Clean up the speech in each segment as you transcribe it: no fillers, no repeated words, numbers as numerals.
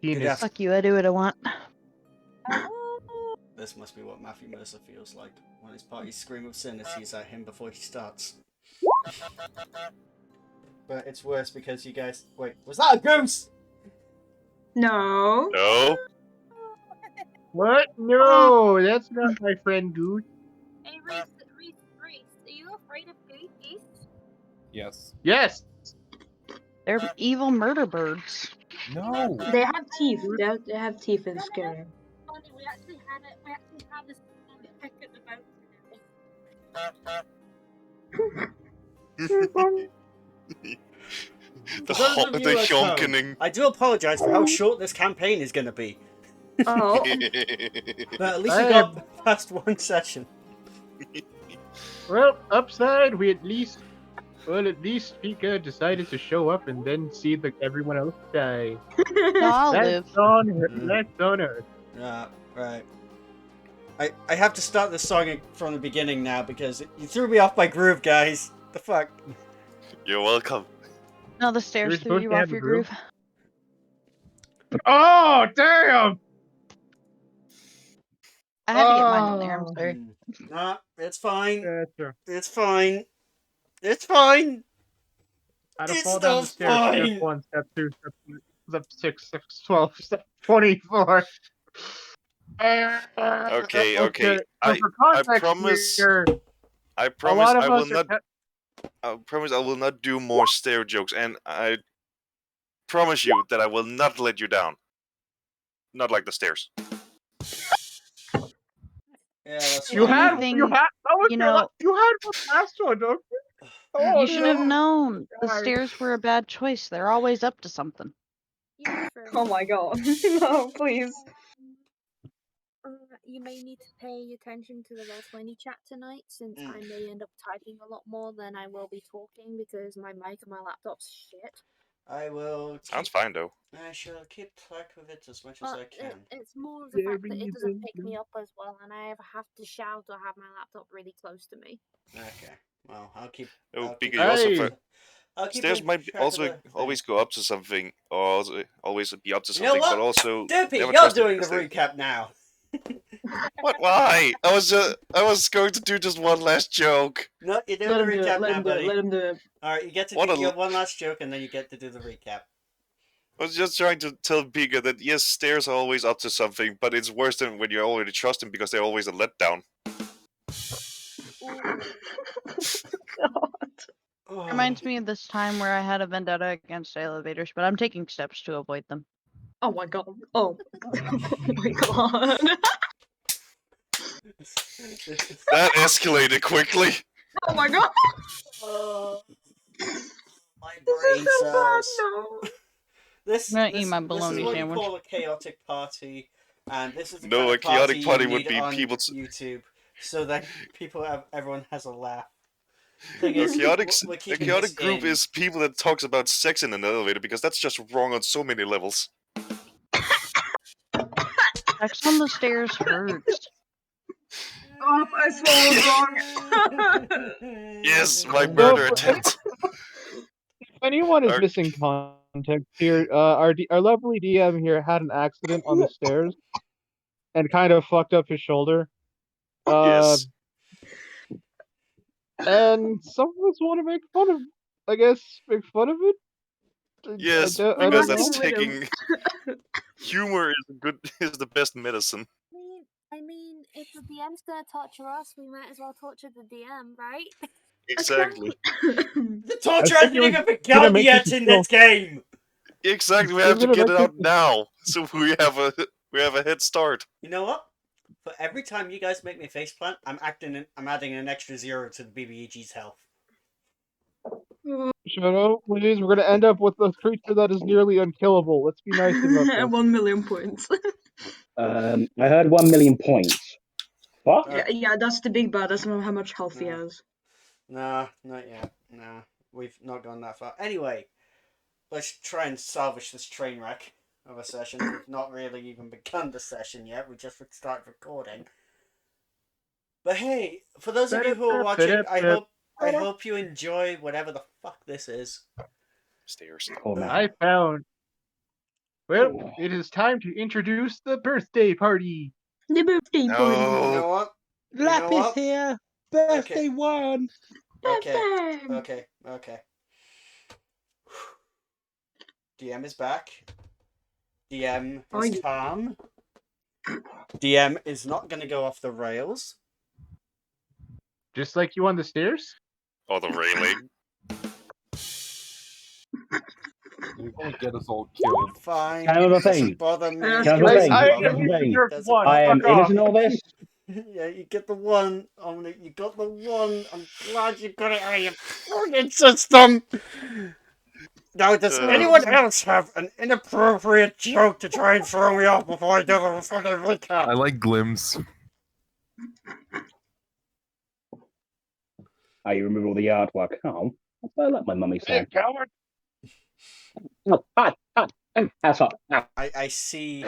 penis. Fuck you, I do what I want. This must be what Matthew Mercer feels like when his parties scream obscenities at him before he starts. But it's worse because you guys... Wait, was that a goose? No. No. What? No, that's not my friend Goose. Hey, Reese, are you afraid of geese? Yes. Yes. They're evil murder birds. No. They have teeth. They have teeth and scary. Funny, we actually had a pick at the boat. The Those of you at home, honkening. I do apologise for how short this campaign is going to be. Oh. But at least we got past one session. Well, upside, at least Pika decided to show up and then see everyone else die. No, I'll live. That's on her. That's on her. Right. I have to start this song from the beginning now because you threw me off my groove, guys. The fuck? You're welcome. No, the stairs You're threw supposed you to off have your a groove. groove. Oh, damn! I had to get mine in there, I'm sorry. Nah, it's fine. Sure. It's fine. It's fine. How to It's fall down the still stairs. fine. Step 1, step 2, step 6, step 12, step 24. Okay. So I for context promise. here, I a promise lot of I will us not. are... I promise I will not do more stair jokes, and I promise you that I will not let you down. Not like the stairs. Yeah, that's You fine. had- one last one, don't you? Oh, You should have no. known. The God. stairs were a bad choice. They're always up to something. Oh my god. No, please. You may need to pay attention to the Roll20 chat tonight, since I may end up typing a lot more than I will be talking because my mic and my laptop's shit. I will. Sounds fine though. I shall keep track of it as much as I can. It's more of the fact that it doesn't pick me up as well, and I ever have to shout or have my laptop really close to me. Okay. Well, I'll keep. Oh, I'll Pika, keep- you also. Hey. I'll keep Stairs in might track of also the thing. always go up to something, or always be up to You know something, what? but also. Doopy, never you're trust it doing the because they- recap now. What? Why? I was going to do just one last joke. No, you're doing Let the him do recap it. Let now, him do it. buddy. Let him do it. Alright, you get to What do a your l- one last joke, and then you get to do the recap. I was just trying to tell Pika that yes, stairs are always up to something, but it's worse than when you already trust them because they're always a letdown. Reminds me of this time where I had a vendetta against elevators, but I'm taking steps to avoid them. Oh my god. Oh. Oh my god. That escalated quickly. Oh my god. Oh, my This brain is so bad. cells. No. This, I'm gonna this, eat my this bologna is what sandwich. you call a chaotic party, and this is the No, kind a of chaotic party you would need be on people YouTube, so that everyone has a laugh. A Thing is, chaotic, we're a keeping chaotic this group in. is people that talks about sex in an elevator because that's just wrong on so many levels. Sex on the stairs hurts. Oh, I swallowed wrong. Yes, my murder attempt. If anyone is Our- missing context here, our lovely DM here had an accident on the stairs and kind of fucked up his shoulder. Yes. And some of us want to make fun of, make fun of it. Yes, don't because know. that's taking. Humor is the best medicine. I mean, if the DM's gonna torture us, we might as well torture the DM, right? Exactly. The torture I hasn't think even gonna begun make yet this in so- this game. Exactly. We We're have to gonna get it make out this- now, so we have a head start. You know what? For every time you guys make me faceplant, I'm adding an extra 0 to the BBEG's health. Shut up, please. We're gonna end up with a creature that is nearly unkillable. Let's be nice about this. 1 million points. I heard 1 million points. What? Yeah, that's the big bad. That's not how much health he has. Nah, not yet. Nah, we've not gone that far. Anyway, let's try and salvage this train wreck of a session. We've not really even begun the session yet. We just started recording. But hey, for those of you who are watching, I hope you enjoy whatever the fuck this is. Stairs. Cool, man. I Well, it is time to introduce the birthday party. The birthday You party. No. know what? Lapis what? here. Birthday one. Okay. Birthday. Okay. DM is back. DM is calm. DM is not going to go off the rails. Just like you on the stairs? Or the railing. You're gonna get us all killed. Fine. Can I have a Doesn't thing? bother me. Can I have a thing? I Can I have a thing? Doesn't one. I am Fuck off. innocent of all this. Yeah, you get the one. You got the one. I'm glad you got it out of your fucking system. Now, does anyone else have an inappropriate joke to try and throw me off before I do a fucking recap? I like glims. Oh, you remember all the artwork. Oh, I like my mummy Hey, saying. coward. Oh, that's up. I see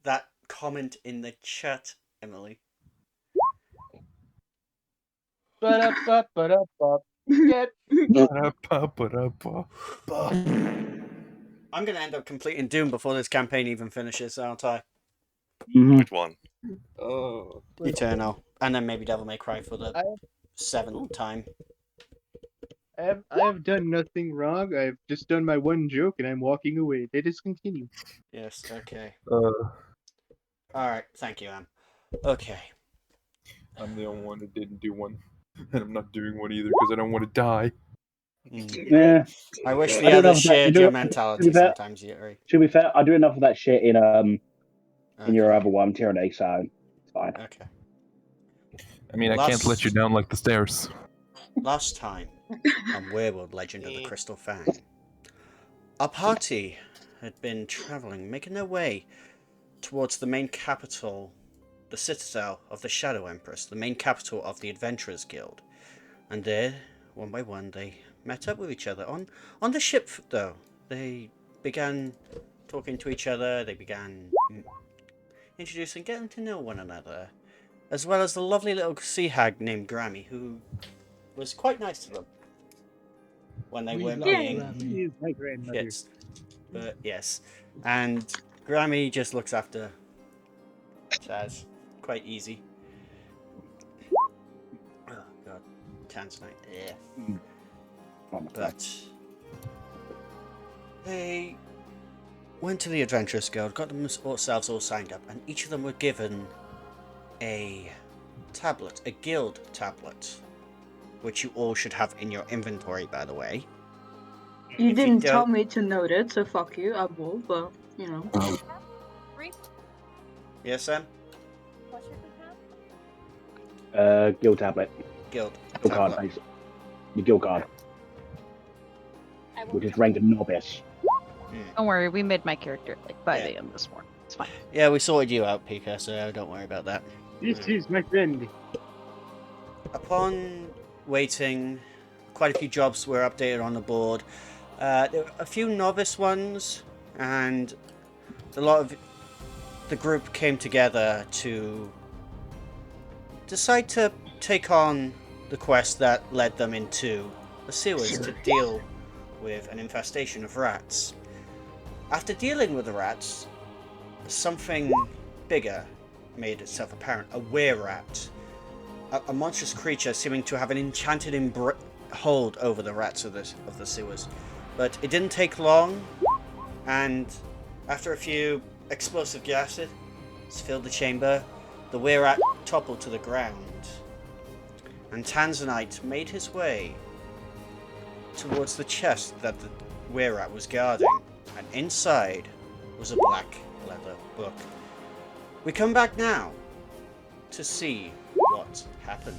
that comment in the chat, Emily. Ba-da-ba-ba-da-ba. Get. I'm going to end up completing Doom before this campaign even finishes, aren't I? Mhm. Which one? Oh. Eternal. And then maybe Devil May Cry for the I- 7th time. I have done nothing wrong. I've just done my one joke and I'm walking away. Let us continue. Yes, okay. Uh, Alright, thank you, Am. Okay. I'm the only one who didn't do one, and I'm not doing one either because I don't want to die. Yeah. I wish I the don't know others if that- shared do your it- mentality to be fair- sometimes, Yuri. To be fair, I do enough of that shit in your Okay. other one, Tyranny, so it's fine. Okay. I mean, I can't let you down like the stairs. Last time on WereWorld Legend of the Crystal Fang, our party had been travelling, making their way towards the main capital, the citadel of the Shadow Empress, the main capital of the Adventurers Guild. And there, one by one, they met up with each other. On the ship, though, they began talking to each other, they began introducing, getting to know one another, as well as the lovely little sea hag named Grammy, who was quite nice to them when they We weren't love being Grammy. She is my grandmother. shits. But yes, and Grammy just looks after Chaz quite easy. Oh god, Tanzanite. Yeah. Oh my God. But they went to the Adventurers Guild, got themselves all signed up, and each of them were given a tablet, a guild tablet, which you all should have in your inventory, by the way. You If didn't tell don't- me to note it, so fuck you, I will, but, you know. Yes, Sam? What should we have? Guild tablet. Guild Guild card, tablet. basically. Your guild card, I will which is ranked novice. Don't worry, we made my character at like 5 Yeah. a.m. this morning. It's fine. Yeah, we sorted you out, Pika, so don't worry about that. This is my friend. Upon waiting, quite a few jobs were updated on the board. There were a few novice ones, and a lot of the group came together to decide to take on the quest that led them into the sewers to deal with an infestation of rats. After dealing with the rats, something bigger made itself apparent. A were-rat. A monstrous creature seeming to have an enchanted hold over the rats of the sewers. But it didn't take long, and after a few explosive gases filled the chamber, the were-rat toppled to the ground. And Tanzanite made his way towards the chest that the were-rat was guarding, and inside was a black leather book. We come back now to see what happened.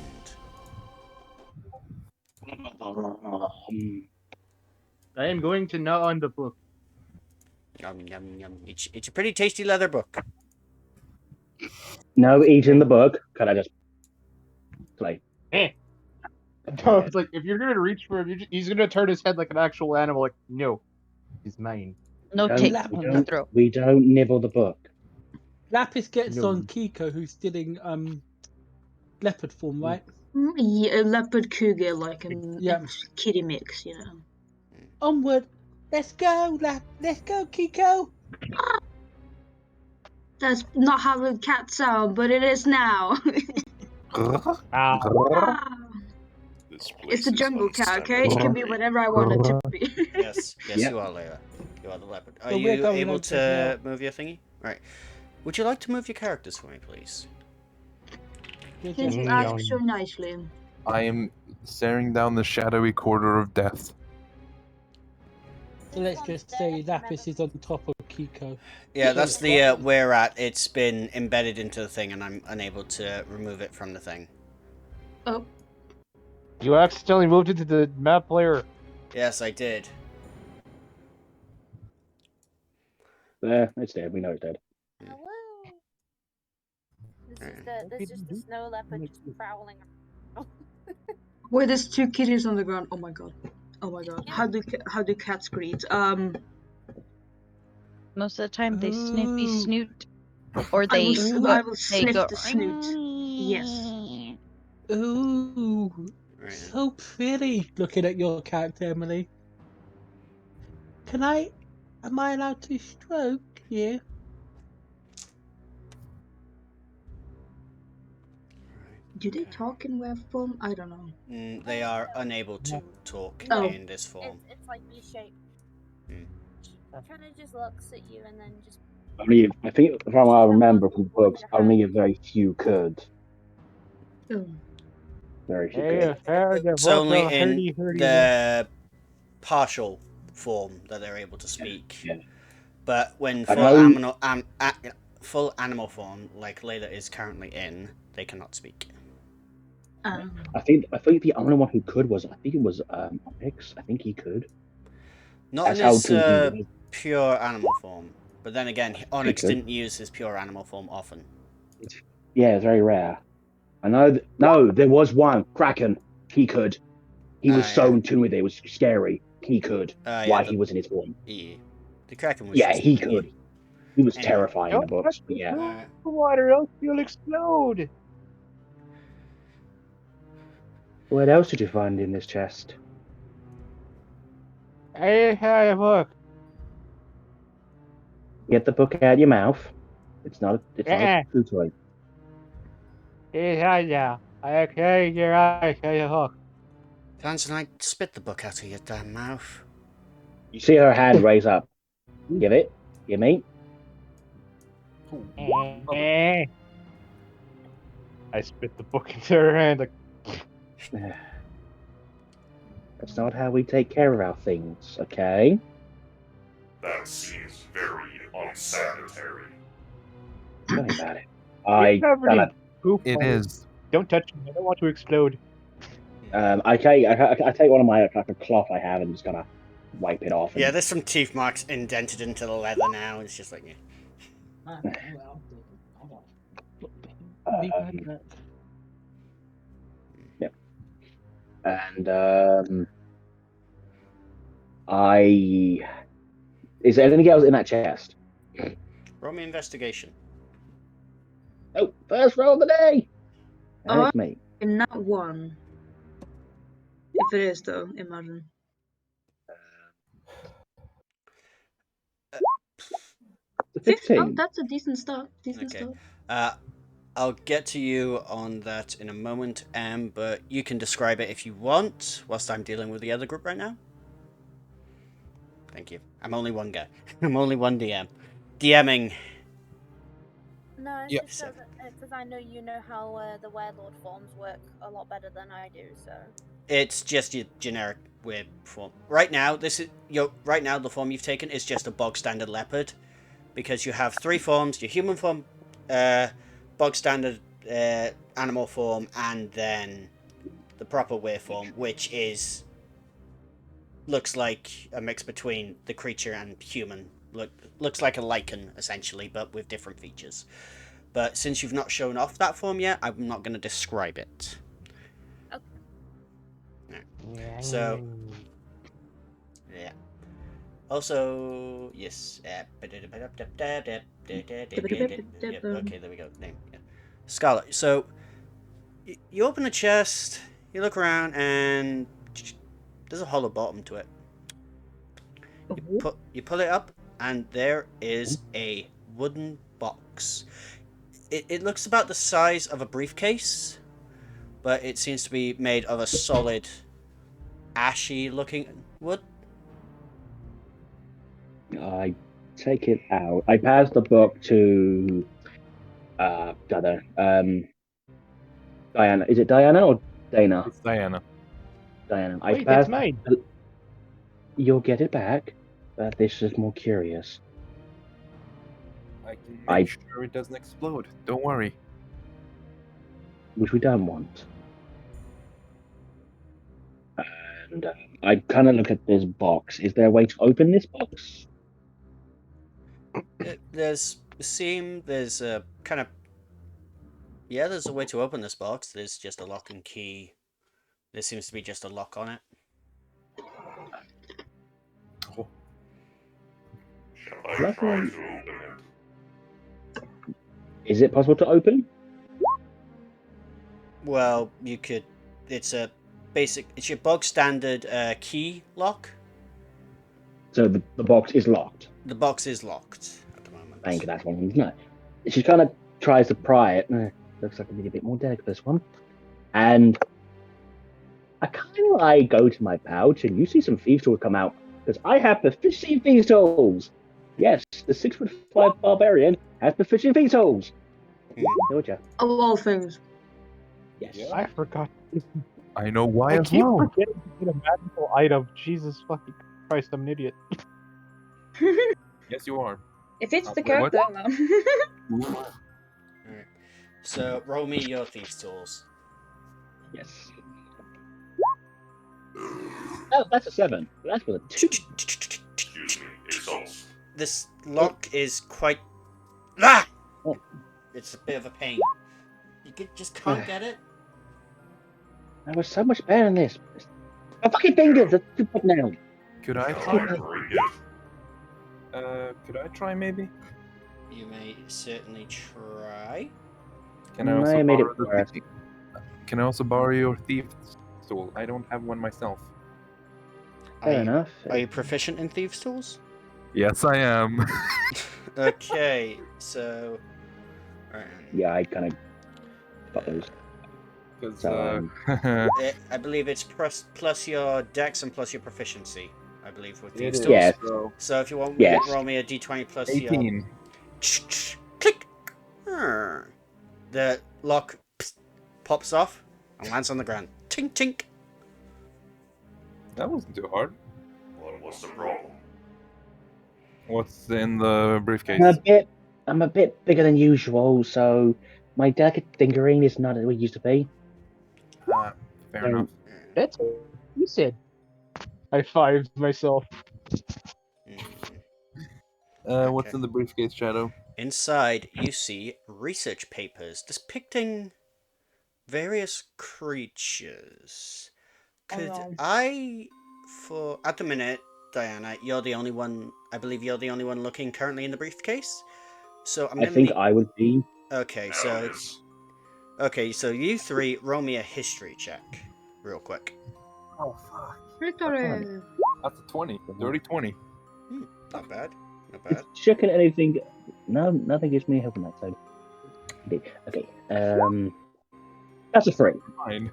I am going to gnaw on the book. Yum, yum, yum. It's a pretty tasty leather book. No eating the book. Can I just play? No, it's like if you're gonna reach for him, he's gonna turn his head like an actual animal. Like, no, he's mine. No Don't- tape lap we on the don't- throat. We don't nibble the book. Lapis gets No. on Kiko, who's still in leopard form, right? Yeah, a leopard cougar, like a Yeah. kitty mix, you know. Onward. Let's go, Let's go, Kiko. That's not how the cat sound, but it is now. Ow. Ah, This it's place the is jungle cat, okay? It can be unsanitary. whatever I want it to be. Yes, Yep. you are, Layla. You are the leopard. Are So we're you going able over to here. move your thingy? Right. Would you like to move your characters for me, please? Since you ask so nicely. I am staring down the shadowy corridor of death. So let's just say Lapis is on top of Kiko. Yeah, that's So- the where at. It's been embedded into the thing, and I'm unable to remove it from the thing. Oh, You accidentally moved into the map player. Yes, I did. There, it's dead. We know it's dead. Hello. This is the snow leopard just prowling around. wait, there's 2 kitties on the ground. Oh my god. Oh my god. How do cats greet? Most of the time they sniffy Ooh. snoot, or I they will they sniff go. the snoot. Yes. Ooh, Right. so pretty. Looking at your character, Emily. Am I allowed to stroke you? Do they talk in were form? I don't know. They are unable to talk Oh. in this form. It's like V-shaped. Hmm. Kind of just looks at you and then just. Only, I think, from what I remember from books, only a very few could. Oh. Very few Hey, could. It's only in the partial form that they're able to speak. Yeah. But when I full animal form, like Layla is currently in, they cannot speak. I think the only one who could was Onyx. I think he could. Not That's in how his true he was. pure animal form. But then again, Onyx could. didn't use his pure animal form often. Yeah, it's very rare. I know. No, there was one Kraken. He could. He was so yeah. intimidated. It was scary. He could. Yeah, While he was in his form. Yeah. The Kraken was Yeah, just he could. He was Anyway. terrifying in the Don't books. touch But the yeah. water, else you'll explode. What else did you find in this chest? Hey, look. Get the book out of your mouth. It's not a Eh. food toy. Yeah. Okay, your eyes, hey, hook. Tanzanite, spit the book out of your damn mouth. You see her hand raise up. Give it. Give me. Eh. I spit the book into her hand. Like, That's not how we take care of our things, okay? That seems very unsanitary. Tell me about it. it's covered in poop. It is. Don't touch me. I don't want to explode. I take one of my like a cloth I have and just kind of wipe it off. And, Yeah, there's some teeth marks indented into the leather now. It's just like, yeah. And is there anything else in that chest? roll me investigation. Oh, first roll of the day. Oh. That's me. And not one. If it is, though, imagine. The 15. Oh, 15. that's a decent start. Decent Okay. start. I'll get to you on that in a moment, but you can describe it if you want, whilst I'm dealing with the other group right now. Thank you. I'm only one guy. I'm only one DM. DMing. No, it's Yep. just because I know you know how the werelord forms work a lot better than I do, so. It's just your generic weird form. Right now, right now the form you've taken is just a bog standard leopard, because you have 3 forms: your human form, bog standard animal form, and then the proper were form, which looks like a mix between the creature and human. Looks like a lichen essentially, but with different features. But since you've not shown off that form yet, I'm not going to describe it. Yeah. So, yeah. Also, yes. Yep, okay, there we go. Name. Yeah. Scarlet. So, you open the chest, you look around, and there's a hollow bottom to it. You pull it up, and there is a wooden box. It looks about the size of a briefcase, but it seems to be made of a solid, ashy looking wood. I take it out. I pass the book to Diana. Is it Diana or Dana? It's Diana. Diana. I Wait, pass. it's mine. You'll get it back, but this is more curious. I can make sure it doesn't explode. Don't worry. Which we don't want. And I kind of look at this box. Is there a way to open this box? There's a kind of... Yeah, there's a way to open this box. There's just a lock and key. There seems to be just a lock on it. Oh. Is it possible to open? Well, you could... It's a basic... It's your bog standard key lock. So the box is locked. The box is locked at the moment. I think that's one. No. She kind of tries to pry it. Looks like I need a bit more deck this one. And I kind of like go to my pouch and you see some thieves tools come out. Because I have proficient thieves tools. Yes, the 6'5" barbarian has proficient thieves tools. Told ya. Of all things. Yes. Yeah. I forgot. I know why I as keep well. forgetting to get a magical item. Jesus fucking Christ, I'm an idiot. Yes, you are. If it's the Wait, what? character, no. Alright. So, roll me your thieves' tools. Yes. Oh, that's a 7. That's with a 2. Excuse me, it's This lock is quite... Ah! Oh. It's a bit of a pain. Just can't get it. There was so much better in this. My fucking fingers are too big now. Could I try? Could I try maybe? You may certainly try. Can I No, also I made it borrow the worse. thief- Can I also borrow your thief's tool? I don't have one myself. Fair enough. Are you proficient in thieves' tools? Yes, I am. Okay, so... Alright. Yeah, I kind of got those. Because So, I believe it's plus your dex and plus your proficiency. I believe with it thieves' is. tools. Yes. So if you want me Yes. to roll me a d20 plus 18. your... Click! The lock pops off and lands on the ground. Tink tink! That wasn't too hard. What's the problem? What's in the briefcase? I'm a bit bigger than usual, so my delicate fingering is not as it used to be. Fair enough. That's what you said. I fived myself. What's Okay. in the briefcase, Shadow? Inside, you see research papers depicting various creatures. Could no. at the minute, Diana, you're the only one, I believe you're the only one looking currently in the briefcase. So I'm I gonna think need... I would be. Okay, so you three roll me a history check, real quick. Oh, fuck. Victory! That's a 20. Dirty 20. Not bad, not It's bad. checking anything. No, nothing gives me a help on that side. Okay. That's a 3. Fine.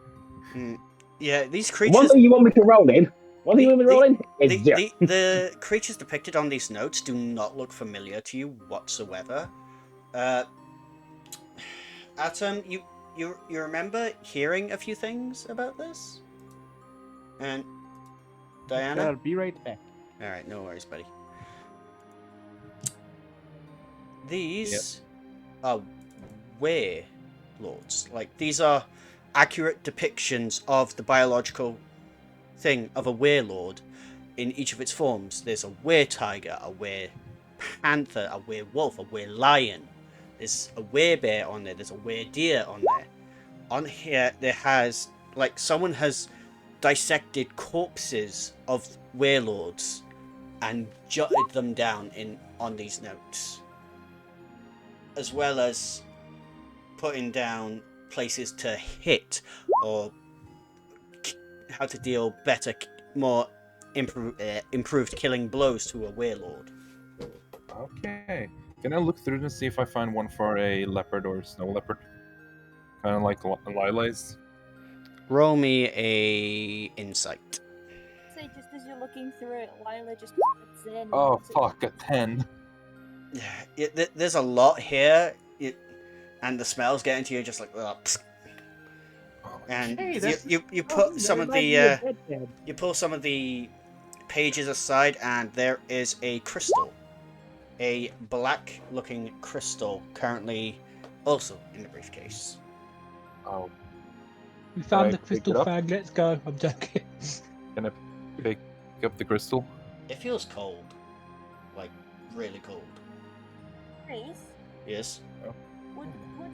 Yeah, these One creatures. thing you want me to roll in. One thing you want me to roll in is The, 0. the creatures depicted on these notes do not look familiar to you whatsoever. Atom, you remember hearing a few things about this? And Diana? Gotta be right back. Alright, no worries, buddy. These are werelords. Like, these are accurate depictions of the biological thing of a werelord in each of its forms. There's a were-tiger, a were-panther, a werewolf, a were-lion. There's a were-bear on there. There's a were-deer on there. On here, there has, like, someone has dissected corpses of werelords and jotted them down on these notes, as well as putting down places to hit or how to deal better, more improved killing blows to a werelord. Okay. Can I look through to see if I find one for a leopard or snow leopard? Kind of like Lila's. Roll me a insight. So just as you're looking through it, Lila just puts in. Oh so fuck, a 10. There's a lot here, and the smells get into you, just like, ugh, psst. And Hey, that's you put some of the bedpan. you pull some of the pages aside, and there is a crystal, a black-looking crystal, currently also in the briefcase. Oh, We I found the pick crystal it up? fang. Let's go. I'm joking. can I pick up the crystal? It feels cold, like really cold. Reese, Yes. would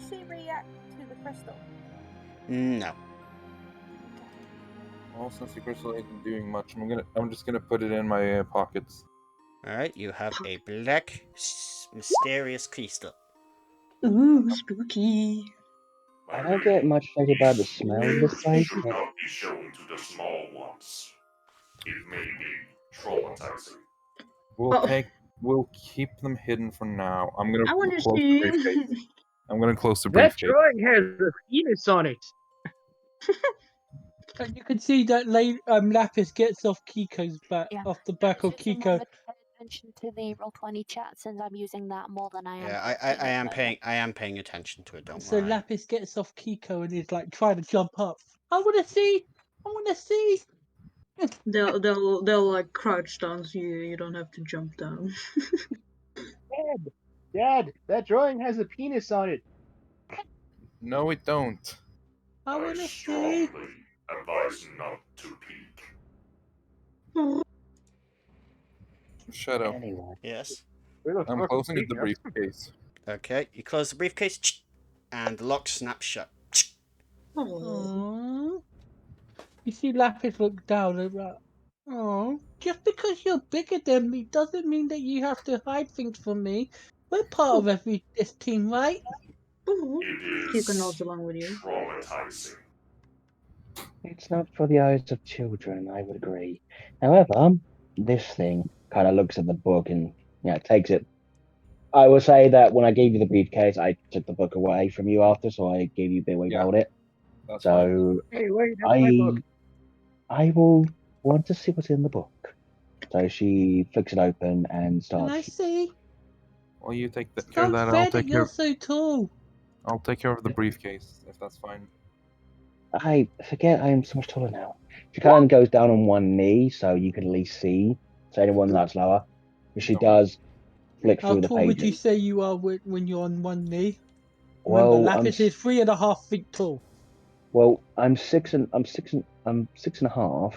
she react to the crystal? No. Well, since the crystal isn't doing much, I'm just gonna put it in my pockets. All right, you have a black, mysterious crystal. Ooh, spooky. I don't get much pleasure about the smell of this place. should not be shown to the small ones. It may be traumatizing. We'll keep them hidden for now. I'm gonna I want to close the see. briefcase. I'm gonna close the That briefcase. drawing has a penis on it. And you can see that Lapis gets off Kiko's back, Yeah. off the back of Just Kiko. remember to pay attention to the Roll20 chat, since I'm using that more than I am. Yeah, I am paying attention to it. Don't So worry. Lapis gets off Kiko and is like trying to jump up. I want to see. I want to see. They'll like crouch down so you don't have to jump down. Dad, that drawing has a penis on it. No, it don't. I I want to see. strongly advise not to peek. Shut up. Anyway, Yes. Where the I'm fuck closing is the he? briefcase. Okay, you close the briefcase, and the lock snaps shut. Aww. You see Lapis look down and like, oh, just because you're bigger than me doesn't mean that you have to hide things from me. We're part of this team, right? Ooh, It Kiko is nods along with you. traumatizing. it's not for the eyes of children, I would agree. However, this thing kind of looks at the book and takes it. I will say that when I gave you the briefcase, I took the book away from you after, so I gave you a bit where you held it. That's fine. So Hey, wait, that's my book. I will want to see what's in the book. So she flicks it open and Can I starts. see? Well, you take care Not of that. fair that you're so tall. I'll take care of the briefcase if that's fine. I forget I am so much taller now. She kind of goes down on one knee, so you can at least see. So anyone that's lower, but she No. does flick How through the tall would you pages. say you are when you're on one knee? Remember, Well, Lapis is 3.5 feet tall. Well, I'm 6.5.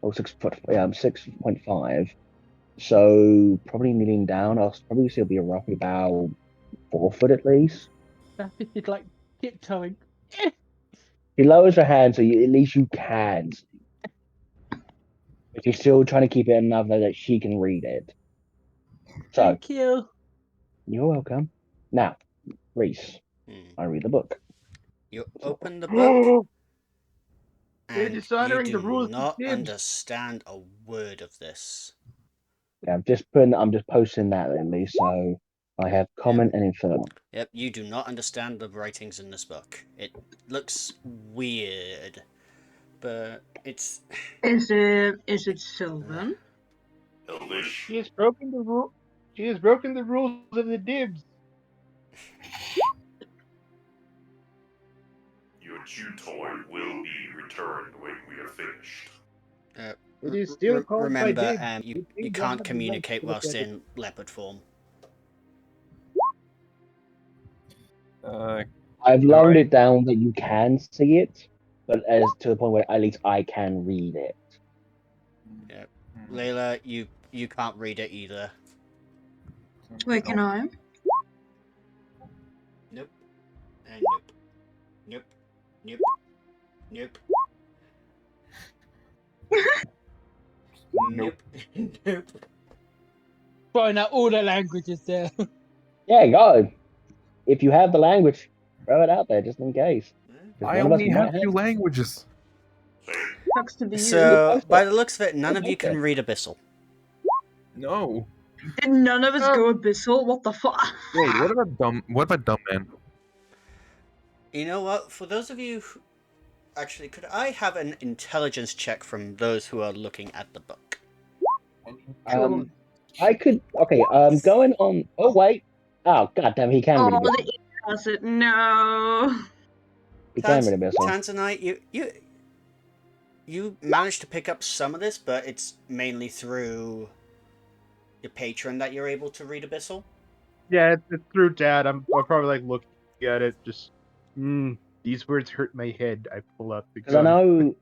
Or 6 foot. Yeah, I'm 6.5. So probably kneeling down, I'll probably still be roughly about 4 foot at least. Lapis is like tiptoeing. She lowers her hand, so at least you can. But she's still trying to keep it enough that she can read it. So Thank you. you're welcome. Now, Reese, I read the book. You open the book, They're and you dishonoring the do rules of not Gibbs. understand a word of this. Yeah, I'm just posting that at least, so I have comment and info. Yep, you do not understand the writings in this book. It looks weird, but it's. Is it Sylvan? She has broken the rule. She has broken the rules of the dibs. Your chew toy will be returned when we are finished. It is still called by Remember, dibs. you Dibs can't have the communicate right to look whilst at it. in leopard form. I've lowered it down that you can see it, but as to the point where at least I can read it. Yep. Layla, you can't read it either. Wait, can I? Nope. And nope. Nope. Nope. Nope. Nope. Throwing out all the languages there. Yeah, go. If you have the language, throw it out there just in case. 'Cause I one of us only might have 2 languages. Sucks to be you. So, by the looks of it, none of you can read Abyssal. No. Did none of us go abyssal? What the fuck? Wait, what about dumb man? You know what? For those of you who... Actually, could I have an intelligence check from those who are looking at the book? I could. Okay. Going on. Oh wait. Oh goddamn! He can read Oh, abyssal. the idiot has it. No. He can read abyssal. Tanzanite, you managed to pick up some of this, but it's mainly through your patron that you're able to read abyssal. Yeah, it's through Dad. I'll probably like look at it. Just, these words hurt my head. I pull up the Because gun.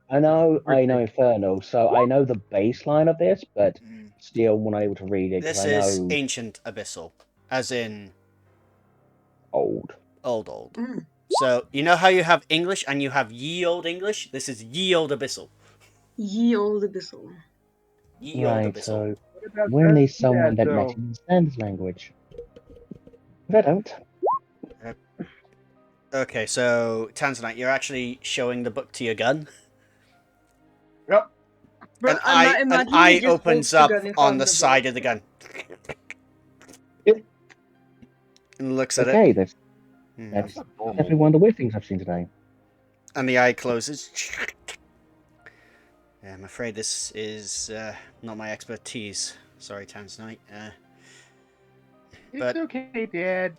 I know Infernal, so I know the baseline of this, but still when I'm able to read it, because This I is know ancient abyssal, as in old. Old. So you know how you have English and you have ye old English. This is ye old abyssal. Ye old abyssal. Ye old Right. abyssal. So we need someone that actually understands language. But I don't. Okay, so Tanzanite, you're actually showing the book to your gun. Yep. Bro, An eye opens up on the side of the gun. And looks at Okay, it. that's definitely one of the weird things I've seen today. And the eye closes. Yeah, I'm afraid this is not my expertise. Sorry, Tanzanite. It's okay, Dad.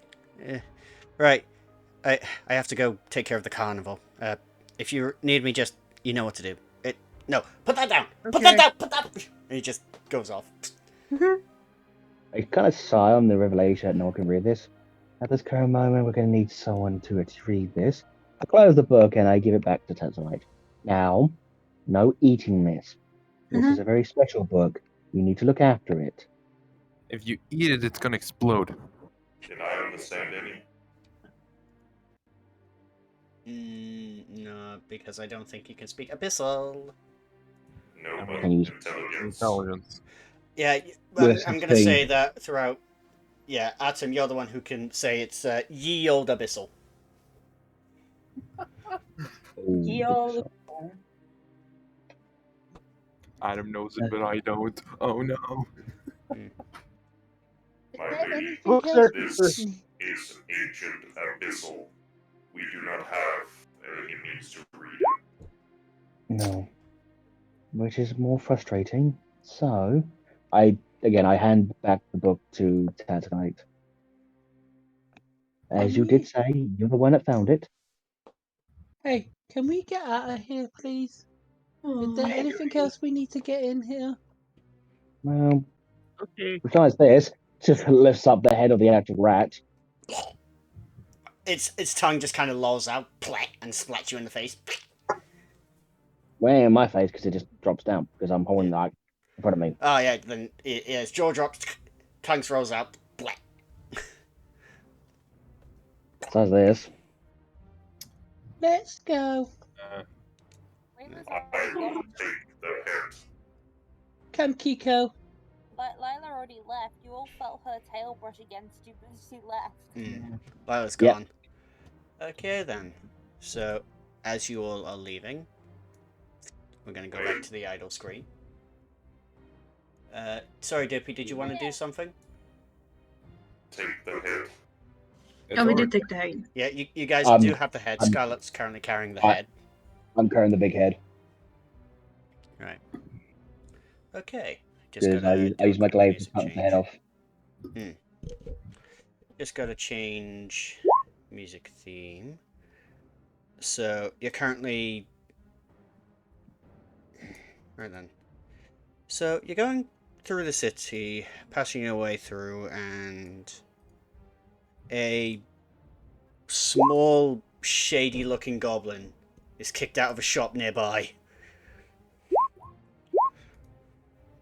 Right. I have to go take care of the carnival. If you need me, just you know what to do. No, put that down. Put that down. Put that. And he just goes off. I kind of sigh on the revelation that no one can read this. At this current moment, we're going to need someone to read this. I close the book and I give it back to Tanzanite. Now, no eating this. This is a very special book. You need to look after it. If you eat it, it's gonna explode. Can I understand any? No, because I don't think you can speak abyssal. No, but Can you use intelligence? Yeah, Yes, I'm it's gonna say thing. that throughout. Yeah, Atom, you're the one who can say it's ye old abyssal. Ye old. Adam knows it, but I don't. Oh no. My there lady, anything else? this is ancient abyssal. We do not have any means to read it. No. Which is more frustrating. So, I hand back the book to Tanzanite. As you did say, you're the one that found it. Hey, can we get out of here, please? Is there anything else we need to get in here? Well, okay. Besides this, just lifts up the head of the actual rat. Its tongue just kind of lolls out, and splats you in the face. Way in my face because it just drops down because I'm holding that in front of me. Oh yeah, then its jaw drops, tongue rolls out, Besides this. Let's go. I will take the head. Come, Kiko. Lila already left. You all felt her tail brush against you, but she left. Lila's gone. Okay then. So, as you all are leaving, we're going to go back to the idle screen. Sorry, Dippy, did you want to do something? Take the head. Oh, we did take the head. Yeah, you guys do have the head. Scarlet's currently carrying the head. I'm carrying the big head. Right. Okay. Just I use my glaive to cut the head off. Just got to change music theme. So you're currently right then. So you're going through the city, passing your way through, and a small, shady-looking goblin is kicked out of a shop nearby.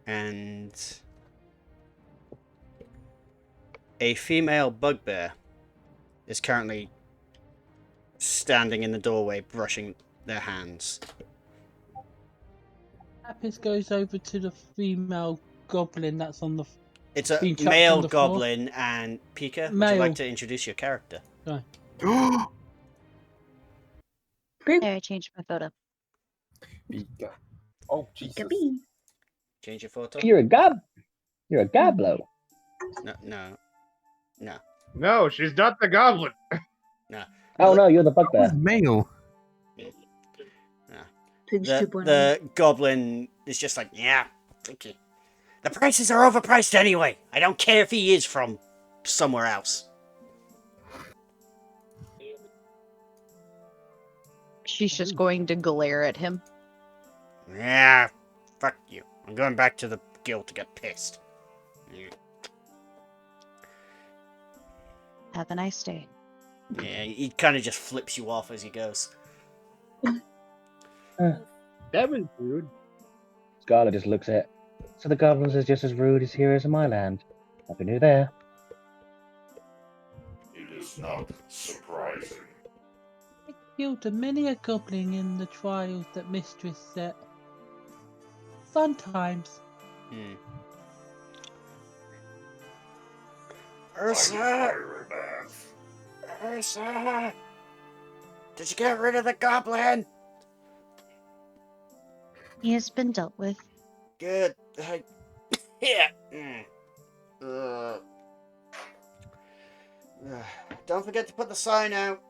And a female bugbear is currently standing in the doorway, brushing their hands. Apis goes over to the female goblin that's on the. It's a being chucked male on the floor. goblin, and Pika, would Male. you like to introduce your character? Right. There, I changed my photo. Oh, Jesus. Change your photo. You're a goblo. No. No, she's not the goblin. Oh no, you're the That was bugbear. male. Pinch The 2.0. the goblin is just like, yeah, thank you. The prices are overpriced anyway. I don't care if he is from somewhere else. She's just going to glare at him. Yeah, fuck you. I'm going back to the guild to get pissed. Have a nice day. Yeah, he kind of just flips you off as he goes. That was rude. Scarlet just looks at. So the goblins are just as rude as heroes in my land. Nothing new there. It is not surprising. I killed many a goblin in the trials that Mistress set. Fun times. Ursa! Ursa! Did you get rid of the goblin? He has been dealt with. Good. Yeah. Don't forget to put the sign out.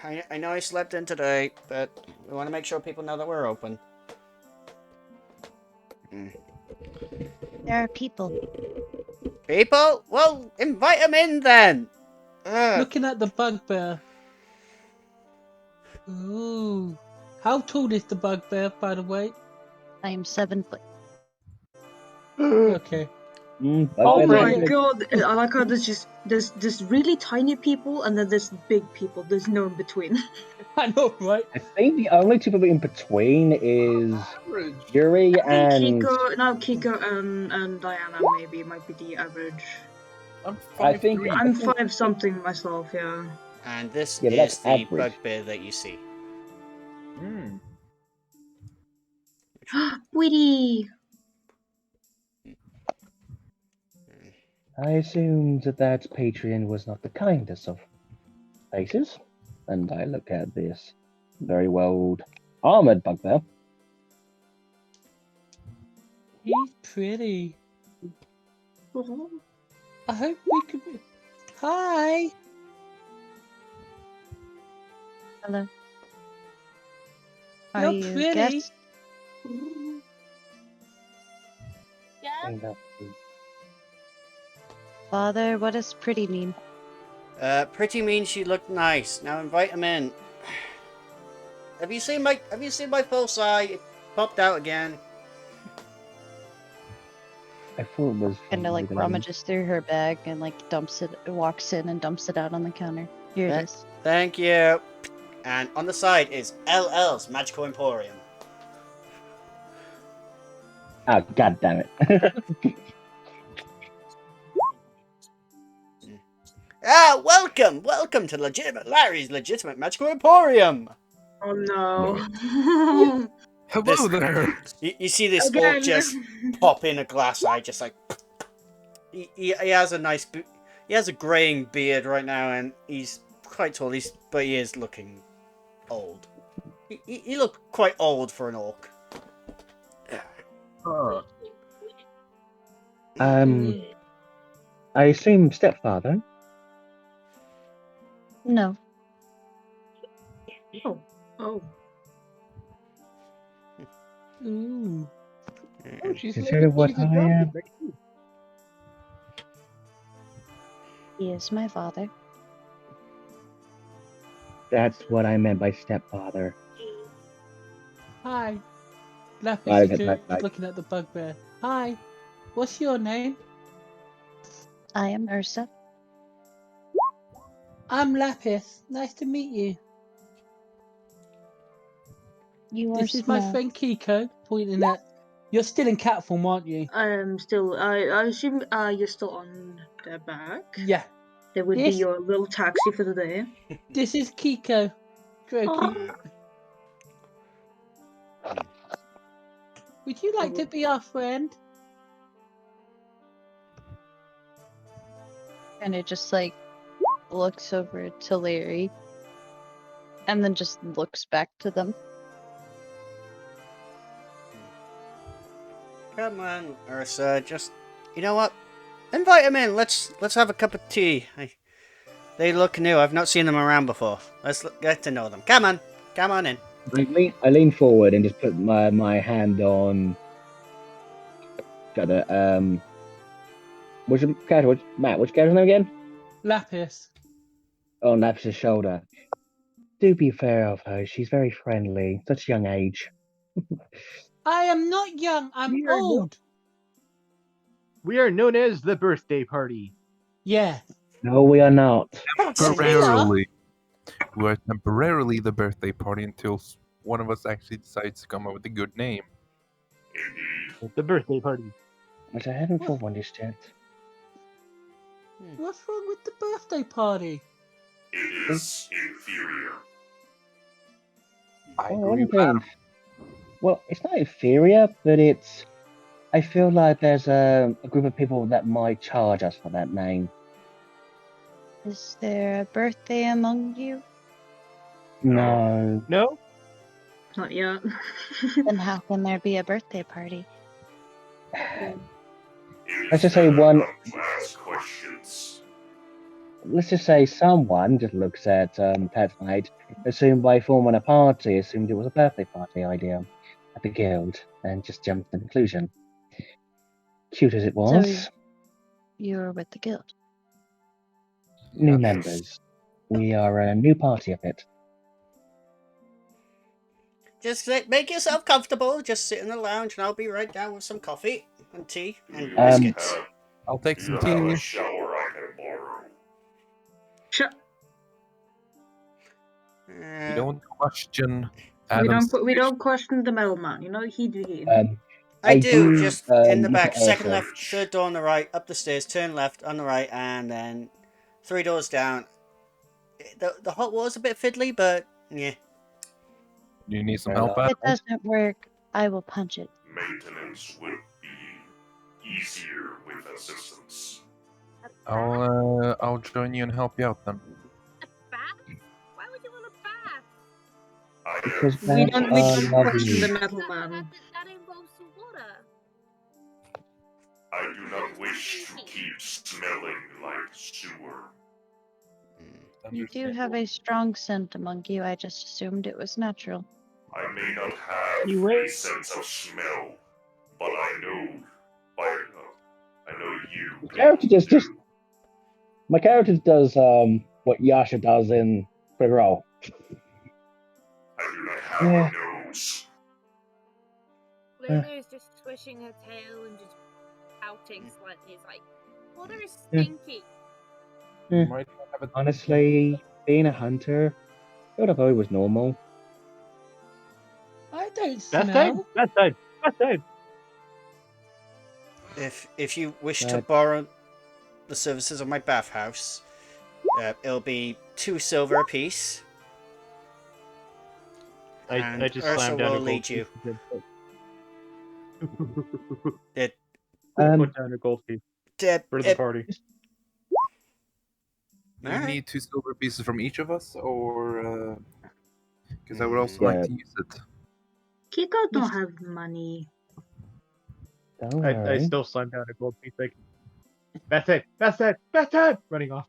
I know I slept in today, but we want to make sure people know that we're open. There are people. People? Well, invite them in then. Looking at the bugbear. Ooh. How tall is the bugbear, by the way? I am 7 foot. Okay. Oh Bugbear my lady. god! I like how there's really tiny people and then there's big people. There's no in between. I know, right? I think the only two people in between is Average. Yuri I think and Kiko and Diana maybe might be the average. I'm I 5'3". think I'm 5 something myself, yeah. And this Yeah, but is that's the average. bugbear that you see. Witty! I assumed that Patreon was not the kindest of places, and I look at this very well armored bugbear. He's pretty. I hope we could be... Hi! Hello. Are You're you pretty. guests? Yeah. Father, what does pretty mean? Pretty means she looked nice. Now invite him in. Have you seen my pulse eye? It popped out again. I thought it was Kinda like from rummages through her bag and like walks in and dumps it out on the counter. Here it is. Thank you. And on the side is LL's Magical Emporium. Oh, god damn it. Welcome to Larry's Legitimate Magical Emporium. Oh no. Hello there. You see this Again. orc just pop in a glass eye, just like he has a nice he has a graying beard right now, and he's quite tall. But he is looking old. He looked quite old for an orc. I assume stepfather. No. Oh. Ooh. Oh, she's Consider what she's a I goblin. am. He is my father. That's what I meant by stepfather. Hi. Lapis Right, is right, just right. looking at the bugbear. Hi. What's your name? I am Ursa. I'm Lapis. Nice to meet you. You are This is my small. friend Kiko, pointing at... You're still in cat form, aren't you? I'm still. I assume you're still on their back. Yeah. That would be This- your little taxi for the day. This is Kiko. Joking. Would you like to be our friend? And it just like looks over to Larry and then just looks back to them. Come on, Ursa. Just, you know what? invite them in. Let's have a cup of tea. They look new. I've not seen them around before. Let's get to know them. Come on in. I lean forward and just put my hand on. Got it. Which character? Matt? Which character's name again? Lapis. On Lapis' shoulder. Do be fair of her. She's very friendly. Such a young age. I am not young. I'm We are old. We are known as the birthday party. Yeah. No, we are not. Temporarily. We're temporarily the birthday party until one of us actually decides to come up with a good name. The birthday party. Which I haven't thought one just yet. What's wrong with the birthday party? It is inferior. I Oh, agree I with don't think. Well, it's not inferior, but it's. I feel like there's a group of people that might charge us for that name. Is there a birthday among you? No. No? Not yet. Then how can there be a birthday party? Let's just say one. To ask questions. Let's just say someone just looks at Pet Night, assumed by forming a party, assumed it was a birthday party idea at the guild, and just jumped to the conclusion. Cute as it was. So you were with the guild. New Yes. members. We are a new party of it. Just make yourself comfortable. Just sit in the lounge, and I'll be right down with some coffee and tea and biscuits. I'll take Do some you have tea. a shower I can borrow? Shut. We don't question Adam's We don't question the mailman. You know he do he. I do, just in the need to back, second offer- left, third door on the right, up the stairs, turn left on the right, and then 3 doors down. The hot water's a bit fiddly, but yeah. You need some Fair help, enough. If it doesn't work, I will punch it. Maintenance will be easier with assistance. I'll join you and help you out then. A bath? Why would you want a bath? I Because have We baths don't are question the lovely. metal man. That involves some water. I do not wish to keep smelling like sewer. You do have a strong scent among you. I just assumed it was natural. I may not have You a wait. sense of smell, but I know you. Character just do. my character does what Yasha does in Critical Role. I do not have Yeah. a nose. Luna is just swishing her tail and just pouting slightly. It's like, water is Yeah. stinky. Yeah. Might have a Honestly, being a hunter, I would have thought it was normal. I don't Best time? smell. Best time. Best time. If you wish to Right. borrow the services of my bathhouse, it'll be 2 silver apiece. And I just Ursa slammed down will a gold lead you. It Put down a gold piece for the it, party. Do you Alright. need 2 silver pieces from each of us, or because I would also like Yeah. to use it. Kiko don't have money. Don't I worry. still slammed down a gold piece like Best time. Best time. Best time. Running off.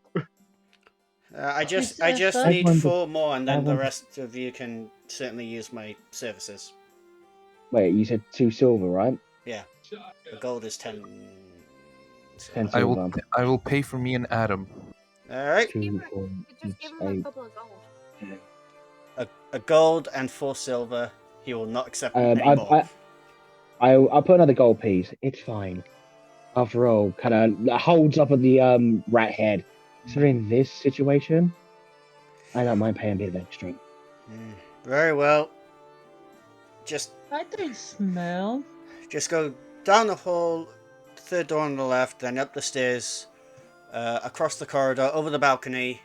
I just Ursa? need Everyone 4 more, and then the everyone- rest of you can certainly use my services. Wait, you said 2 silver, right? The gold is 10. 10 I silver. will pay for me and Adam. Alright. 2, 4, Just give 6, him a 8. couple of gold. A gold and 4 silver. He will not accept any more. I'll put another gold piece. It's fine. After all, kind of holds up at the rat head. Considering this situation, I don't mind paying a bit of extra. Very well. Just I don't smell. go down the hall, 3rd door on the left, then up the stairs, across the corridor, over the balcony,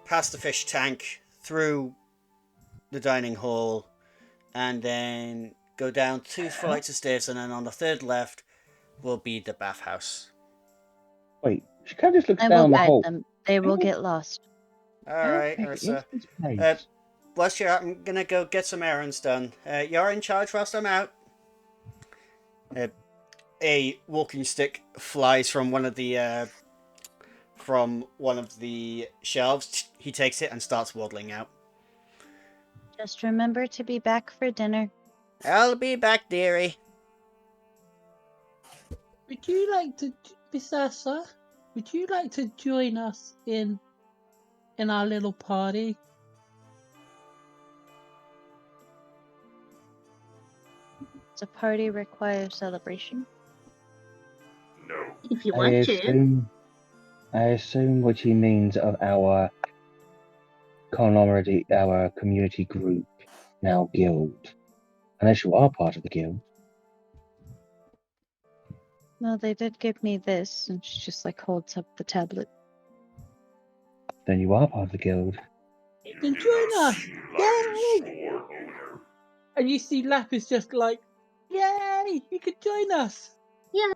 past the fish tank, through the dining hall, and then go down 2 flights of stairs, and then on the 3rd left will be the bathhouse. Wait, she kind of just looks I will down the guide hole. them. They will get lost. Alright, Perfect, Ursa. it's this place. Whilst you're out, I'm gonna go get some errands done. You're in charge whilst I'm out. a walking stick flies from one of the shelves. He takes it and starts waddling out. Just remember to be back for dinner. I'll be back, dearie. Would you like to, Miss Ursa? Would you like to join us in our little party? Does a party require celebration? No. If you I want to. assume what he means of our conglomerate, our community group, now guild. Unless you are part of the guild. Well, they did give me this, and she just like holds up the tablet. Then you are part of the guild. Then join us! Yay! And you see Lapis just like, yay! You could join us! Yeah.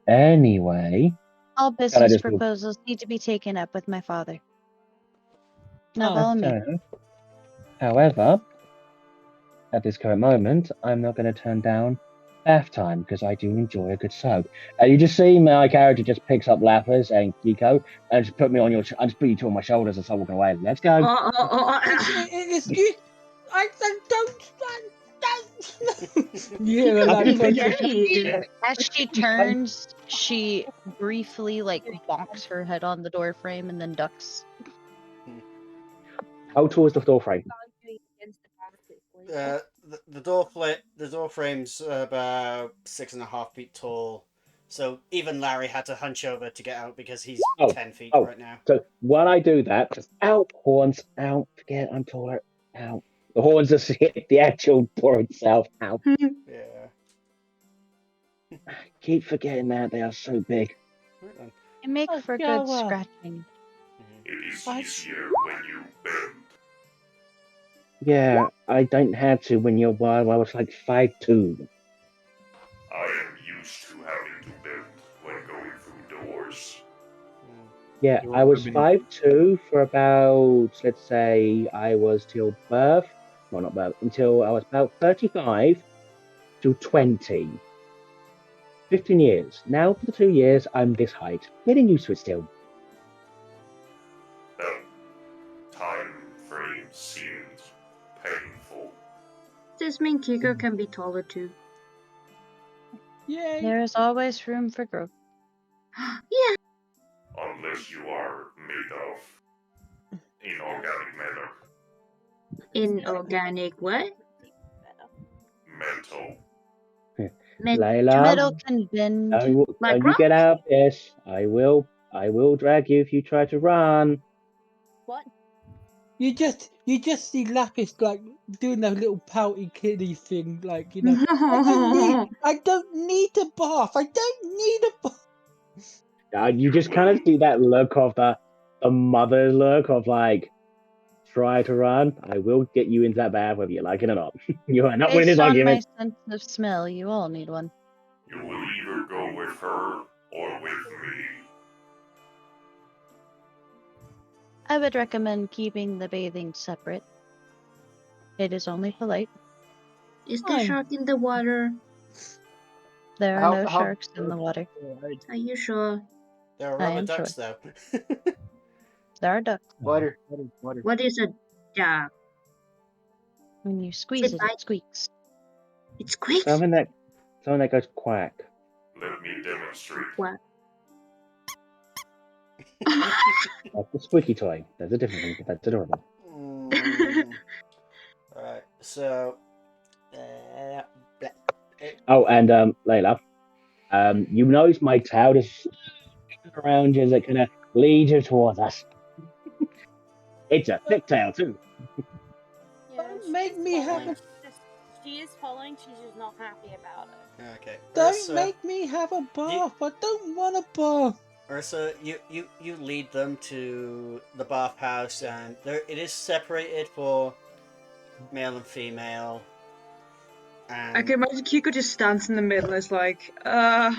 Anyway, All I business just- proposals need to be taken up with my father. Now follow that's me. fair enough. However, at this current moment, I'm not going to turn down bath time because I do enjoy a good soak. You just see my character just picks up Lapis and Kiko and just put me on I just put you two on my shoulders and start walking away. Let's go. Excuse, I don't. Yeah, like as she turns, she briefly like bonks her head on the door frame and then ducks. How tall is the door frame? The door frame's about 6.5 feet tall. So even Larry had to hunch over to get out because he's 10 feet right now. So while I do that, just out, horns, out, forget I'm taller, out. The horns just hit the actual door itself, out. Yeah. Keep forgetting that, they are so big. They make for yeah, good well. scratching. It is easier when you bend. Yeah, I don't have to when you're while I was like 5'2". I am used to having to bend when going through doors. Yeah, I was 5'2" for about, let's say, I was till birth. Well, not birth, until I was about 35 to 20. 15 years. Now, for the 2 years, I'm this height. Getting used to it still. That time frame seemed painful. This mean Kiko can be taller too. Yay! There is always room for growth. Yeah. Unless you are made of inorganic matter. Inorganic what? Mental. Layla, Metal can bend. Like you get out of this. I will drag you if you try to run. What? You just see Lapis like doing that little pouty kiddie thing, like I don't need a bath. I don't need a bath. You just kind of see that look of the mother's look of like, try to run. I will get you into that bath whether you like it or not. You are not winning this Based on my argument. sense of smell, you all need one. You will either go with her or with me. I would recommend keeping the bathing separate. It is only polite. Is there shark in the water? There are no sharks in the water. Are you sure? There are I rubber am ducks, sure. though. There are ducks. Water. What is a duck? When you squeeze it, bite? it squeaks. It squeaks? Something that goes quack. Let me demonstrate. What? That's a squeaky toy. That's a different thing, but that's adorable. Alright, so... Oh, and Layla, you notice my tail just around you as it kind of leads you towards us. It's a thick tail too. Don't make me have a. She is following. She's just not happy about it. Okay. Don't make me have a bath. I don't want a bath. Ursa, you lead them to the bathhouse, and it is separated for male and female. And I can imagine Kiko just stands in the middle and is like, Oh,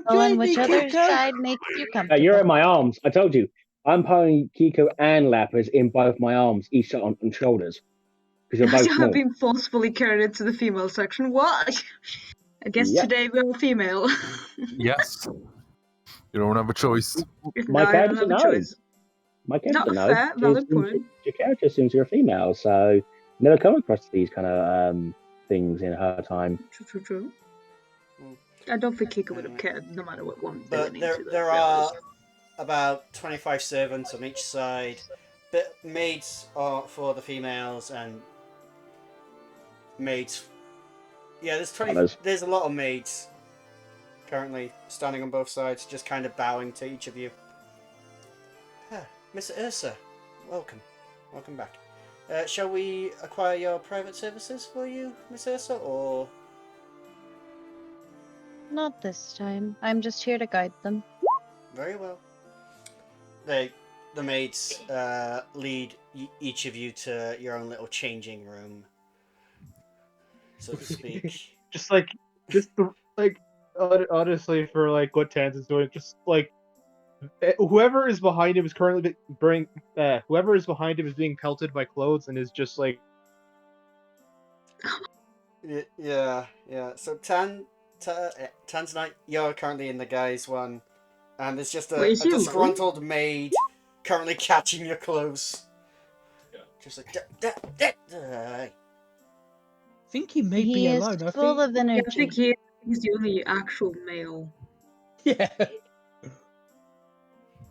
and whichever side makes you comfortable. You're in my arms. I told you. I'm pulling Kiko and Lapis in both my arms, each on shoulders. Because you're both You have small. been forcefully carried into the female section. What? I guess Yep. today we're female. Yes. You don't have a choice. My I don't character's a have a no. choice. My character's a Not no. fair, valid point. Your character assumes you're a female, so never come across these kind of things in her time. True. Mm. I don't think Kika would have cared, no matter what one they But went into. there are about 25 servants on each side. But maids are for the females and maids. Yeah, there's a lot of maids currently standing on both sides, just kind of bowing to each of you. Ah, Miss Ursa, welcome back. Shall we acquire your private services for you, Miss Ursa, or? Not this time. I'm just here to guide them. Very well. The maids lead each of you to your own little changing room, so to speak. Honestly, for like what Tans is doing, just like whoever is behind him is currently whoever is behind him is being pelted by clothes and is just like. Yeah. So Tanzanite, you're currently in the guys one, and there's just a disgruntled maid currently catching your clothes. Just like I think he may He be is alone. full of Yeah, I energy. think he's the only actual male. Yeah.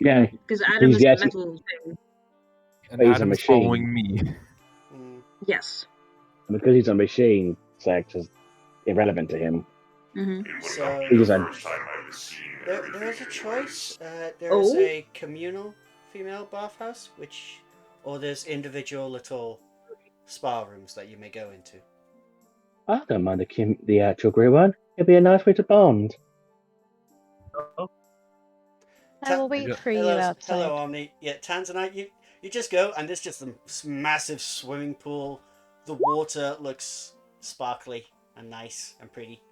Yeah. Because Adam is a metal thing. And He's a Adam's machine. following me. Yes. And because he's a machine, sex is irrelevant to him. So He just had there is a choice. There is a communal female bathhouse, or there's individual little spa rooms that you may go into. I don't mind the actual grey one. It'd be a nice way to bond. I will wait for you outside. Hello, Omni. Yeah, Tanzanite, you just go, and there's just a massive swimming pool. The water looks sparkly and nice and pretty.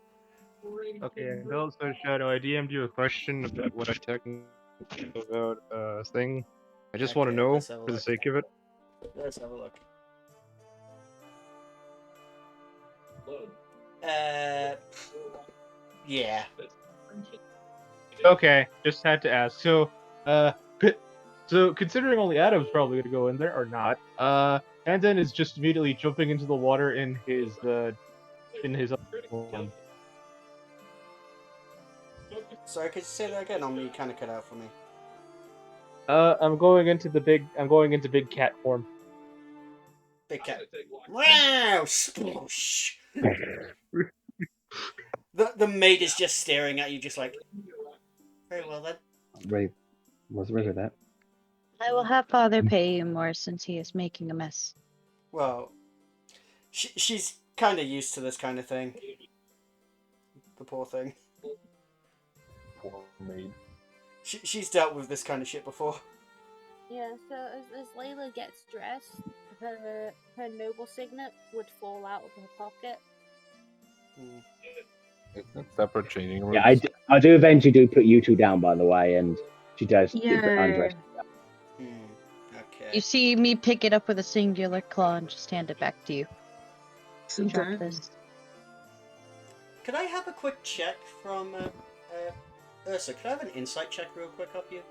Okay, and also Shadow, I DM'd you a question about what I technically know about thing. I just want to know for the sake of it. Let's have a look. Yeah. Okay, just had to ask. So considering only Adam's probably gonna go in there or not, Anton is just immediately jumping into the water in his form. Sorry, could you say that again? Omni kind of cut out for me. I'm going into big cat form. Big cat. Wow! Sploosh! The maid is just staring at you, just like. Very well then. Ray was rid of that. I will have Father pay you more since he is making a mess. Well, she's kind of used to this kind of thing. The poor thing. Poor maid. She's dealt with this kind of shit before. Yeah, so as Layla gets dressed, her noble signet would fall out of her pocket. It's not separate changing rooms. Yeah, I do eventually do put you two down, by the way, and she does get undressed. Okay. You see me pick it up with a singular claw and just hand it back to you. Drop this. Could I have a quick check from Ursa? Could I have an insight check real quick up you?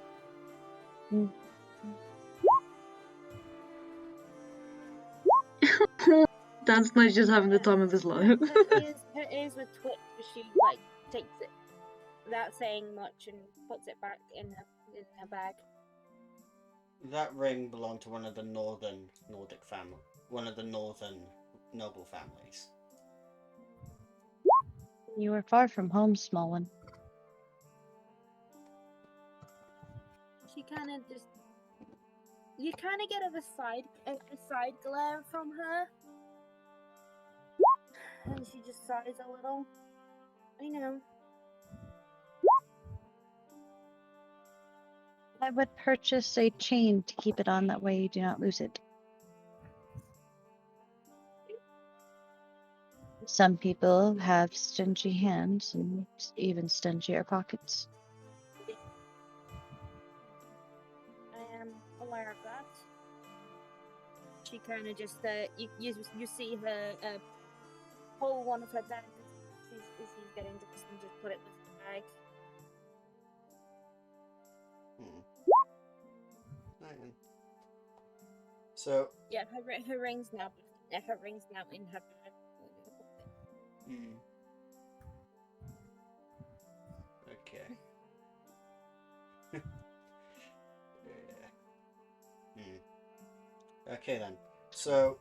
Dan's not just having the time of his life. Her ears would twitch as she takes it without saying much and puts it back in her bag. That ring belonged to one of the Nordic family, one of the northern noble families. You are far from home, small one. She kind of just. You kind of get a side glare from her. And she just sighs a little. I know. I would purchase a chain to keep it on, that way you do not lose it. Some people have stingy hands and even stingier pockets. I am aware of that. she kind of just you see her pull one of her daggers as she's getting dressed and just put it with the bag. Right then. So. Yeah, her ring's now in her bag. Okay. Okay then. So,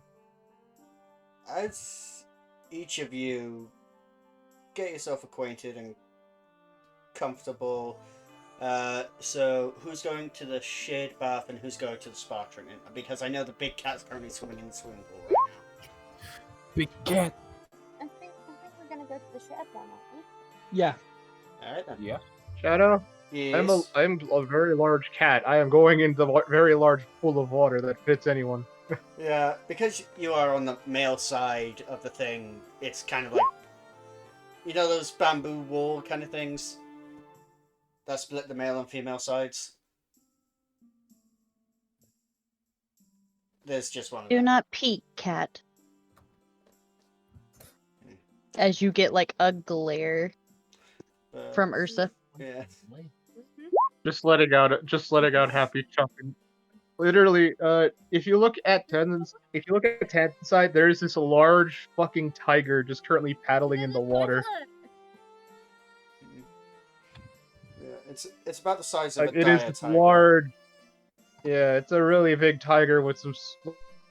as each of you get yourself acquainted and comfortable, so who's going to the shade bath and who's going to the spa treatment? Because I know the big cat's currently swimming in the swimming pool right now. Big cat. I think we're gonna go to the shed one, aren't we? Yeah. All right then. Yeah. Shadow, Yes. I'm a very large cat. I am going into the very large pool of water that fits anyone. Yeah, because you are on the male side of the thing, it's kind of like, you know, those bamboo wall kind of things that split the male and female sides. There's just one of Do them. not peek, cat. As you get like a glare from Ursa. Yeah. Just letting out happy chuckling. Literally, if you look at Tenzin's side, there is this large fucking tiger just currently paddling in the water. Yeah, it's about the size of Like, a it is dire this tiger. large. Yeah, it's a really big tiger with some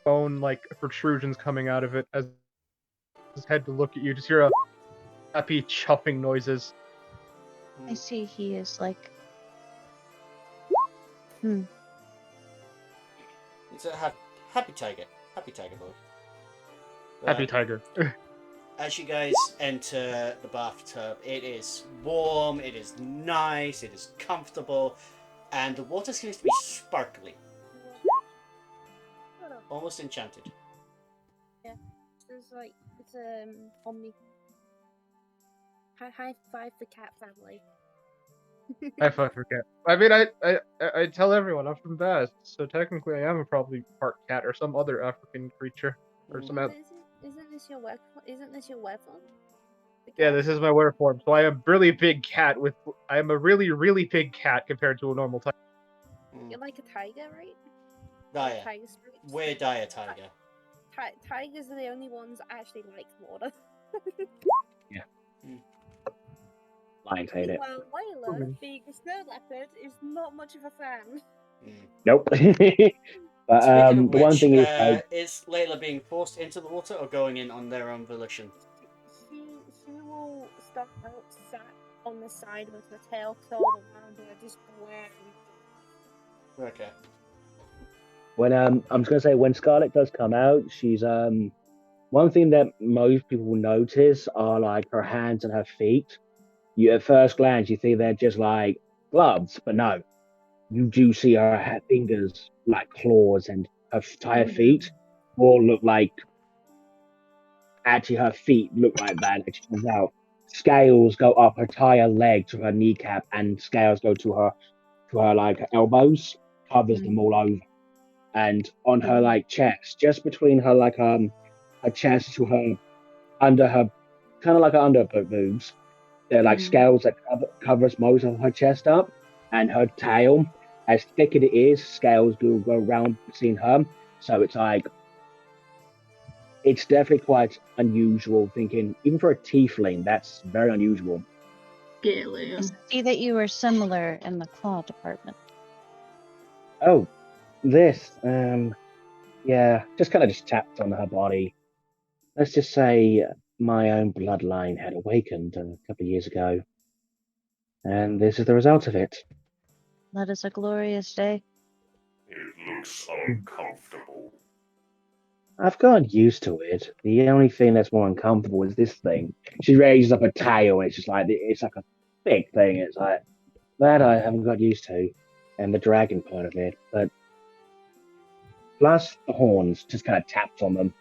bone like protrusions coming out of it as his head to look at you. Just hear a happy chuffing noises. I see he is like. It's a happy tiger. Happy tiger boy. Happy tiger. As you guys enter the bathtub, it is warm, it is nice, it is comfortable, and the water seems to be sparkly. Almost enchanted. Yeah, it's like it's Omni. High five for cat family. I forget. I mean, I tell everyone I'm from Baz, so technically I am probably part cat or some other African creature or some. Isn't this your work? Isn't this your work phone? Yeah, this is my wear form. So I am a really big cat I am a really big cat compared to a normal tiger. You're like a tiger, right? Dire. Tiger spirits. We're dire tiger. Tigers are the only ones that actually like water. Yeah. Lions hate it. Well, Layla, being a snow leopard, is not much of a fan. Nope. But Speaking of the one which, thing is, like, is Layla being forced into the water or going in on their own volition? She will start out sat on the side with her tail curled around her, just glaring. Okay. when I'm just gonna say when Scarlet does come out, she's one thing that most people will notice are like her hands and her feet. You at first glance you think they're just like gloves, but no, you do see her fingers like claws, and her entire feet all look like. Actually, her feet look like that. Like she comes out, scales go up her entire leg to her kneecap, and scales go to her like her elbows, covers them all over, and on her like chest, just between her like her chest to her under her kind of like her under her boobs. They're like scales that covers most of her chest up, and her tail, as thick as it is, scales go around between her. So it's like it's definitely quite unusual. Thinking even for a tiefling, that's very unusual. I see that you are similar in the claw department. Oh, this yeah, just kind of just tapped on her body. Let's just say my own bloodline had awakened a couple of years ago, and this is the result of it. That is a glorious day. It looks uncomfortable. I've gotten used to it. The only thing that's more uncomfortable is this thing. She raises up a tail, and it's just like it's like a big thing. It's like that I haven't got used to, and the dragon part of it. But plus the horns, just kind of tapped on them,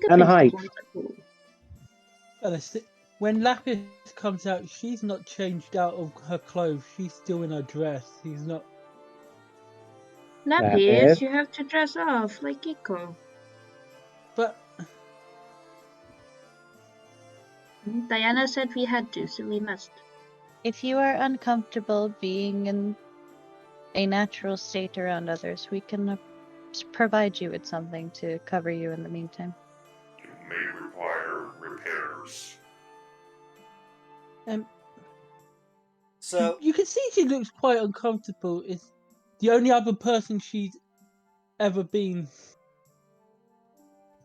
and the height. When Lapis comes out, she's not changed out of her clothes. She's still in her dress. She's not. Lapis, you have to dress off like Kiko. But Diana said we had to, so we must. If you are uncomfortable being in a natural state around others, we can provide you with something to cover you in the meantime. You may require repairs. So you can see she looks quite uncomfortable. It's the only other person she's ever been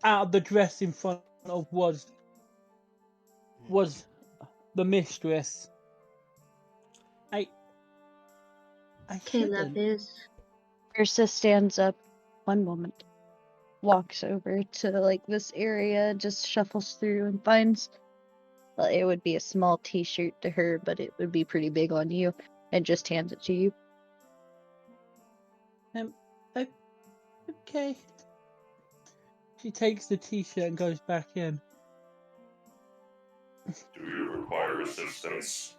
out of the dress in front of was the mistress. I Okay, shouldn't. Lapis. Ursa stands up. One moment. Walks over to like this area, just shuffles through and finds. Well, it would be a small T-shirt to her, but it would be pretty big on you, and just hands it to you. Okay. She takes the T-shirt and goes back in. Do you require assistance?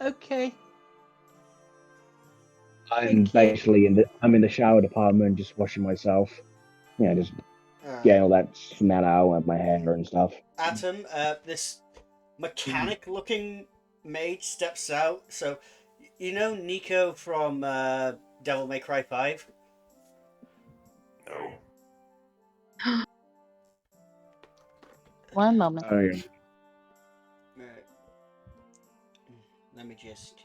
Okay. I'm basically I'm in the shower department, just washing myself. Yeah, just getting all that smell out of my hair and stuff. Atom, this mechanic-looking maid steps out. So, you know Nico from Devil May Cry 5? No. One moment. Oh, yeah. Let me just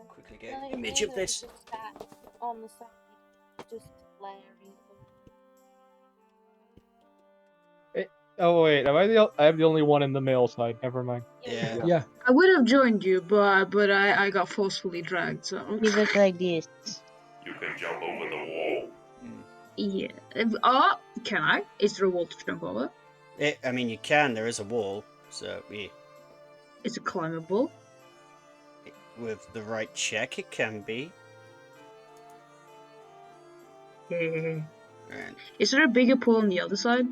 quickly get an image of this. Just that on the side, just glaring. Oh wait, I'm the only one in the male side. Never mind. Yeah. I would have joined you, but I got forcefully dragged. So You look like this. You can jump over the wall. yeah. Oh, can I? Is there a wall to jump over? I mean, you can. There is a wall, so yeah. Is it climbable? With the right check, it can be. Yeah. Right. Is there a bigger pool on the other side?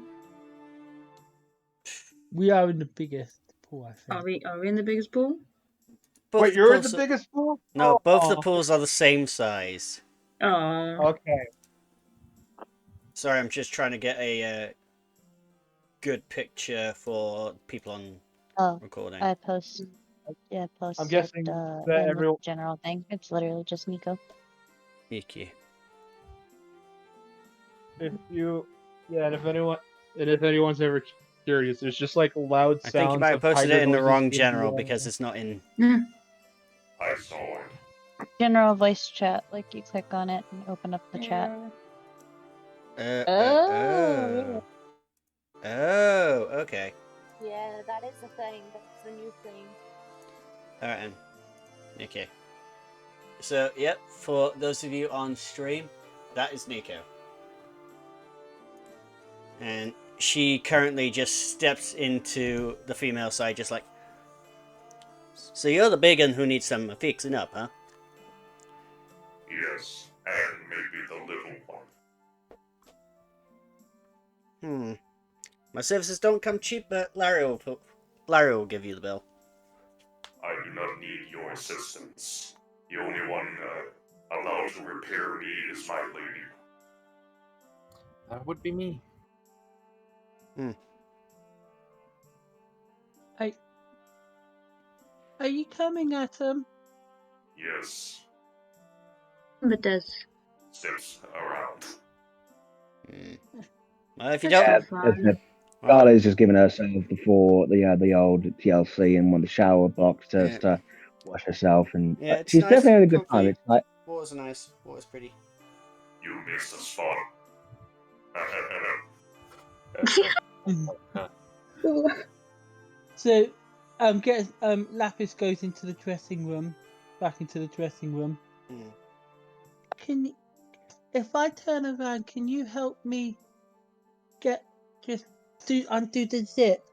We are in the biggest pool, I think. Are we in the biggest pool? Wait, you're in the biggest pool? No, both the Oh. pools are the same size. Okay. Sorry, I'm just trying to get a good picture for people on recording. I posted. Yeah, posted. I'm guessing in that the general thing. It's literally just Nico. Thank you. And if anyone's ever curious, there's just like loud sounds. I think you might have posted it in the wrong general because it's not in. I saw it. General voice chat. Like you click on it and open up the chat. Oh, okay. Yeah, that is the thing. That's the new thing. Alright, okay. So, yep, for those of you on stream, that is Nico. And she currently just steps into the female side, just like, so you're the big one who needs some fixing up, huh? Yes, and maybe the little one. My services don't come cheap, but Larry will give you the bill. I do not need your assistance. The only one allowed to repair me is my lady. That would be me. Are you coming, Atom? Yes. But does. Steps around. Well, if you don't... Scarlett's just giving herself the old TLC and one the shower box just to wash herself, and Yeah, it's she's nice, definitely having a good time. comfy. It's like Water's nice. Water's pretty. You missed a spot. So, Lapis goes into the dressing room, back into the dressing room. If I turn around, can you help me undo the zip?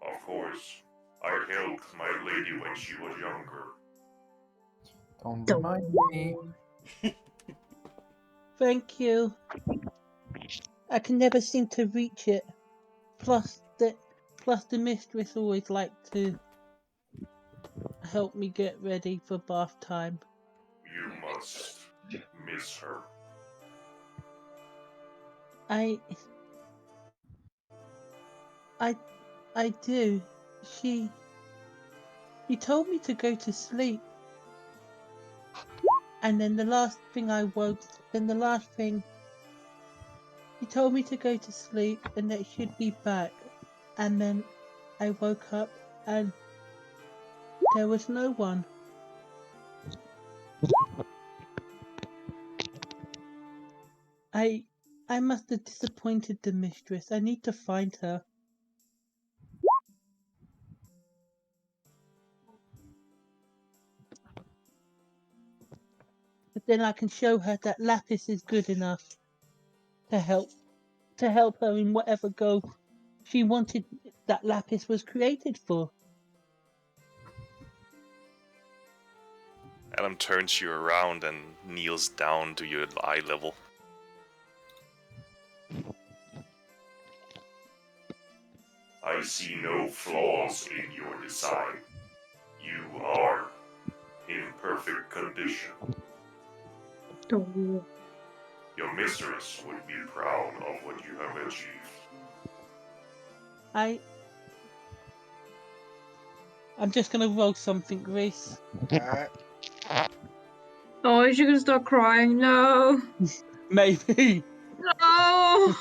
Of course. I helped my lady when she was younger. Don't remind me. Thank you. I can never seem to reach it. Plus the mistress always liked to help me get ready for bath time. You must miss her. I do. She told me to go to sleep. And then the last thing she told me to go to sleep and that she'd be back. And then I woke up and there was no one. I must have disappointed the mistress. I need to find her. But then I can show her that Lapis is good enough to help her in whatever goal she wanted that Lapis was created for. Adam turns you around and kneels down to your eye level. I see no flaws in your design. You are in perfect condition. Oh. Your mistress would be proud of what you have achieved. I'm just gonna roll something, Grace. Alright. Oh, is she gonna start crying? No. Maybe. No.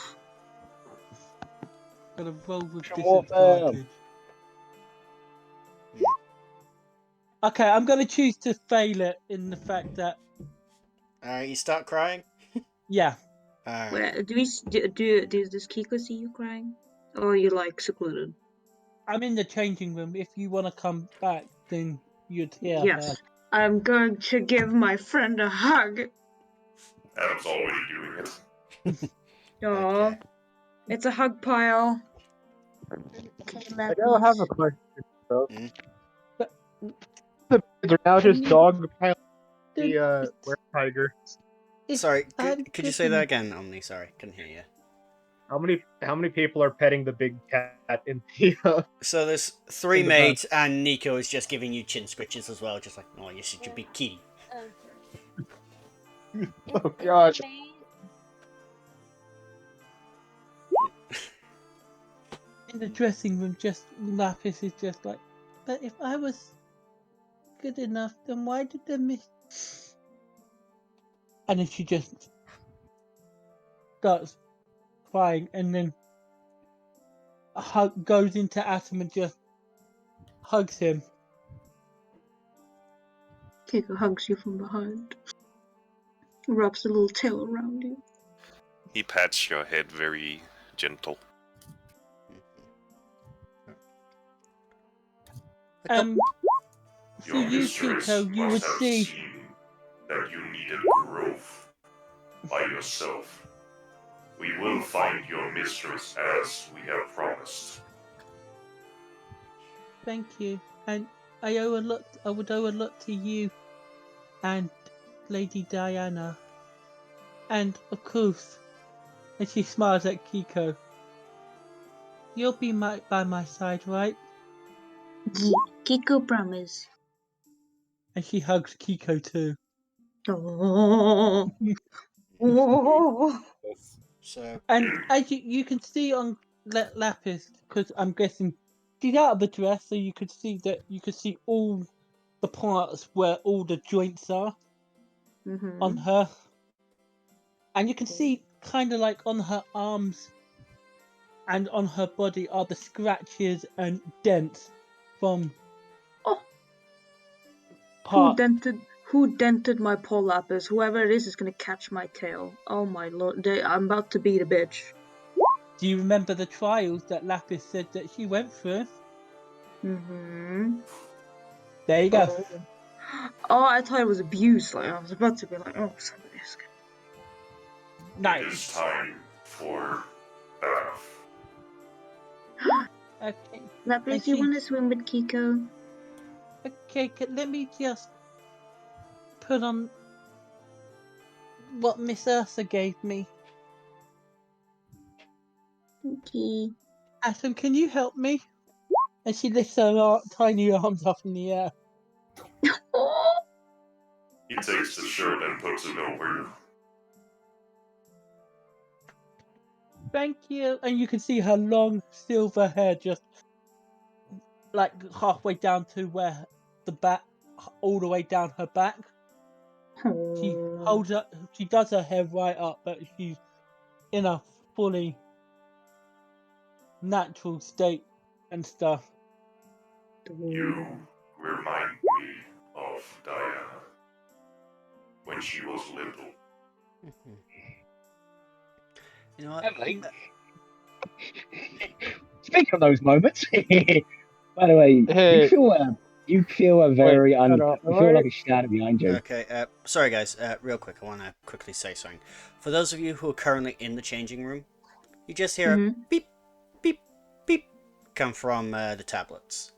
Gonna roll with More disadvantage. Okay, I'm gonna choose to fail it in the fact that. Alright, you start crying? Yeah. Alright. Where, does Kiko see you crying? Or are you like secluded? I'm in the changing room. If you want to come back, then you'd hear Yes. her. I'm going to give my friend a hug. Adam's already doing it. Aw. Okay. It's a hug pile. Okay, I now have a question, though. But The kids are now just dog pile then the were-tiger. Sorry, I'm could you say good that enough. again, Omni? Sorry, couldn't hear you. How many people are petting the big cat in the So there's 3 in the maids, and Nico is just giving you chin scritches as well, just like, oh, you're such a big kitty. Oh god. In the dressing room, just Lapis is just like, but if I was good enough, then why did they miss? And then she just starts crying, and then goes into Atom and just hugs him. Kiko hugs you from behind. Wraps a little tail around you. He pats your head very gentle. For Your you, mistress Kiko, you would must have see. seen that you needed growth by yourself. We will find your mistress as we have promised. Thank you, and I would owe a lot to you, and Lady Diana, and of course. And she smiles at Kiko. You'll be by my side, right? Yeah, Kiko promise. And she hugs Kiko too. Oh. Oh. So. And as you can see on Lapis, because I'm guessing she's out of the dress, so you could see all the parts where all the joints are on her, and you can see kind of like on her arms and on her body are the scratches and dents from Who dented my poor Lapis? Whoever it is gonna catch my tail. Oh my lord, I'm about to beat a bitch. Do you remember the trials that Lapis said that she went through? There you go. Oh, I thought it was abuse. Like I was about to be like, oh, somebody's Nice. It is time for bath. Okay. Lapis, you want to swim with Kiko? Okay, let me just put on what Miss Ursa gave me. Okay. Atom, can you help me? And she lifts her tiny arms up in the air. He takes the shirt and puts it over. Thank you. And you can see her long silver hair just like halfway down to where the back, all the way down her back. She holds up. She does her hair right up, but she's in a fully natural state and stuff. You remind me of Diana when she was little. You know what? Emily? Speaking of those moments, by the way, Hey, you feel a very shut up. you feel like a shadow behind you. Okay, sorry guys, real quick, I want to quickly say something. For those of you who are currently in the changing room, you just hear a beep, beep, beep come from the tablets.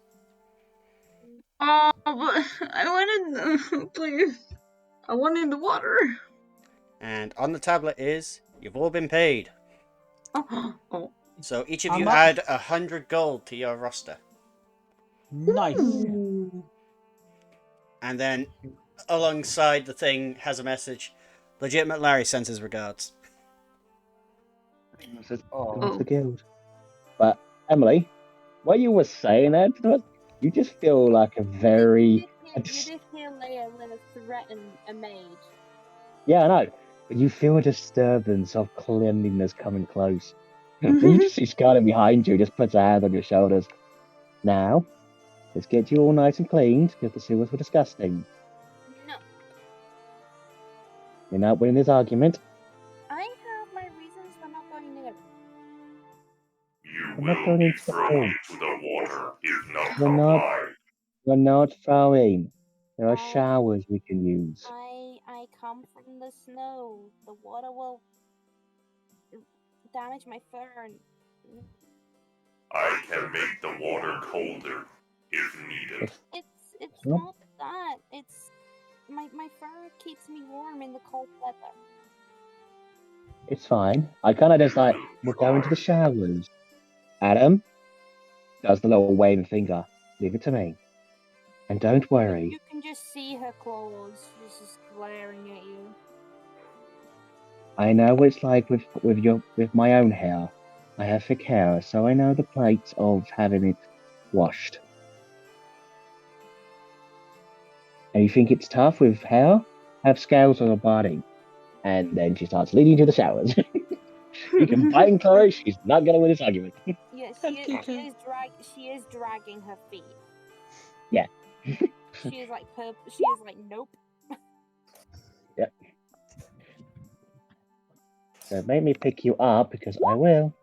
Oh, but I wanted, please. I wanted the water. And on the tablet is, you've all been paid. Oh. So each of How you much? add 100 gold to your roster. Nice. Ooh. And then alongside the thing has a message. Legitimate Larry sends his regards. Says, "Oh, the guild." But Emily, what you were saying that, you just feel like a very You did hear Leia threaten a mage. yeah, I know. But you feel a disturbance of cleanliness coming close. And you just see Scarlet behind you, just puts a hand on your shoulders. Now, let's get you all nice and cleaned, because the sewers were disgusting. No. You're not winning this argument. I have my reasons for not going near it. You I'm not will going be into the thrown pool. into the water if not We're not. complied. We're not throwing. There are I- showers we can use. I come from the snow. The water will damage my fur and I can make the water colder if needed. it's Nope. not that. It's my fur keeps me warm in the cold weather. It's fine. I kind of just like, we'll go into the showers. Adam does the little waving finger. Leave it to me. And don't worry. You can just see her claws. She's just glaring at you. I know what it's like with my own hair. I have thick hair, so I know the plight of having it washed. And you think it's tough with hair? Have scales on your body. And then she starts leading you to the showers. You can fight and Chloe, she's not gonna win this argument. Yeah, she is dragging her feet. Yeah. She is like nope. Yep. So make me pick you up because I will.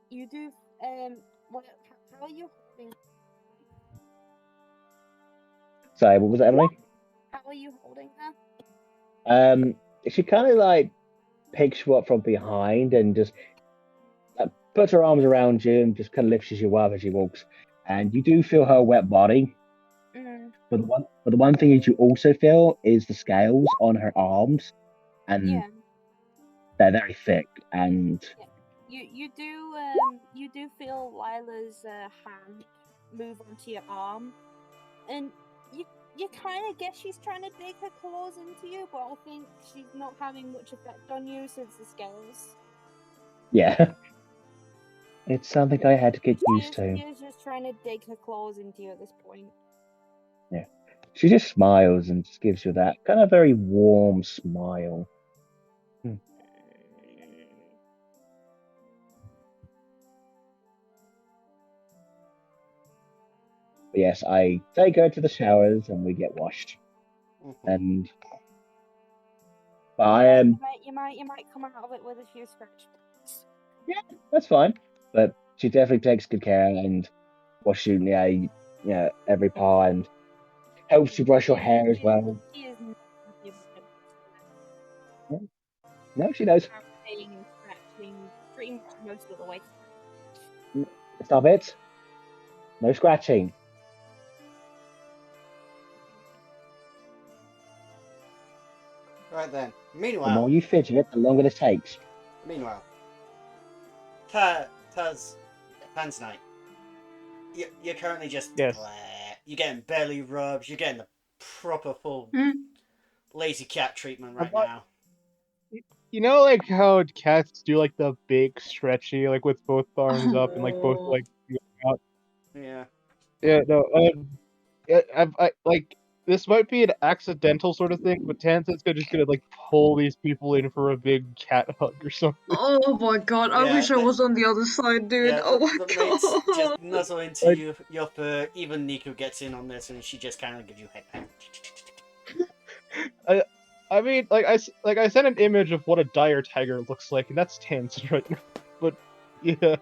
You do what how are you holding Sorry, what was that, Emily? how are you holding her? She kind of like picks you up from behind and just puts her arms around you and just kind of lifts you up as she walks. And you do feel her wet body. But the one thing that you also feel is the scales on her arms, and they're very thick. And you do feel Lila's hand move onto your arm, and you kind of guess she's trying to dig her claws into you, but I think she's not having much effect on you since the scales. yeah, it's something I had to get used to. She is just trying to dig her claws into you at this point. Yeah, she just smiles and just gives you that kind of very warm smile. But yes, I take her to the showers and we get washed. And but I am. You might come out of it with a few scratches. Yeah, that's fine. But she definitely takes good care and washes you every part and helps you brush your hair as well. She is not happy about it. No, she knows. Paying and scratching pretty much most of the way. Stop it. No scratching. Right then. The Meanwhile, more you fidget, the longer this takes. Taz, Tan's night. you're currently just Yes. you're getting belly rubs. You're getting the proper full Hmm? lazy cat treatment right not- now. You know, like how cats do like the big stretchy, like with both arms up and like both Oh. like out. Yeah. Yeah, no, I like this might be an accidental sort of thing, but Tansen's just gonna like pull these people in for a big cat hug or something. Oh my god, I Yeah, wish I was on the other side, dude. Yeah, Oh my the mates god. just nuzzle into Like- you. Your fur. Even Nico gets in on this, and she just kind of gives you a head pat. I mean, like I sent an image of what a dire tiger looks like, and that's Tansen right now. But yeah,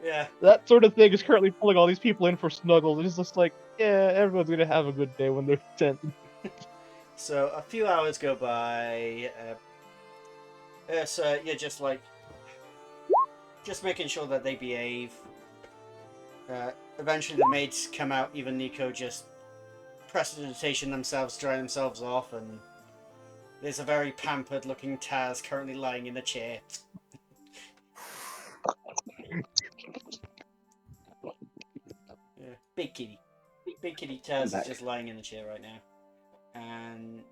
Yeah. that sort of thing is currently pulling all these people in for snuggles. It's just like, yeah, everyone's gonna have a good day when they're Tansen. So a few hours go by. So you're just like, just making sure that they behave. Eventually the maids come out. Even Nico just prestidigitation themselves, dry themselves off, and there's a very pampered-looking Taz currently lying in a chair. Yeah, big kitty Taz is just lying in the chair right now, and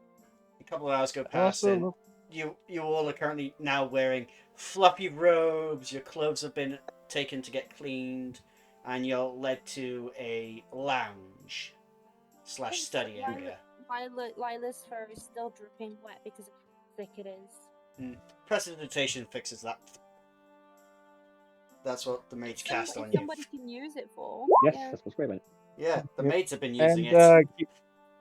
a couple of hours go past, and you all are currently now wearing fluffy robes. Your clothes have been taken to get cleaned, and you're led to a lounge / study area. Lila's fur is still dripping wet because of how thick it is. Prestidigitation fixes that. That's what the maids cast on you. Somebody can use it for. Yes, Yeah. that's what's great about it. Yeah, the Yep. maids have been using And it.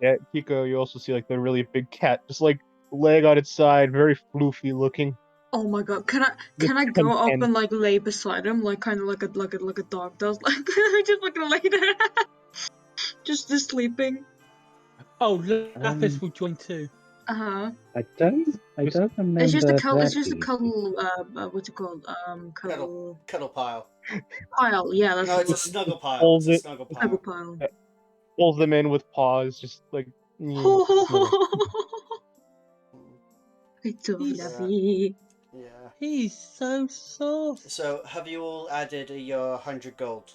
yeah, Kiko, you also see like the really big cat, just like leg on its side, very floofy looking. Oh my god, can I go up and like lay beside him, like kind of like a dog does, like just like lay there, just sleeping. Oh, Lapis will join too. I don't remember. It's just a cuddle. It's that just a being- cuddle. What's it called? Cuddle pile. Pile. Yeah, that's No, it's the a snuggle pile. Pulls It's a it, snuggle pile. snuggle pile. pulls them in with paws, just like. It's so He's- fluffy. Yeah. He's so soft. So, have you all added your 100 gold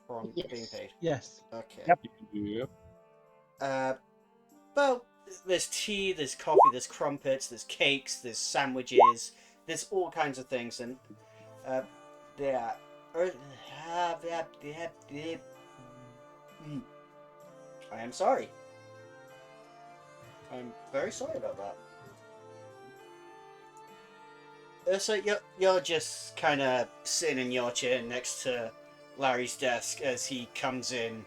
from Yes. being paid? Yes. Okay. Yep. Well, there's tea, there's coffee, there's crumpets, there's cakes, there's sandwiches, there's all kinds of things, and yeah. I am sorry. I'm very sorry about that. So you're just kind of sitting in your chair next to Larry's desk as he comes in,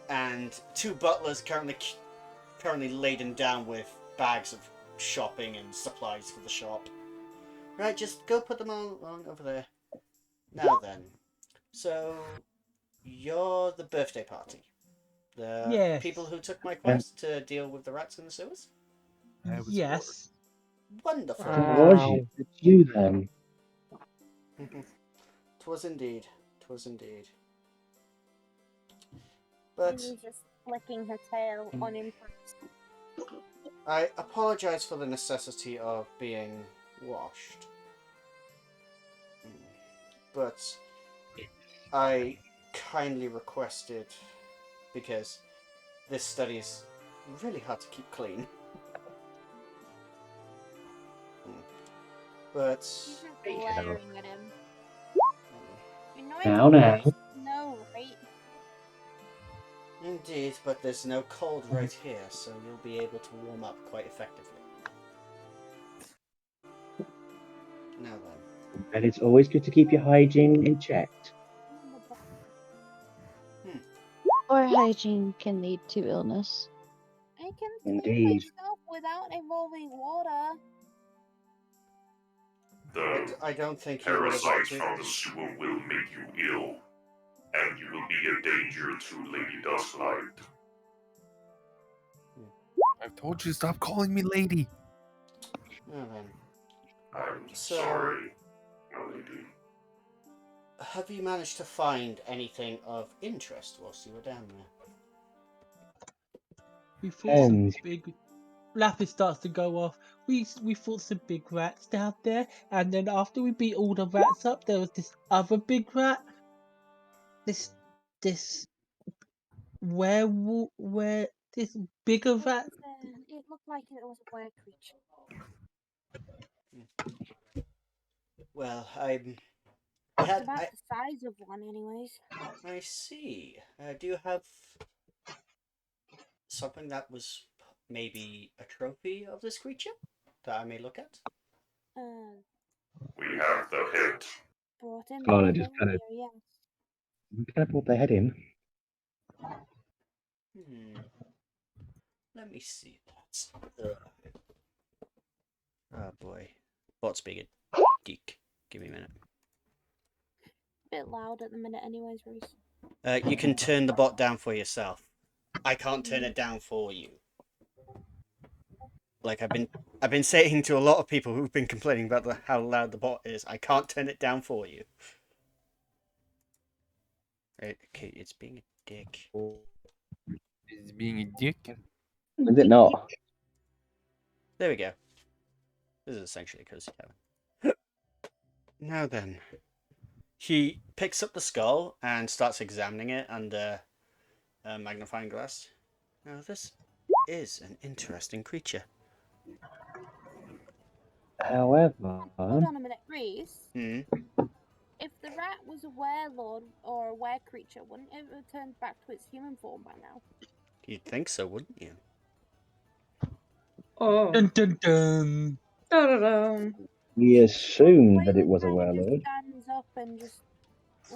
and two butlers currently laden down with bags of shopping and supplies for the shop. Right, just go put them all on over there. Now then, so you're the birthday party. The Yes. people who took my quest to deal with the rats in the sewers? Yes. Wonderful. It's you then. Twas indeed. But She was just flicking her tail unimpressed. I apologize for the necessity of being washed. But I kindly requested, because this study is really hard to keep clean. But She's just glaring at him. You know Now. No, right? Indeed, but there's no cold right here, so you'll be able to warm up quite effectively. Now then. And it's always good to keep your hygiene in check. Poor hygiene can lead to illness. I can Indeed. clean myself without involving water. The I don't think you would have parasites to. from the sewer will make you ill, and you will be a danger to Lady Dusklight. I've told you, stop calling me lady. Now then. I'm So- sorry, my lady. Have you managed to find anything of interest whilst you were down there? We fought some big. Lapis starts to go off. We fought some big rats down there, and then after we beat all the rats up, there was this other big rat. This this where this bigger rat. It looked like it was a were creature. Well, It's about the size of one, anyways. I see. Do you have something that was maybe a trophy of this creature that I may look at? We have the head. Brought him Oh, here, just then kind of here, yes. kind of brought their head in. Let me see that. Oh boy. Bot's being a geek. Give me a minute. Bit loud at the minute, anyways, Reese. You can turn the bot down for yourself. I can't turn it down for you. Like I've been saying to a lot of people who've been complaining about how loud the bot is. I can't turn it down for you. Right, okay, it's being a dick. Is being a dick? Is it not? There we go. This is essentially a cozy cabin. Now then. He picks up the skull and starts examining it under a magnifying glass. Now this is an interesting creature. However, Hold on a minute, Reese. Hmm? If the rat was a werelord or a were creature, wouldn't it have returned back to its human form by now? You'd think so, wouldn't you? Oh. Dun dun dun. Da-da-da. we assumed that it Layla was a kind of werewolf. just stands up and just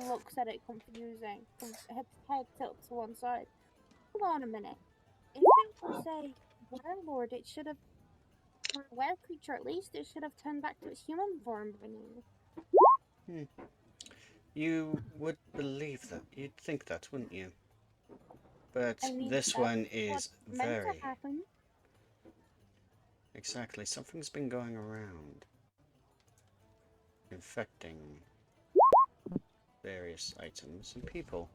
looks at it confusing. Head tilts to one side. Hold on a minute. If it was a werelord, it should have, or a were creature at least, it should have turned back to its human form by now. You would believe that. You'd think that, wouldn't you? But I mean, this that's one is what's meant very... to happen. Exactly. Something's been going around. Infecting various items and people.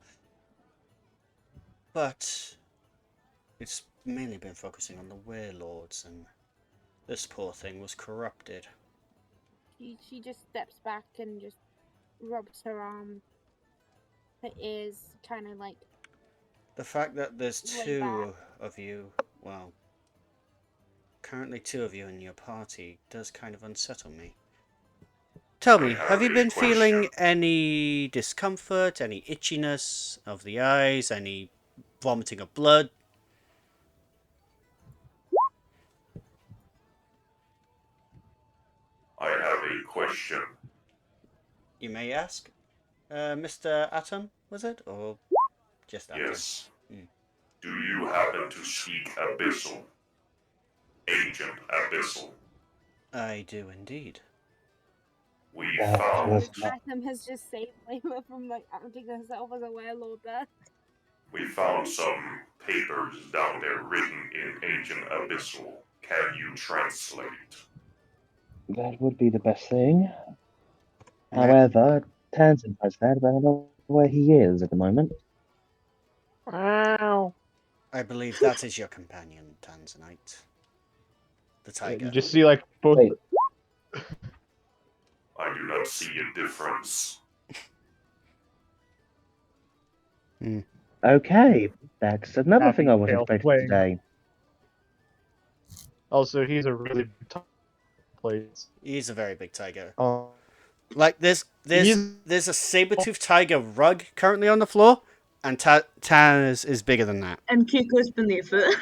But it's mainly been focusing on the werelords, and this poor thing was corrupted. She just steps back and just rubs her arm. Her ears kind of like... The fact that there's Lay back. two of you, well, currently two of you in your party does kind of unsettle me. Tell me, have you been feeling any discomfort, any itchiness of the eyes, any vomiting of blood? I have a question. You may ask. Mr. Atom, was it? Or just Atom? Yes. Do you happen to speak Abyssal? Ancient Abyssal? I do indeed. We found... Atom has just saved Layla from like outing herself as a werelord there. We found some papers down there written in Ancient Abyssal. Can you translate? That would be the best thing. However, Townsend has that, but I don't know where he is at the moment. Wow. I believe that is your companion, Tanzanite. The tiger. You just see like both. Wait. I do not see a difference. Okay, that's another Happy thing I wasn't Tail expecting playing. today. Also, he's a really big place. He's a very big tiger. Oh. Like there's a saber-toothed tiger rug currently on the floor, and Tan is bigger than that. And Kiko's beneath it.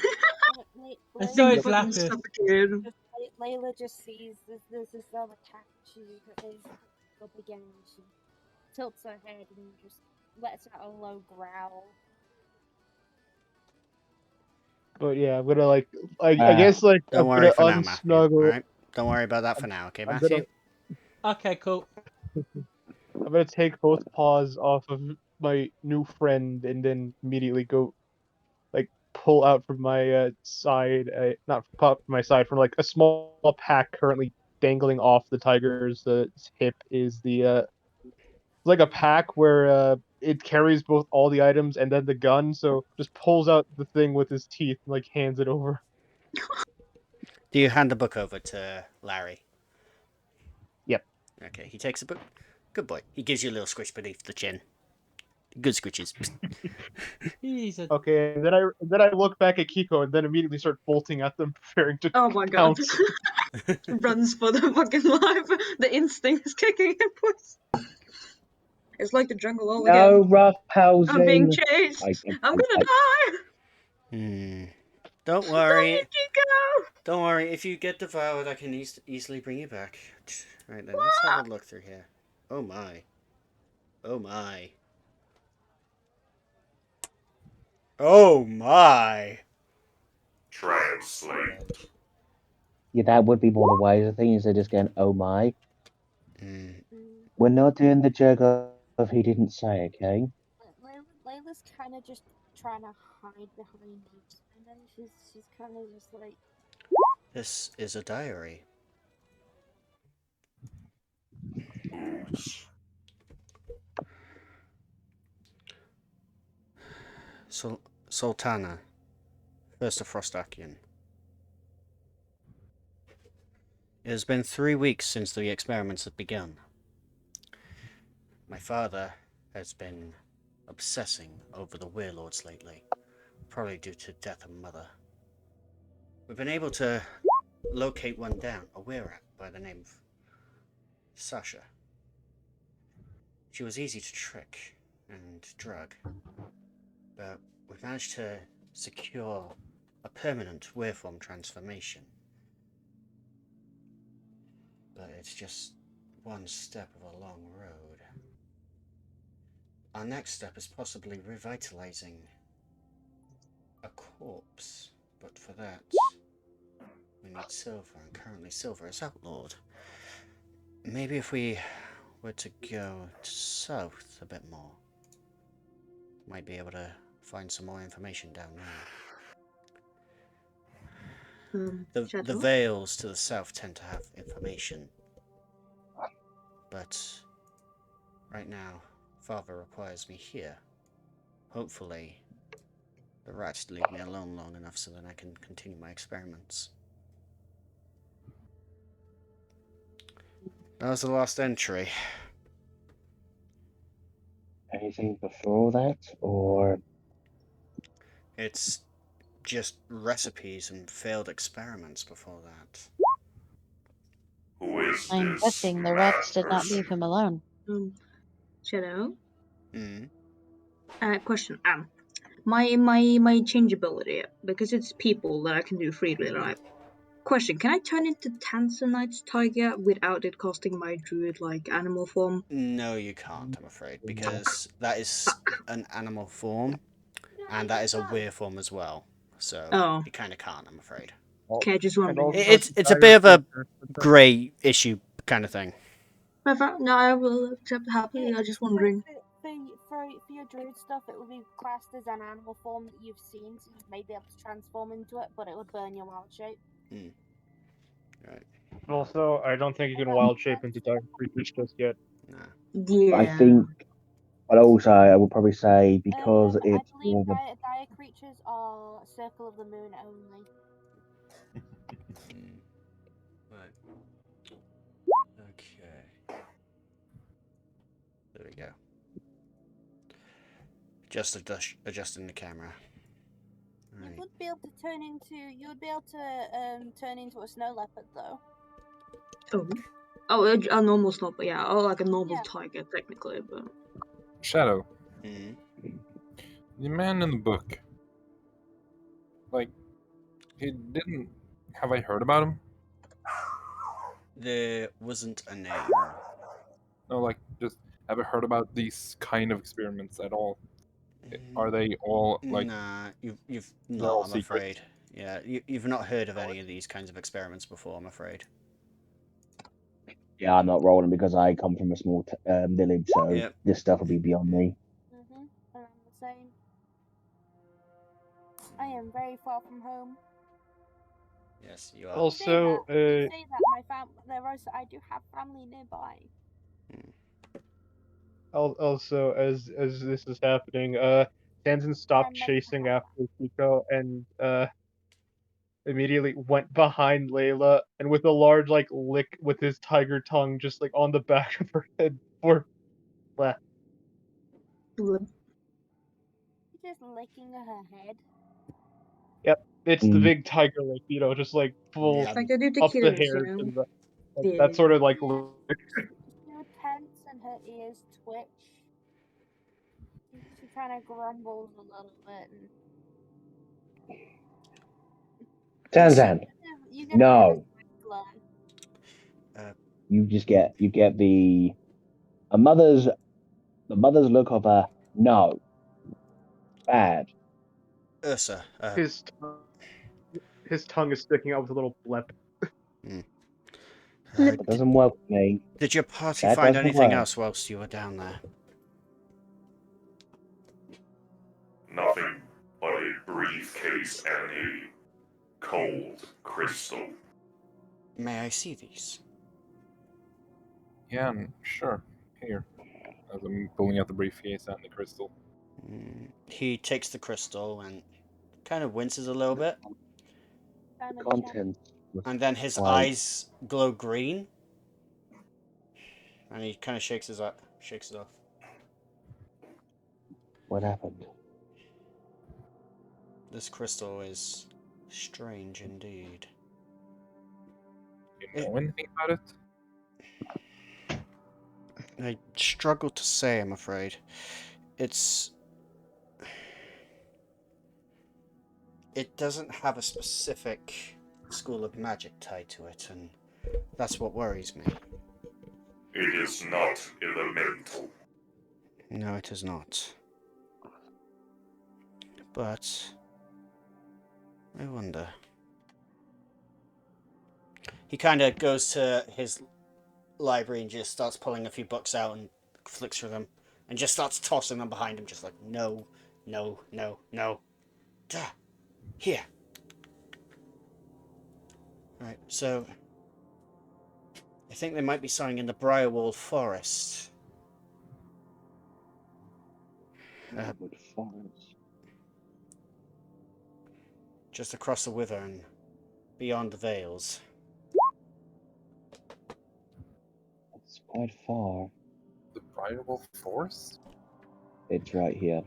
And so is Fucking Lapis. suffocated. Layla just sees this other cat. She is up again. She tilts her head and just lets out a low growl. But yeah, I'm gonna like I guess like Don't I'm worry gonna for now, Matthew. unsnuggle. Alright? Don't worry about that for now, okay, Matthew? Okay, cool. I'm gonna take both paws off of my new friend and then immediately go, like, pull out from my side, not from my side, from like a small pack currently dangling off the tiger's hip is the like a pack where it carries both all the items and then the gun. So just pulls out the thing with his teeth and like hands it over. Do you hand the book over to Larry? Yep. Okay, he takes the book. Good boy. He gives you a little squish beneath the chin. Good scritches. He's a Okay, and then I look back at Kiko and then immediately start bolting at them, preparing to Oh my god. pounce. Runs for the fucking life. The instinct is kicking in, boys. It's like the jungle all No again. rough I'm being housing. chased. I, I'm gonna die. Don't Bye, worry. Kiko. Don't worry. If you get devoured, I can easily bring you back. Right then, let's have a look through here. Oh my. Oh my. Oh my. Translate. yeah, that would be more the wiser thing instead of just going, oh my. Mm. We're not doing the jerk off he didn't say, okay? Layla's kind of just trying to hide behind you. And then she's kind of just like, This is a diary. Oops. Sultana, first of Frostakian. It has been 3 weeks since the experiments have begun. My father has been obsessing over the WereLords lately, probably due to death of mother. We've been able to locate one down, a wererat by the name of Sasha. She was easy to trick and drug, but we've managed to secure a permanent wereform transformation. But it's just one step of a long road. Our next step is possibly revitalizing a corpse, but for that, we need silver, and currently silver is outlawed. Maybe if we were to go south a bit more, might be able to find some more information down there. The vales to the south tend to have information, but right now, Father requires me here. Hopefully, the rats leave me alone long enough so that I can continue my experiments. That was the last entry. Anything before that, or It's just recipes and failed experiments before that. Who is I'm this guessing the mad rats did not person? leave him alone. Shadow. Mm. Question. My changeability, because it's people that I can do freely, right? Question: can I turn into Tanzanite's tiger without it costing my druid-like animal form? No, you can't, I'm afraid, because that is an animal form, and that is a weird form as well. So Oh. you kind of can't, I'm afraid. Okay, just wondering. It's a bit of a grey issue kind of thing. No, I will accept happily. I'm just wondering. For your druid stuff, it would be classed as an animal form that you've seen, so you may be able to transform into it, but it would burn your wild shape. Right. Also, I don't think you can wild shape into dark creatures just yet. Nah. Yeah. I think, but also I would probably say because I it's believe more of a dire creatures are Circle of the Moon only. Right. Okay. There we go. Just adjusting the camera. Right. You would be able to turn into a snow leopard though. Oh, a normal snow, yeah, like a normal tiger technically, but. Shadow. Mm-hmm. The man in the book. Like, he didn't. Have I heard about him? There wasn't a name. No, like, just have I heard about these kind of experiments at all? Are they all like? Nah, you've they're all not. I'm secret? afraid. Yeah, you've not heard of any of these kinds of experiments before. I'm afraid. yeah, I'm not rolling because I come from a small village, so this stuff will be beyond me. I'm the same. I am very far from home. Yes, you are. Also, say that I do have family nearby. Also, as this is happening, Tanzan stopped chasing after Kiko and immediately went behind Layla and with a large lick with his tiger tongue just on the back of her head for left. just licking her head. Yep, it's the Mm. big tiger lick, just like full Yeah. It's like they do to up the kids, hairs and the, Yeah. that sort of like lick. She's too tense and her ears twitch. She kind of grumbles a little bit. And Tanzan, you get a bit of no. a glow. You get the mother's look of a no. Bad. Ursa, His tongue is sticking out with a little blep. That doesn't work for me. did your party That find doesn't anything work. else whilst you were down there? Nothing but a briefcase and a cold crystal. May I see these? Yeah, sure. Here. As I'm pulling out the briefcase and the crystal. He takes the crystal and kind of winces a little bit, The contents. and then his Why? eyes glow green, and he kind of shakes it off. What happened? This crystal is strange indeed. You know anything about it? I struggle to say, I'm afraid. It doesn't have a specific school of magic tied to it, and that's what worries me. It is not elemental. No, it is not. But I wonder. He kind of goes to his library and just starts pulling a few books out and flicks through them and just starts tossing them behind him, just like, no, no, no, no. Duh. Here. Right, so I think there might be something in the WereWorld forest. Just across the river and beyond the Vales. It's quite far. The WereWorld Forest? It's right here.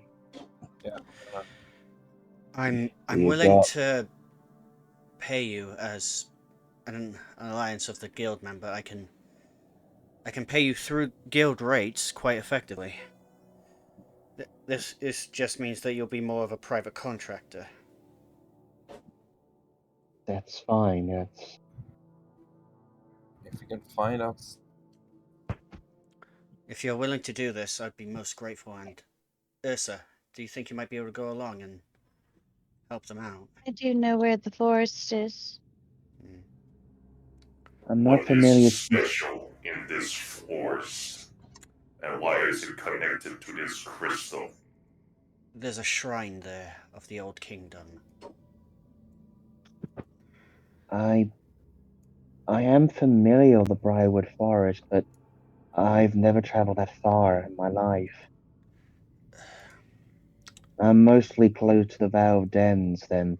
Yeah. I'm You willing got- to pay you as an alliance of the guild member. I can pay you through guild rates quite effectively. This just means that you'll be more of a private contractor. That's fine. That's If you can find out. If you're willing to do this, I'd be most grateful. And Ursa, do you think you might be able to go along and help them out? I do know where the forest is. I'm What not familiar. is special in this forest? And why is it connected to this crystal? There's a shrine there of the old kingdom. I am familiar with the Briarwood Forest, but I've never traveled that far in my life. I'm mostly close to the Valve Dens than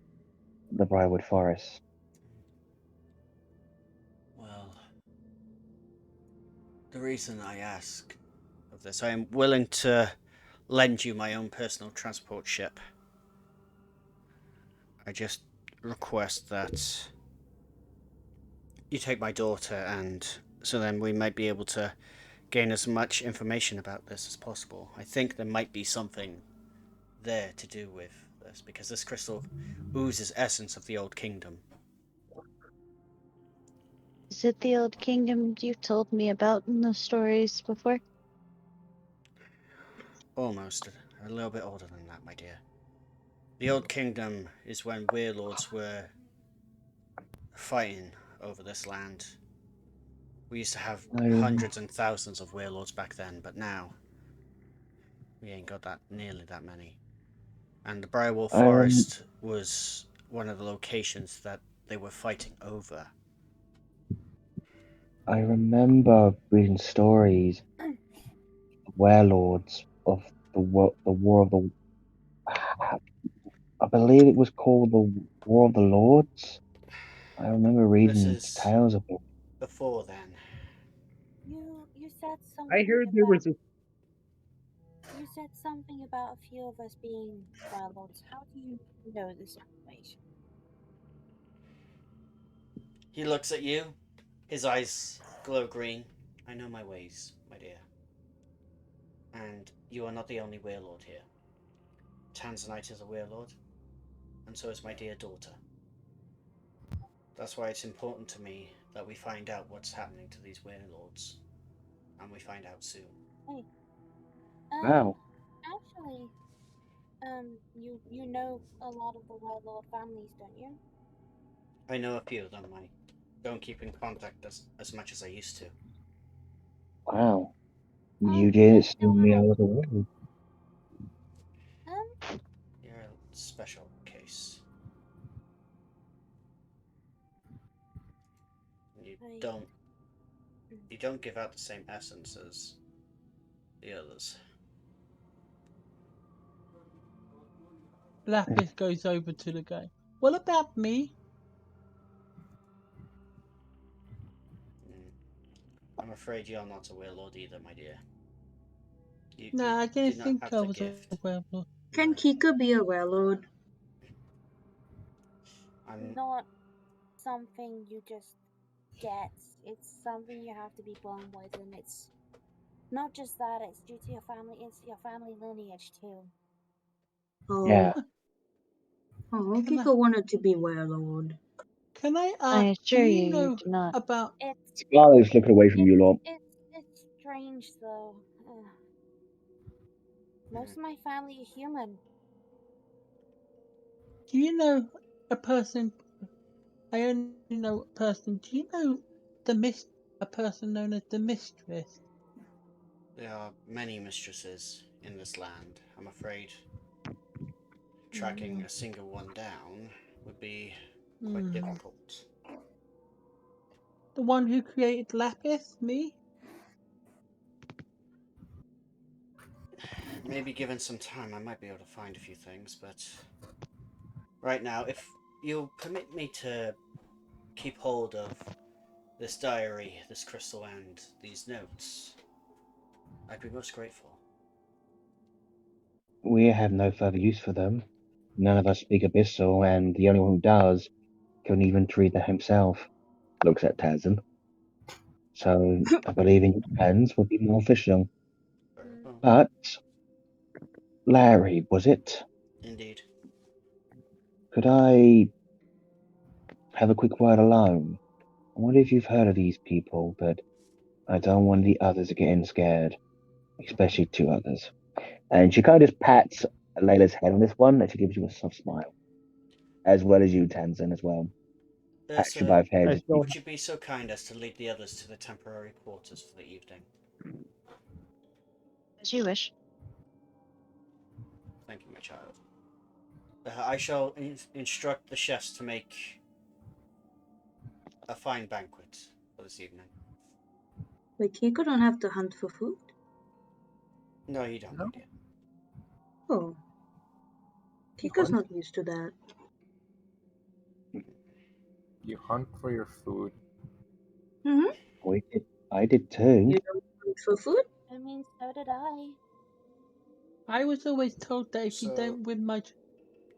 the Briarwood Forest. Well, the reason I ask of this, I am willing to lend you my own personal transport ship. I just request that you take my daughter, and so then we might be able to gain as much information about this as possible. I think there might be something there to do with this, because this crystal oozes essence of the old kingdom. Is it the old kingdom you told me about in the stories before? Almost. A little bit older than that, my dear. The old kingdom is when warlords were fighting over this land. We used to have hundreds and thousands of warlords back then, but now we ain't got nearly that many. And the Briarwold Forest was one of the locations that they were fighting over. I remember reading stories of warlords of the War of the. I believe it was called the War of the Lords. I remember reading tales of it. Before then. You said I something heard there was a You said something about a few of us being warlords. How do you know this information? He looks at you. His eyes glow green. I know my ways, my dear. And you are not the only warlord here. Tanzanite is a warlord, and so is my dear daughter. That's why it's important to me that we find out what's happening to these warlords, and we find out soon. Hey, Wow. actually, you know a lot of the warlord families, don't you? I know a few of them. I don't keep in contact as much as I used to. Wow. Oh, You didn't I see still me have. out of the world. You're a special case. You I, don't you don't give out the same essence as the others. Lapis goes over to the guy. What about me? Mm. I'm afraid you're not a warlord either, my dear. You Nah, I do didn't not think have I the was a gift. werewolf. Can No. Kika be a warlord? I'm not something you just get. It's something you have to be born with, and it's not just that. It's due to your family. It's your family lineage too. Oh, Yeah. oh, Can I, Kika wanted to be warlord. can I I ask, do assure you you, you know do not. about... It's Scarlett's looking away from you lot. it's strange though. Most mm, of my family are human. Do you know a person... I only know a person. Do you know a person known as the Mistress? there are many mistresses in this land. I'm afraid tracking Mm, a single one down would be quite mm. difficult. The one who created Lapis? Me? Maybe given some time, I might be able to find a few things, but right now, if you'll permit me to keep hold of this diary, this crystal, and these notes, I'd be most grateful. We have no further use for them. None of us speak Abyssal, and the only one who does couldn't even treat them himself. Looks at Tazin. So I believe in your hands would be more efficient. Very Mm. well. But Larry, was it? Indeed. Could I have a quick word alone? I wonder if you've heard of these people, but I don't want the others getting scared, especially two others. And she kind of just pats Layla's head on this one, and she gives you a soft smile, as well as you, Tanzan, as well. Pats you Ursa, both I heads. still would you be so kind as to lead the others to the temporary quarters for the evening? As you wish. Thank you, my child. I shall instruct the chefs to make a fine banquet for this evening. Wait, Kika don't have to hunt for food? No, you don't, my No. dear. Oh, You Kika's hunt. not used to that. You hunt for your food. Mm-hmm. I did too. You don't hunt for food? I mean, so did I. I was always told that if you So don't win my...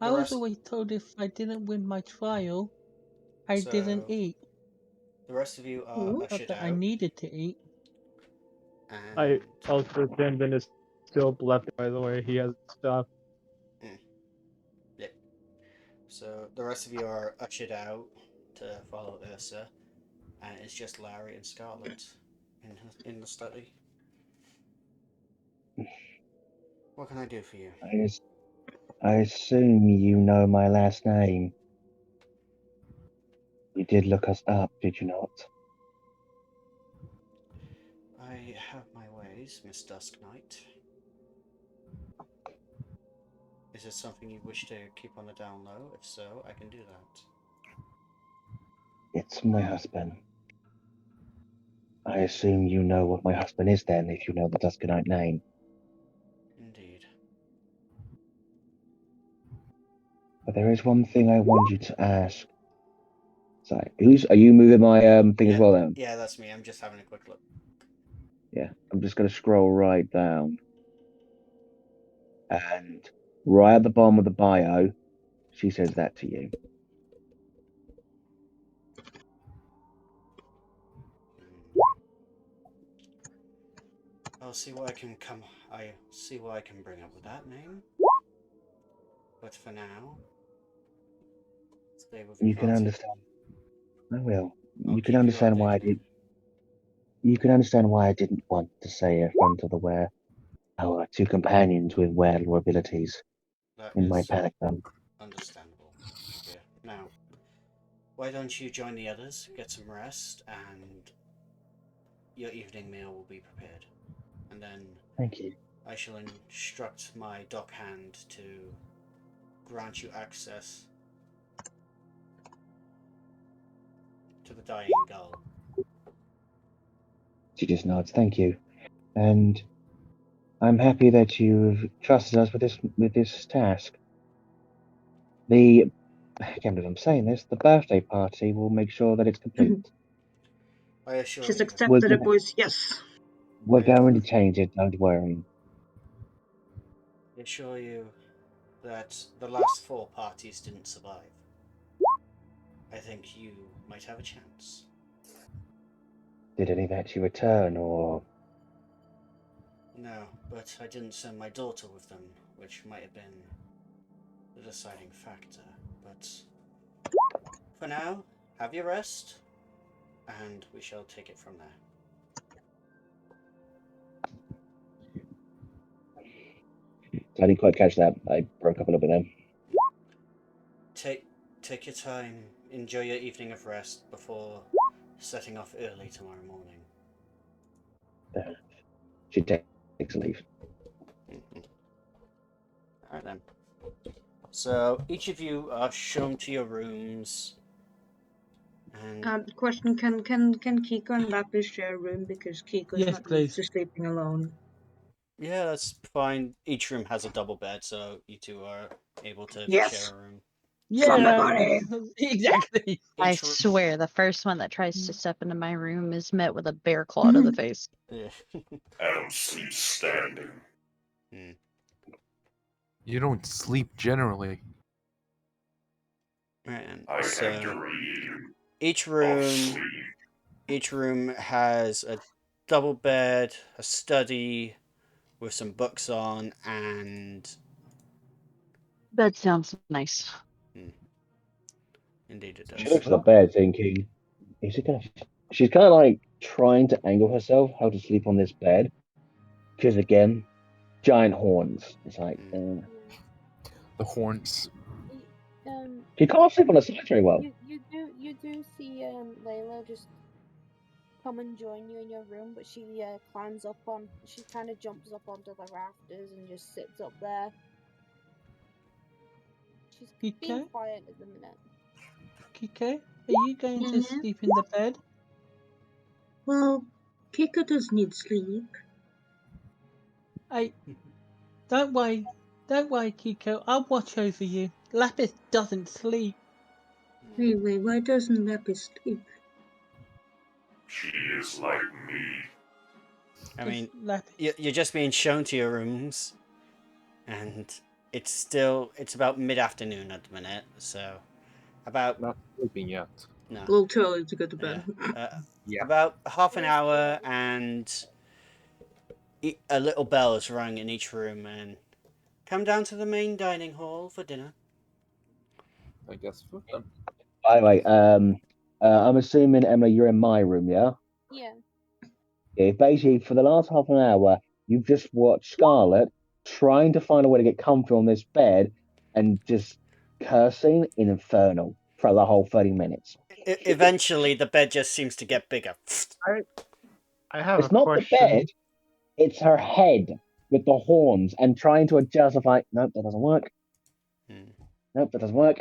I the was rest, always told if I didn't win my trial, I didn't so eat. the rest of you are Oh, Not ushered that I out, needed to eat. I and also Zenvin is still left. By the way, he has stuff. mm, yep. So the rest of you are ushered out to follow Ursa, and it's just Larry and Scarlet in the study. What can I do for you? I assume you know my last name. You did look us up, did you not? I have my ways, Miss Dusk Knight. Is it something you wish to keep on the down low? If so, I can do that. It's my husband. I assume you know what my husband is then, if you know the Duskanite name. Indeed. But there is one thing I want you to ask. Sorry, are you moving my thing as Yeah, well then? yeah, that's me. I'm just having a quick look. Yeah, I'm just gonna scroll right down. And right at the bottom of the bio, she says that to you. I'll see what I can bring up with that name. But for now, stay with your You can party. understand. I will. I'll You can keep understand why I updated. did. You can understand why I didn't want to say in front of our two companions with werewolf abilities That in my is panic zone. understandable. Yeah. Now, why don't you join the others, get some rest, and your evening meal will be prepared. And then Thank you. I shall instruct my dock hand to grant you access to the dying gull. She just nods. Thank you, and I'm happy that you've trusted us with this task. I can't believe I'm saying this. The birthday party will make sure that it's complete. I assure She's you. accepted it, boys. Yes. We're going to change it. Don't worry. I assure you that the last 4 parties didn't survive. I think you might have a chance. Did any actually return, or No, but I didn't send my daughter with them, which might have been the deciding factor. But for now, have your rest, and we shall take it from there. I didn't quite catch that. I broke up a little bit then. Take your time, enjoy your evening of rest before setting off early tomorrow morning. She takes a leave. Alright then. So each of you are shown to your rooms. And Question: Can Kiko and Lapis share a room because Kiko is Yes, not please. used to sleeping alone? yeah, that's fine. Each room has a double bed, so you two are able to Yes. share a room. Yeah, exactly. I swear, the first one that tries to step into my room is met with a bear claw to the face. Yeah. Adam sleeps standing. You don't sleep generally. And I so have to read you each of room sleep. each room has a double bed, a study with some books on, and That sounds nice. indeed it She does. looks at the bed thinking, is it gonna... She's kind of like trying to angle herself how to sleep on this bed. Because again, giant horns. It's like, The horns. she can't sleep on the side very well. You do see Layla just come and join you in your room, but she she kind of jumps up onto the rafters and just sits up there. She's being quiet at the minute. Kiko, are you going to sleep in the bed? Well, Kiko does need sleep. Don't worry, Kiko. I'll watch over you. Lapis doesn't sleep. Wait, why doesn't Lapis sleep? She is like me. I mean, you're just being shown to your rooms, and it's about mid-afternoon at the minute, so about Not sleeping yet. no. A little too early to go to bed. Yeah. About half an hour, and a little bell is rung in each room, and come down to the main dining hall for dinner. I guess with them. By the way, I'm assuming, Emily, you're in my room, yeah? Yeah. Yeah, basically, for the last half an hour, you've just watched Scarlet trying to find a way to get comfy on this bed and just cursing in Infernal for the whole 30 minutes. Eventually, the bed just seems to get bigger. I have It's a not question. the bed, it's her head with the horns and trying to adjust. It's like, nope, that doesn't work. Nope, that doesn't work.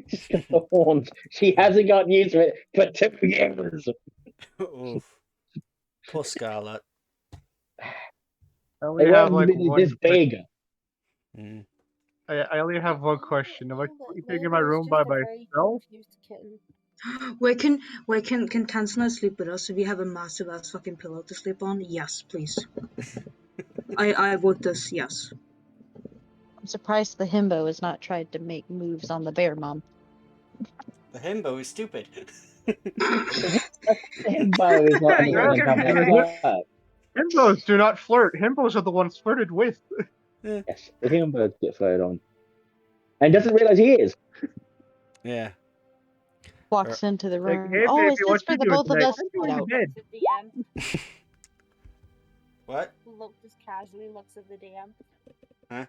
Just got the horns. She hasn't gotten used to it for 2 years. Oof. Poor Scarlet. I only They have weren't like really one. this big. I only have one question. Am I sleeping in my Layla is room just by a very myself? confused kitten. Where can Tansana sleep with us if we have a massive ass fucking pillow to sleep on? Yes, please. I vote this yes. I'm surprised the himbo has not tried to make moves on the bear mom. The himbo is stupid. Himbo is not You're anything Yeah, of because correct. that. himbos do not flirt. Himbos are the ones flirted with. Yes, the himbo gets flirted on. And doesn't realise he is. Yeah. Walks into the Like, room. hey Oh, baby, is what this for you the doing both of tonight? us? I'm Get going to out. bed. The DM. What? Look, just casually looks at the DM. Huh?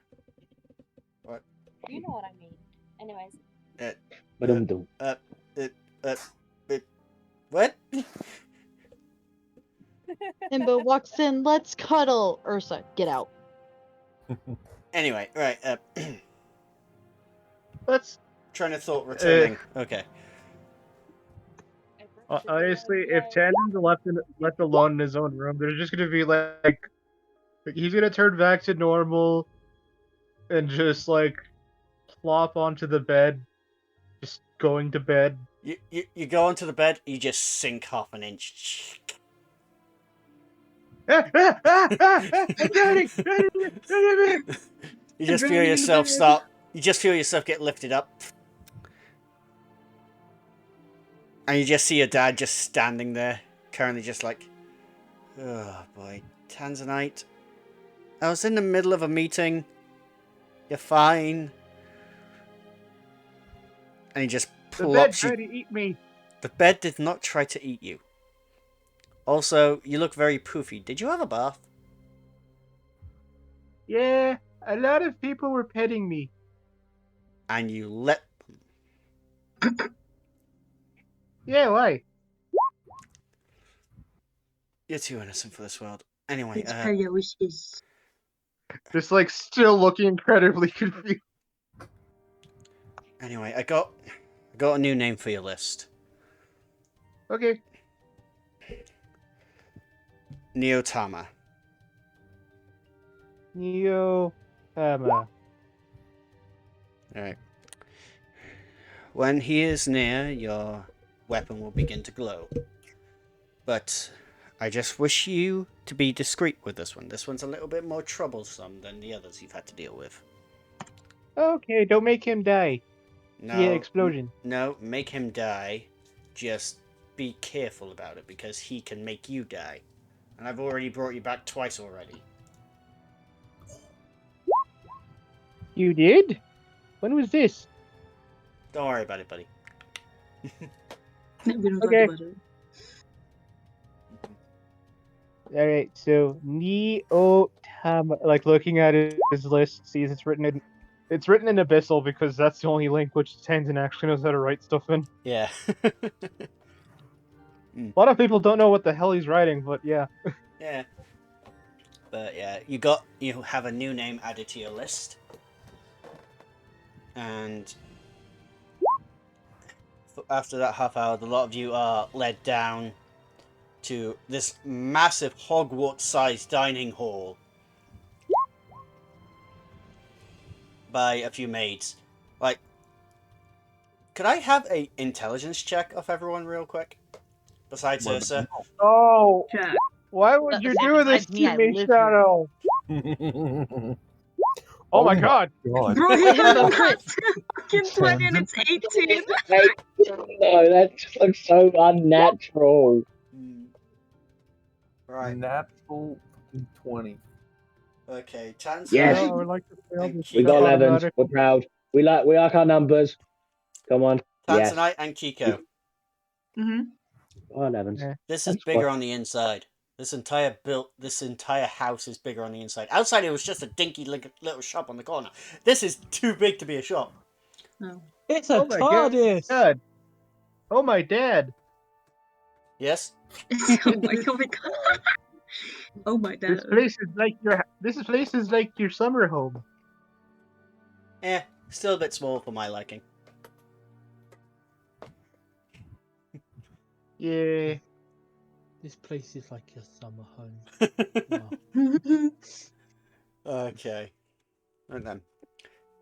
What? You know what I mean. Anyways. But do. Uh, what? Himbo walks in. Let's cuddle. Ursa, get out. Anyway, right. Let's. Trying to thought returning. Okay. Honestly, if Tandon's left alone in his own room, there's just gonna be like he's gonna turn back to normal and just like plop onto the bed, just going to bed. You go onto the bed, you just sink half an inch. I'm drowning! You just feel Drowning in the yourself bed. start. You just feel yourself get lifted up, and you just see your dad just standing there, currently just like, oh boy, Tanzanite. I was in the middle of a meeting. You're fine. And he just The bed plops you. tried to eat me. The bed did not try to eat you. Also, you look very poofy. Did you have a bath? Yeah, a lot of people were petting me. And you let. Yeah, why? You're too innocent for this world. Anyway, It's per your wishes. Just like still looking incredibly confused. anyway, I got a new name for your list. Okay. Neotama. Neotama. Alright. When he is near, your weapon will begin to glow. But I just wish you to be discreet with this one. This one's a little bit more troublesome than the others you've had to deal with. Okay, don't make him die. No, Yeah, explosion. No, make him die. Just be careful about it because he can make you die. And I've already brought you back twice already. You did? When was this? Don't worry about it, buddy. We don't Okay. talk about it. Alright, so Neotama, like looking at his list, sees it's written in Abyssal because that's the only language Tenzin actually knows how to write stuff in. Yeah. A lot of people don't know what the hell he's writing, but yeah. Yeah. But yeah, you have a new name added to your list. And after that half hour, a lot of you are led down to this massive Hogwarts-sized dining hall by a few maids. Like, could I have a intelligence check of everyone real quick? Besides Ursa. Oh, Check. why would you do this Besides me, to I me, live Shadow? Oh my god. Bro, he got a fucking 20 and it's 18. No, that just looks so unnatural. Right. Natural 20. Okay, Tanzanite Yes. I would like to fail and this We got Kiko. 11s. We're proud. We like our numbers. Come on. Yes. Tanzanite and Kiko. Mm-hmm. Oh, 11s. Yeah. This is That's bigger fine. on the inside. This entire house is bigger on the inside. Outside, it was just a dinky little shop on the corner. This is too big to be a shop. No. It's a Oh my TARDIS! god. Oh my dad. Yes? Oh my god. Oh my dad. This place is like your summer home. Still a bit small for my liking. Yeah. This place is like your summer home. Wow. Okay. And then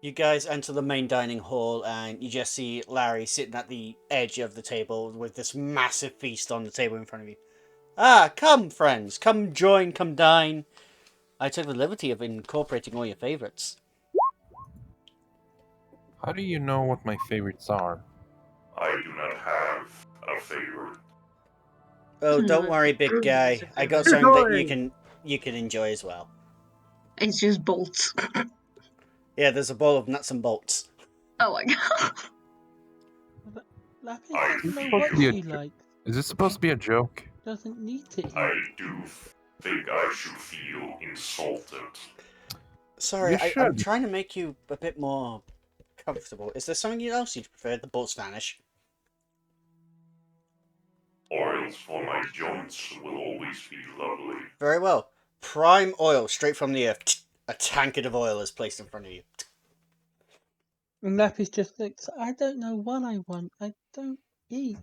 you guys enter the main dining hall and you just see Larry sitting at the edge of the table with this massive feast on the table in front of you. Ah, come friends, come join, come dine. I took the liberty of incorporating all your favourites. How do you know what my favorites are? I do not have a favorite. Oh, don't worry, big guy. I got something that you can enjoy as well. It's just bolts. Yeah, there's a bowl of nuts and bolts. Oh my god. Lapis I doesn't know feel what you. she likes. Is this supposed to be a joke? Doesn't need to eat. I do think I should feel insulted. Sorry, You I'm should. trying to make you a bit more comfortable. Is there something else you'd prefer? The bolts vanish. Oils for my joints will always be lovely. Very well. Prime oil, straight from the earth. A tankard of oil is placed in front of you. And Lapis just thinks, I don't know what I want. I don't eat.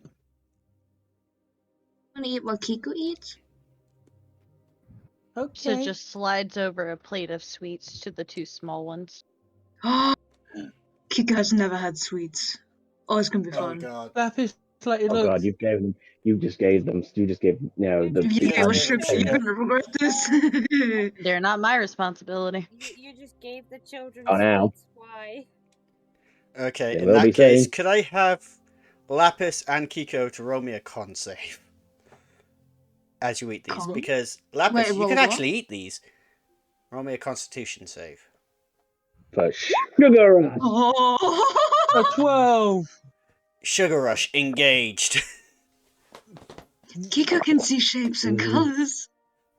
Wanna eat what Kiko eats? Okay. So just slides over a plate of sweets to the two small ones. Kiko has never had sweets. Oh, it's gonna be Oh fun. god. Lapis like it Oh looks. god, you just gave the If you Yeah, gave us yeah, strips, yeah. you're gonna regret this. They're not my responsibility. You just gave the children Oh, now. sweets. Why? Okay, They in will be that case, seen. could I have Lapis and Kiko to roll me a con save as you eat these? Con? Because Lapis, Wait, you roll can what? actually eat these. Roll me a Constitution save. For sugar rush. Oh. A 12. Sugar Rush engaged. Kiko can see shapes and colors.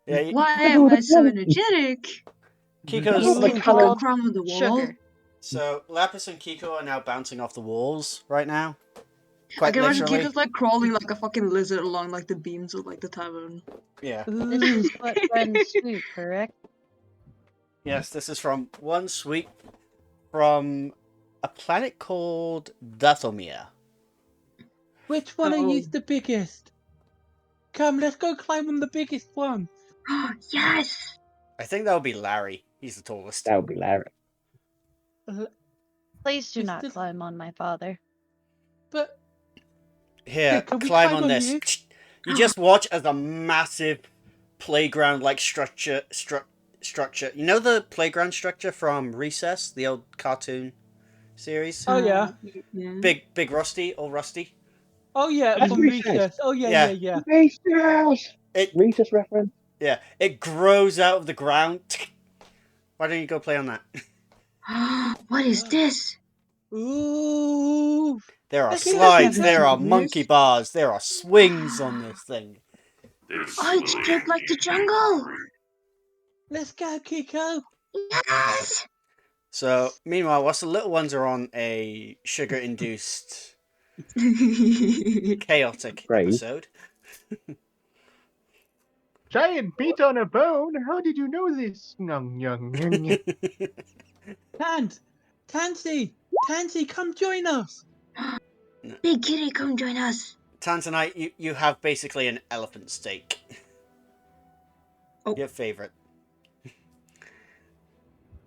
Yeah, Why am I so energetic? Kiko's. What the Can colour? Kiko climb on the wall? Sugar. So Lapis and Kiko are now bouncing off the walls right now. I Quite can imagine literally. Kiko's like crawling like a fucking lizard along like the beams of like the tavern. Yeah. This is what friends do, correct? Yes, this is from one sweet from a planet called Dathomir. Which one of Oh. you's the biggest? Come, let's go climb on the biggest one. Yes! I think that would be Larry. He's the tallest. That would be Larry. Please do Is not this- climb on my father. But Here, can we climb climb on on this. you? You just watch as a massive playground-like structure. You know the playground structure from Recess, the old cartoon series? Oh yeah. Yeah. Big Rusty, old Rusty. Oh yeah, That's from Recess. Recess. Oh yeah, Yeah. yeah, yeah. Recess! It Recess reference. Yeah, it grows out of the ground. Why don't you go play on that? What is this? Ooh. There are Let's do slides, that. there are Yes. monkey bars, there are swings on this thing. This Oh, it's will shaped like the indeed be jungle! lovely. Let's go, Kiko. Yes! So, meanwhile, whilst the little ones are on a sugar-induced chaotic Great. episode, Giant beat on a bone? How did you know this? Tansy, come join us. Big kitty, come join us. Tanzanite, you have basically an elephant steak. Oh. Your favourite.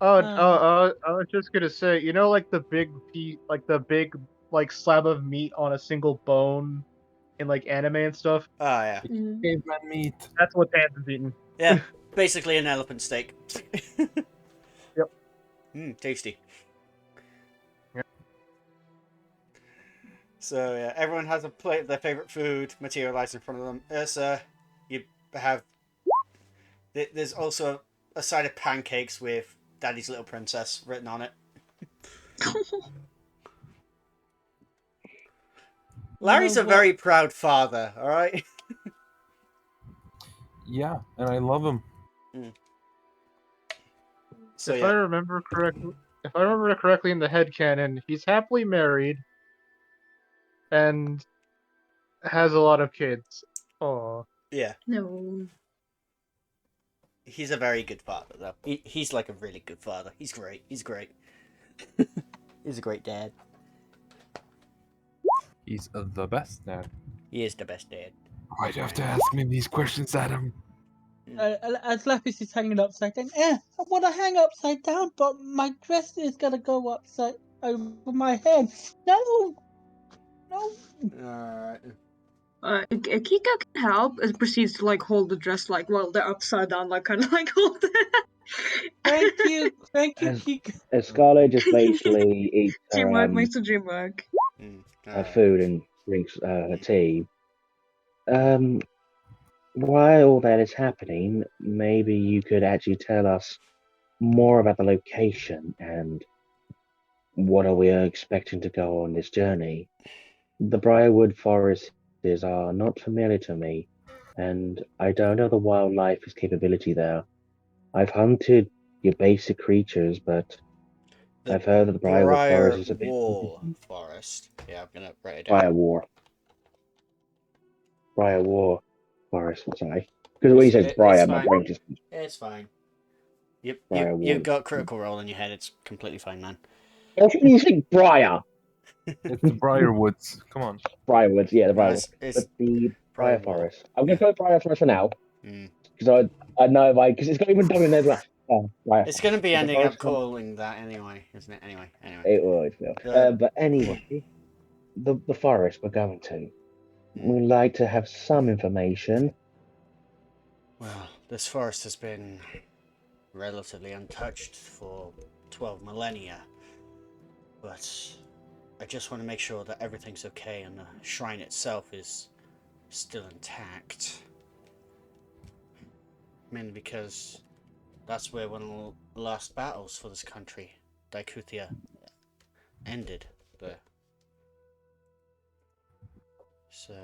I was just gonna say, you know, like the big slab of meat on a single bone in like anime and stuff. Oh, yeah. Caveman meat. That's what Tan's eating. Yeah, basically an elephant steak. Yep. Tasty. Yep. So, yeah, everyone has a plate of their favourite food materialised in front of them. Ursa, you have... There's also a side of pancakes with Daddy's Little Princess written on it. Larry's a very proud father, alright? Yeah, and I love him. So, if I yeah. remember correctly in the headcanon, he's happily married and has a lot of kids. Oh. Yeah. No. He's a very good father, though. He's like a really good father. He's great. He's great. He's a great dad. He's the best dad. He is the best dad. Why'd you have to ask me these questions, Adam? As Lapis is hanging upside down. I want to hang upside down, but my dress is gonna go upside over my head. No. Alright. Kika can help and proceeds to like hold the dress like while they're upside down, like kind of like hold it. Thank you, As, Kika. as Scarlet just basically eats Dreamwork makes the dream work. her food and drinks her tea. While all that is happening, maybe you could actually tell us more about the location and what are we expecting to go on this journey. The Briarwood forests are not familiar to me, and I don't know the wildlife's capability there. I've hunted your basic creatures, but I've heard that the Briarwood forest is a bit Wall forest. Yeah, I'm gonna write it Briar down. War forest. Sorry, because when you said Briar, my brain just It's fine. Briar You've Ward. got critical role in your head. It's completely fine, man. What do you think, Briar? It's the Briarwoods. Come on. Briarwoods, yeah, the No, Briarwoods. it's But the Briar Briar Wall. Forest. I'm going to go Briar Forest for now. Mm. Because I know, because it's got even done in there as well. Briar It's going to be Forest. ending up Forest calling that anyway, isn't it? Anyway. It will. But anyway, the forest we're going to. We'd like to have some information. Well, this forest has been relatively untouched for 12 millennia. But I just want to make sure that everything's okay and the shrine itself is still intact. Mainly because that's where one of the last battles for this country, Daikuthia, ended. So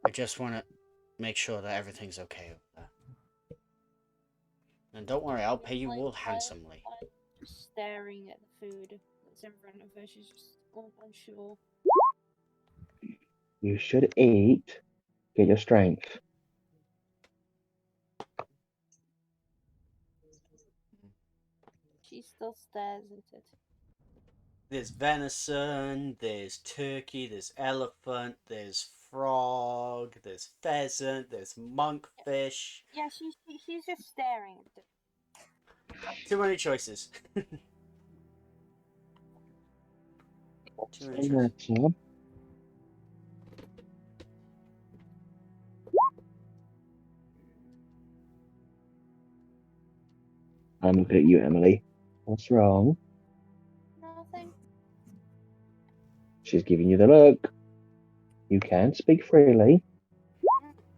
I just want to make sure that everything's okay with that. And don't worry, I'll pay you all handsomely. Staring at the food that's in front of her, she's just unsure. You should eat, get your strength. She still stares at it. There's venison, there's turkey, there's elephant, there's frog, there's pheasant, there's monkfish. Yeah, she's just staring at it. Too many choices. Too many choices. I'm looking at you, Emily. What's wrong? Nothing. She's giving you the look. You can speak freely.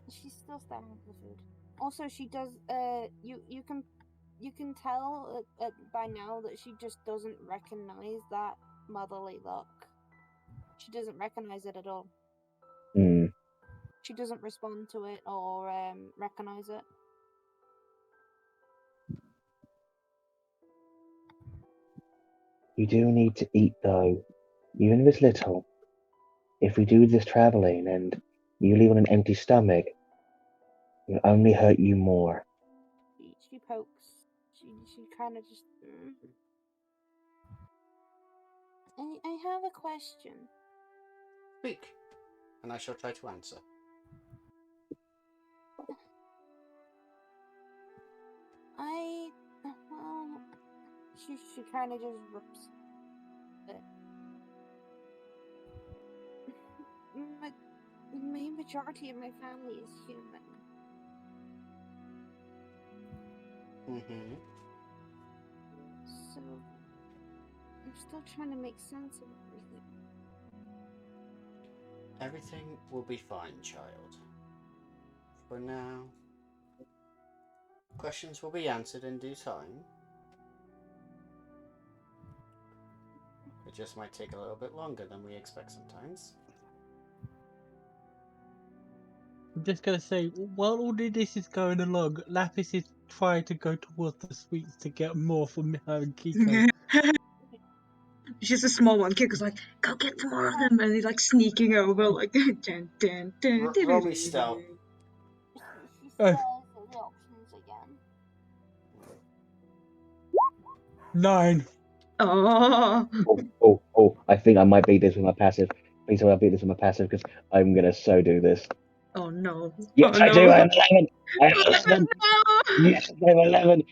She's still staring at the food. Also, she does. You can tell by now that she just doesn't recognize that motherly look. She doesn't recognize it at all. She doesn't respond to it or recognize it. You do need to eat, though, even if it's little. If we do this traveling and you leave on an empty stomach, it'll only hurt you more. She pokes. She kind of just. I have a question. Speak, and I shall try to answer. Well, she kind of just rips it. My majority of my family is human. So I'm still trying to make sense of everything. Everything will be fine, child. For now, questions will be answered in due time. It just might take a little bit longer than we expect sometimes. I'm just gonna say, while all of this is going along, Lapis is trying to go towards the sweets to get more from her and Kiko. She's a small one. Kiko's like, go get more of them, and he's like sneaking over, like dun, dun, dun, Roll me stealth. She stares at the options again. 9. Oh, I think I might beat this with my passive. Please tell me I beat this with my passive because I'm gonna so do this. Oh no. Yes, oh, I no. do. I have 11. I have 11. Yes, I have 11.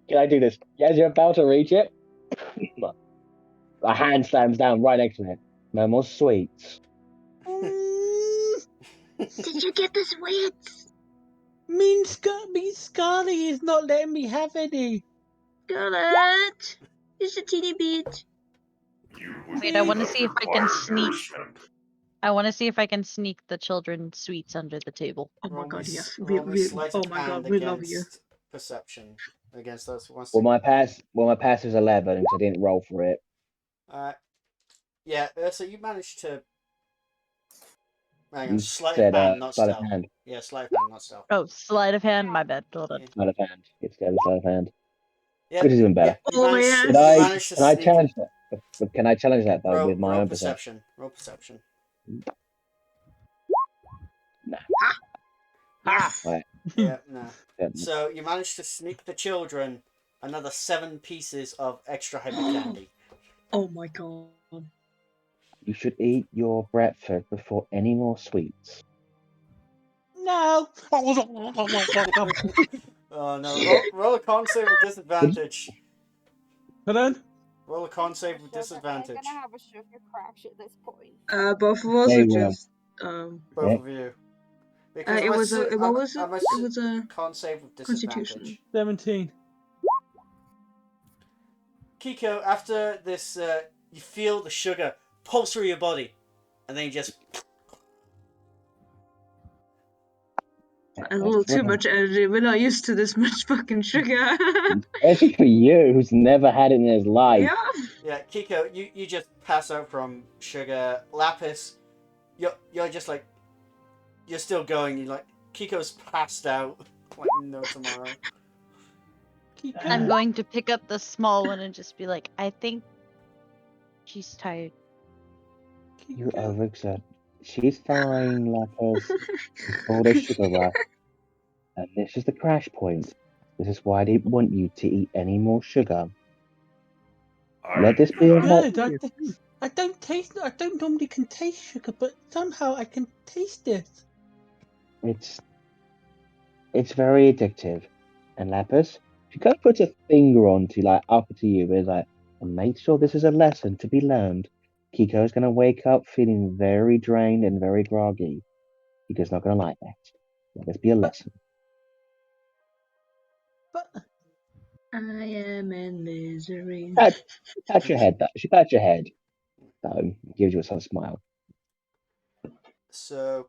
Can I do this? Yes, you're about to reach it. A hand slams down right next to it. No more sweets. Did you get the sweets? Mean Scarly is not letting me have any. Scarlet, just a teeny bit. You would Wait, I want to have see if I can required sneak. nourishment. I want to see if I can sneak the children sweets under the table. Oh my Roll me, god, yes. roll me sleight Oh of my god, hand we love you. against perception. Against those who wants Well, to. my pass is 11 because I didn't roll for it. Yeah, so you managed to. Hang on, You sleight of said hand, not sleight of stealth. hand. Yeah, sleight of hand, not stealth. Oh, sleight of hand. My bad. Hold on. Yeah. Sleight of hand. It's dead sleight of hand. Yeah, Which is even yeah. better. You Oh managed, yes. you managed to Can I sneak. challenge that? But can I challenge that though Roll, with my roll own perception? perception. Roll perception. Nah. Yes. Right. Yeah, no. Yeah. So you managed to sneak the children another 7 pieces of extra hyper candy. Oh my god. You should eat your breakfast before any more sweets. No. Oh no! Roll a con save with disadvantage. Hold on. Roll a con save with They're disadvantage. gonna have a sugar crash at this point. Both of us They are will. just Both Yeah. of you. Because it was a what was it? I'm a It was a con save with constitution. disadvantage. 17. Kiko, after this, you feel the sugar pulse through your body, and then you just. A little too much energy. We're not used to this much fucking sugar. Especially for you, who's never had it in his life. Yeah. Yeah, Kiko, you just pass out from sugar. Lapis, you're just like, you're still going. You're like, Kiko's passed out like no tomorrow. I'm going to pick up the small one and just be like, I think she's tired. You overexert. She's fine, Lapis. It's called a sugar rush. And this is the crash point. This is why I didn't want you to eat any more sugar. Let this be a Good. I don't taste. I don't normally can taste sugar, but somehow I can taste it. It's very addictive. And Lapis, she kind of puts a finger onto like up to you, it's like, and make sure this is a lesson to be learned. Kiko's gonna wake up feeling very drained and very groggy. Kiko's not gonna like that. Let this be a lesson. But I am in misery. Pat your head, though. She pats your head. So gives you a sort of smile. So,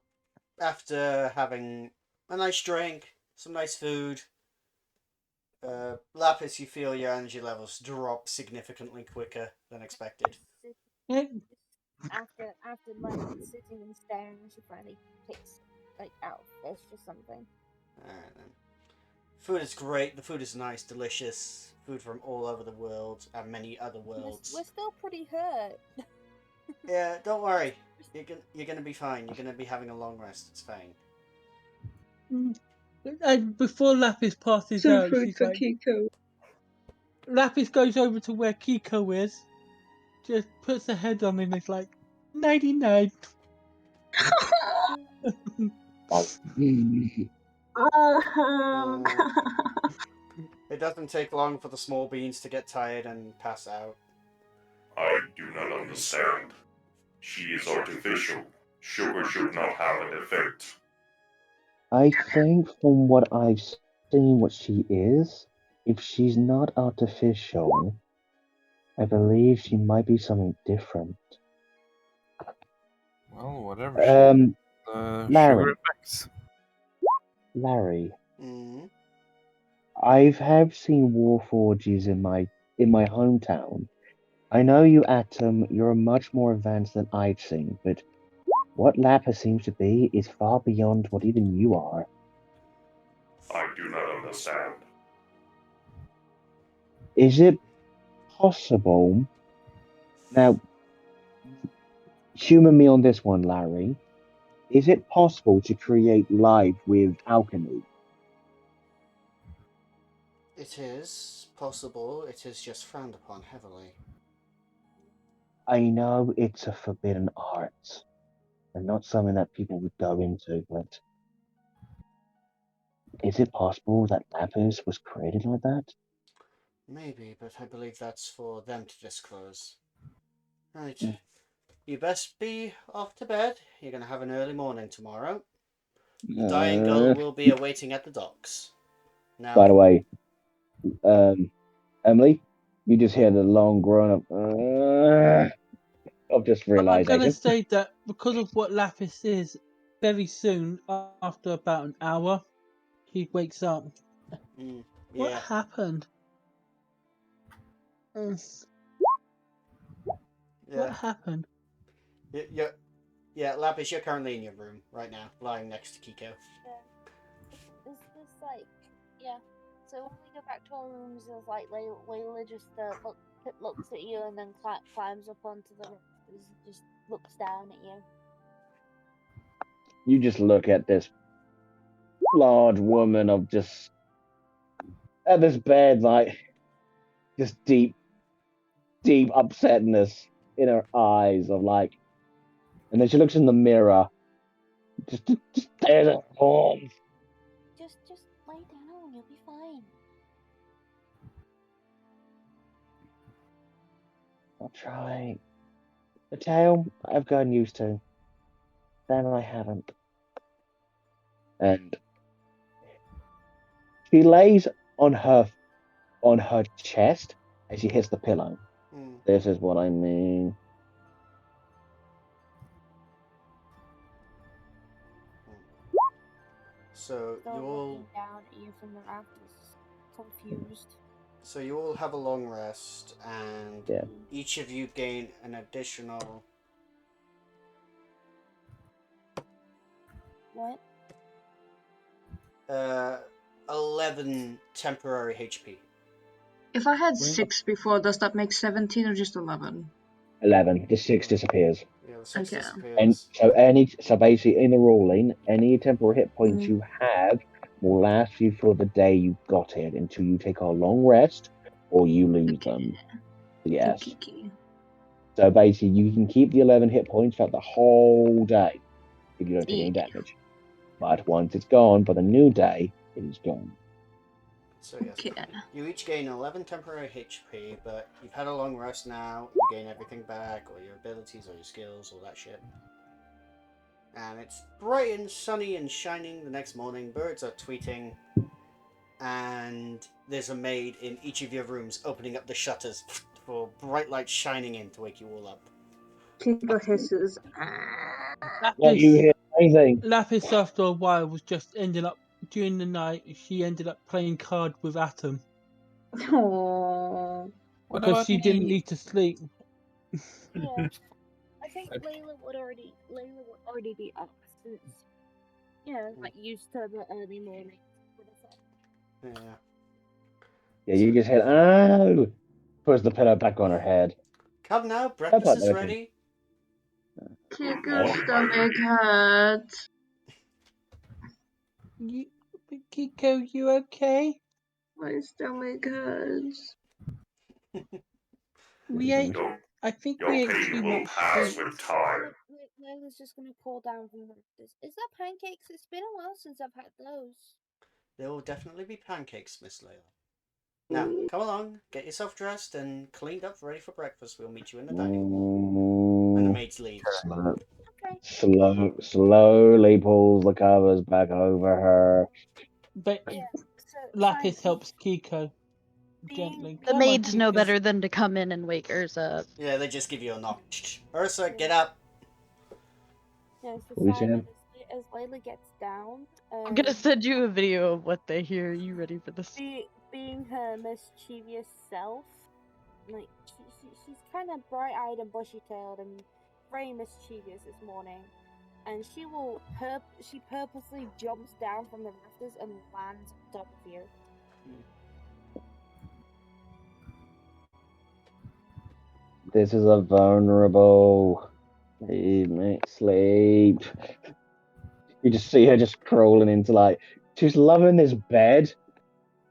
after having a nice drink, some nice food, Lapis, you feel your energy levels drop significantly quicker than expected. After like sitting and staring, she finally takes like out fish or something. Alright then. Food is great. The food is nice, delicious. Food from all over the world and many other worlds. We're still pretty hurt. Yeah, don't worry. You're gonna be fine. You're gonna be having a long rest. It's fine. And before Lapis passes Some out, food she's for like, Kiko. Lapis goes over to where Kiko is, just puts her head on and is like, 99. It doesn't take long for the small beans to get tired and pass out. I do not understand. She is artificial. Sugar should not have an effect. I think from what I've seen what she is, if she's not artificial, I believe she might be something different. Well, whatever she sugar Larry. effects. Larry. Mm-hmm. I have seen warforges in my hometown. I know you, Atom, you're much more advanced than I've seen, but what Lapis seems to be is far beyond what even you are. I do not understand. Is it possible? Now, humor me on this one, Larry. Is it possible to create life with alchemy? It is possible. It is just frowned upon heavily. I know it's a forbidden art, and not something that people would go into, but is it possible that Lapis was created like that? Maybe, but I believe that's for them to disclose. Right. You best be off to bed. You're going to have an early morning tomorrow. The dying girl will be awaiting at the docks. Now, By the way, Emily, you just hear the long groan of just I'm gonna realization. say that because of what Lapis is, very soon, after about an hour, he wakes up. What yeah. happened? What happened? Yeah, Lapis, you're currently in your room right now, lying next to Kiko. It's just like, yeah. So when we go back to our rooms, it's like Layla just looks at you and then climbs up onto the rafters and just looks down at you. You just look at this large woman of just at this bed, like just deep upsetness in her eyes of like, and then she looks in the mirror, just stares at her arms. Just lay down, you'll be fine. I'll try. The tail I've gotten used to. Then I haven't. And she lays on her chest as she hits the pillow. This is what I mean. So Still you all looking down at you from the rafters, confused. So you all have a long rest, and Yeah. each of you gain an additional. What? 11 temporary HP. If I had 6 before, does that make 17 or just 11? 11. The 6 disappears. Yeah, the 6 Okay. disappears. And so basically in the ruling, any temporary hit points you have will last you for the day you got it until you take a long rest or you lose them. Yes. Okay. So basically you can keep the 11 hit points throughout the whole day if you don't take any damage. But once it's gone by the new day, it is gone. So yes, you each gain 11 temporary HP, but you've had a long rest now. You gain everything back, all your abilities, all your skills, all that shit. And it's bright and sunny and shining the next morning. Birds are tweeting, and there's a maid in each of your rooms opening up the shutters for bright light shining in to wake you all up. Kiko hisses. Don't you hear anything? Lapis, after a while, was just ended up during the night. She ended up playing cards with Atom Aww. because she didn't need to sleep. Yeah, I think Layla would already be up since, like used to the early morning. Yeah. Yeah, you just hear, oh! Puts the pillow back on her head. Come now, breakfast is ready. Kiko's stomach hurts. Kiko, you okay? My stomach hurts. I think Your we ate pain too will much pass sweets. with time. Layla's just gonna call down from the rafters. Is that pancakes? It's been a while since I've had those. There will definitely be pancakes, Miss Layla. Now, come along, get yourself dressed and cleaned up, ready for breakfast. We'll meet you in the dining room. And the maids leave. Slowly pulls the covers back over her. But Lapis helps Kiko gently. The Come maids on, know Kiko. better than to come in and wake Ursa up. Yeah, they just give you a knock. Ursa, get up. Yeah, so What are you Simon, saying? as Layla gets down, I'm gonna send you a video of what they hear. Are you ready for this? being her mischievous self, like she's kind of bright-eyed and bushy-tailed and very mischievous this morning, and she purposely jumps down from the rafters and lands on top of you. This is a vulnerable. Leave me sleep. You just see her just crawling into like she's loving this bed,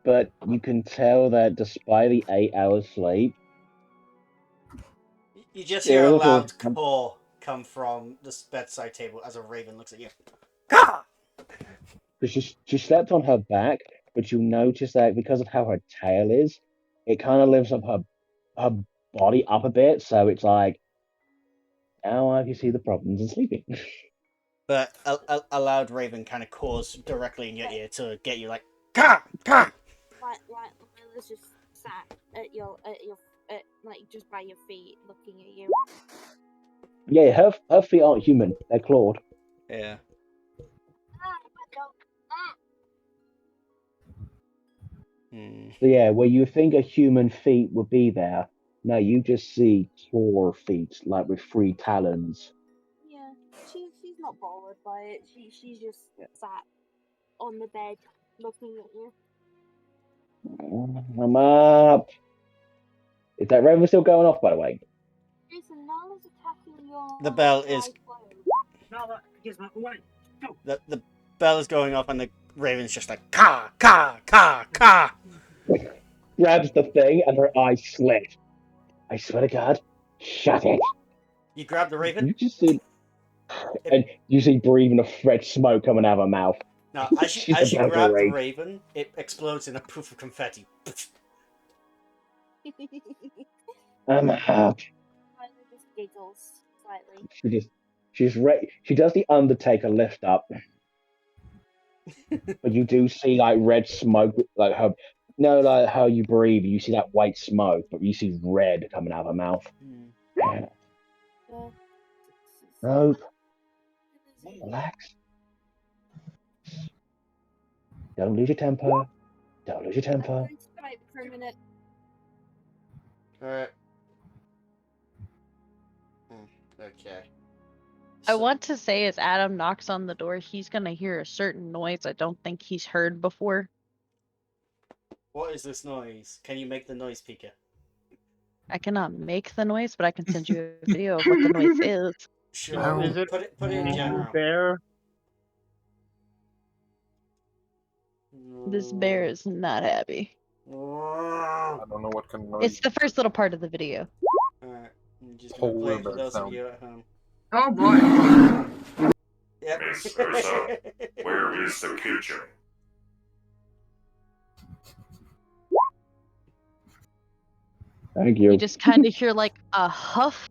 but you can tell that despite the 8 hours sleep, You just hear a still loud sort of- caw come from the bedside table as a raven looks at you. she slept on her back, but you notice that because of how her tail is, it kind of lifts up her body up a bit, so it's like now you see the problems in sleeping. But a loud raven kind of caws directly in your ear to get you like, "Ka! Ka!" Lila's just sat at like just by your feet, looking at you. Yeah, her feet aren't human. They're clawed. Yeah. Hmm. So yeah, where you think a human feet would be there, no, you just see claw feet, like with 3 talons. Yeah, she's not bothered by it. She's just sat on the bed looking at you. I'm up. Is that raven still going off, by the way? Jason, Nala's attacking your The bell dry is clothes. the bell is going off, and the raven's just like, "Ka! Ka! Ka! Ka!" Grabs the thing, and her eyes slit. I swear to God, shut it. You grab the raven. You just see, and you see breathing of red smoke coming out of her mouth. Now, She's as you about to grab the rage. raven, it explodes in a poof of confetti. I'm up. Lila just giggles slightly. She does the Undertaker lift up, but you do see like red smoke, like her. No, like how you breathe, you see that white smoke, but you see red coming out of her mouth. Nope. Relax. Don't lose your temper. Don't lose your I'm temper. going to type for a minute. Alright. Okay. I want to say as Adam knocks on the door, he's gonna hear a certain noise I don't think he's heard before. What is this noise? Can you make the noise, Pika? I cannot make the noise, but I can send you a video of what the noise is. Sure. Is it Put it in general. bear? This bear is not happy. I don't know what kind of noise. It's the first little part of the video. Alright. I'm just gonna play Polar it for bear those of sound. you at home. Oh boy. Yep. Miss Ursa, where is the kitchen? Thank you. You just kind of hear like a huff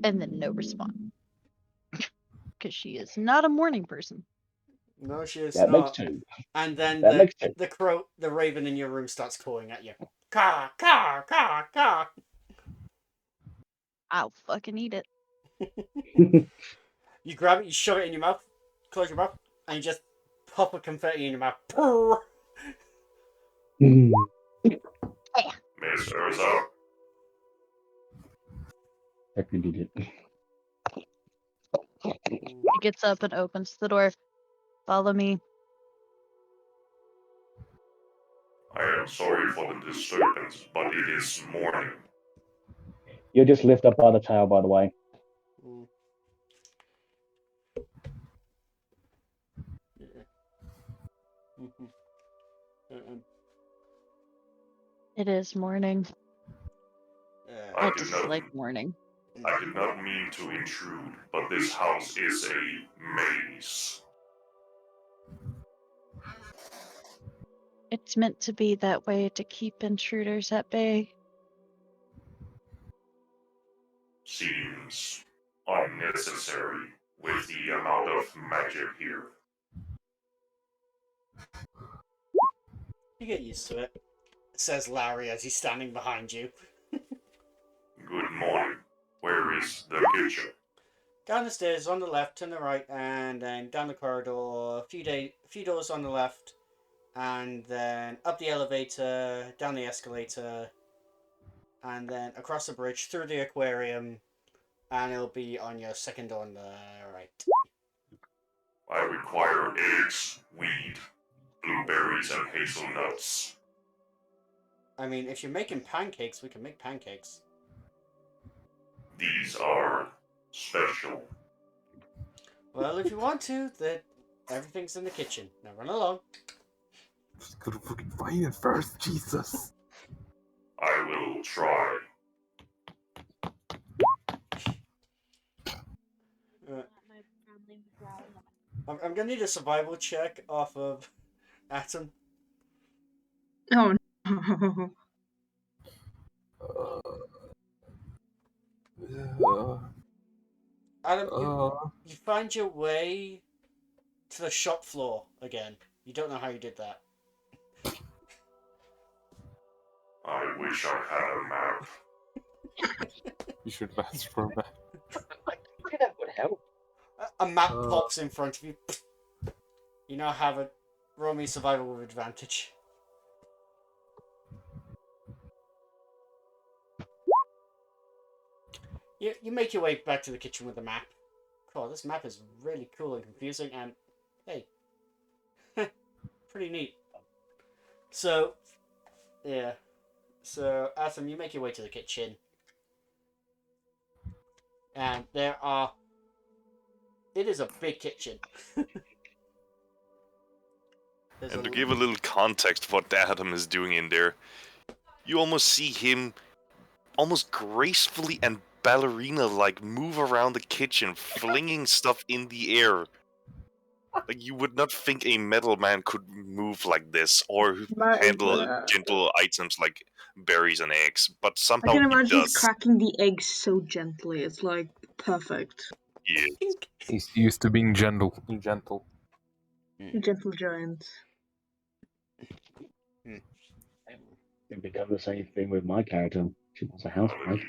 and then no response. Because she is not a morning person. No, she is That makes not. 2. And then That makes 2. the raven in your room starts cawing at you. Caw, caw, caw, caw. I'll fucking eat it. You grab it, you shove it in your mouth, close your mouth, and you just pop a confetti in your mouth. Purr. Miss Ursa, He gets up and opens the door. Follow me. I am sorry for the disturbance, but it is morning. You're just lift up by the tail, by the way. It is morning. I I do just not like morning. I did not mean to intrude, but this house is a maze. It's meant to be that way to keep intruders at bay. Seems unnecessary with the amount of magic here. You get used to it, says Larry as he's standing behind you. Good morning. Where is the kitchen? Down the stairs on the left, to the right, and then down the corridor, a few doors on the left, and then up the elevator, down the escalator, and then across the bridge, through the aquarium, and it'll be on your second door on the right. I require eggs, weed, blueberries, and hazelnuts. I mean, if you're making pancakes, we can make pancakes. These are special. Well, if you want to, then everything's in the kitchen. Now run along. Just gotta fucking find it first, Jesus. I will try. I'm gonna need a survival check off of Atom. Oh no. Adam, Uh, you find your way to the shop floor again. You don't know how you did that. I wish I had a map. you should ask for a map. Maybe that would help. A map pops in front of you. You now have a roll me survival with advantage. You make your way back to the kitchen with the map. Oh, this map is really cool and confusing, and hey, pretty neat. So, yeah. So, Atom, you make your way to the kitchen, and there are. It is a big kitchen. And to give a little context of what Adam is doing in there, you almost see him almost gracefully and ballerina-like move around the kitchen, flinging stuff in the air. Like, you would not think a metal man could move like this, or handle gentle items like berries and eggs, but I somehow can he imagine he's does. cracking the eggs so gently. It's like perfect. Yeah. He's used to being gentle. Gentle. Gentle giant. It becomes the same thing with my character. She wants a housewife.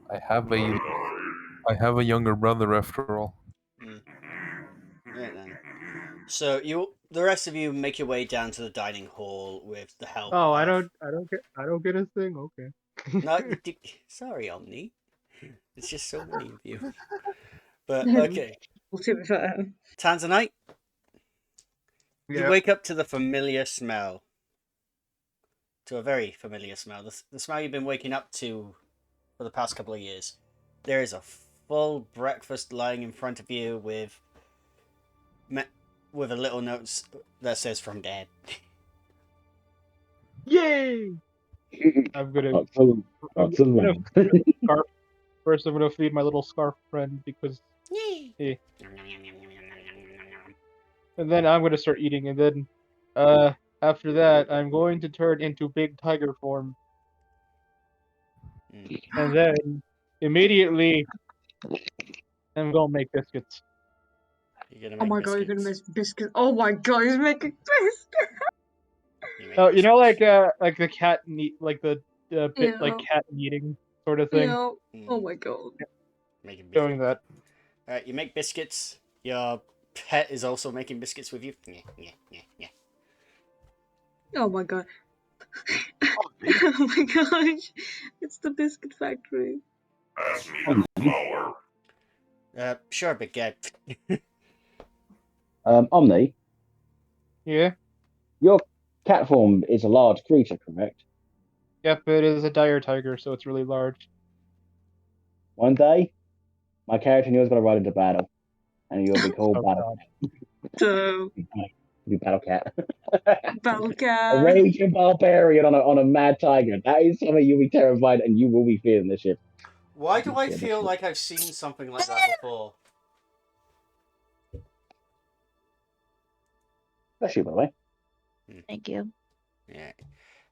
I have a younger brother after all. Right then. So the rest of you make your way down to the dining hall with the help. Oh, I of... don't get a thing. Okay. No, you do... Sorry, Omni. It's just so many of you. But okay. Well, to be fair. Tanzanite, you Yeah. wake up to the familiar smell. To a very familiar smell. The smell you've been waking up to for the past couple of years. There is a full breakfast lying in front of you with a little note that says "From Dad." Yay! I'm gonna. Excellent. Scarf. First, I'm gonna feed my little scarf friend because. Yay! And then I'm gonna start eating, and then, after that, I'm going to turn into big tiger form. And then, immediately, I'm gonna make biscuits. Oh my god, you're gonna make biscuits. Oh my god, he's making biscuits. Oh, you know, like the cat like the bit Yeah. like cat eating sort of thing. Yeah. Oh my god. Making biscuits. Doing that. Alright, you make biscuits. Your pet is also making biscuits with you. Yeah. Oh my god. Oh my gosh. It's the biscuit factory. Pass me the flour. Sure, big guy. Omni, Yeah. your cat form is a large creature, correct? Yep, it is a dire tiger, so it's really large. One day, my character and yours gonna run into battle, and you'll be called Oh, Battle God. So Be Battle Cat. Battle A Cat. raging barbarian on a mad tiger. That is something you'll be terrified, and you will be feeling this shit. Why do I feel like I've seen something like that before? Bless you, by the way. Thank you. Yeah.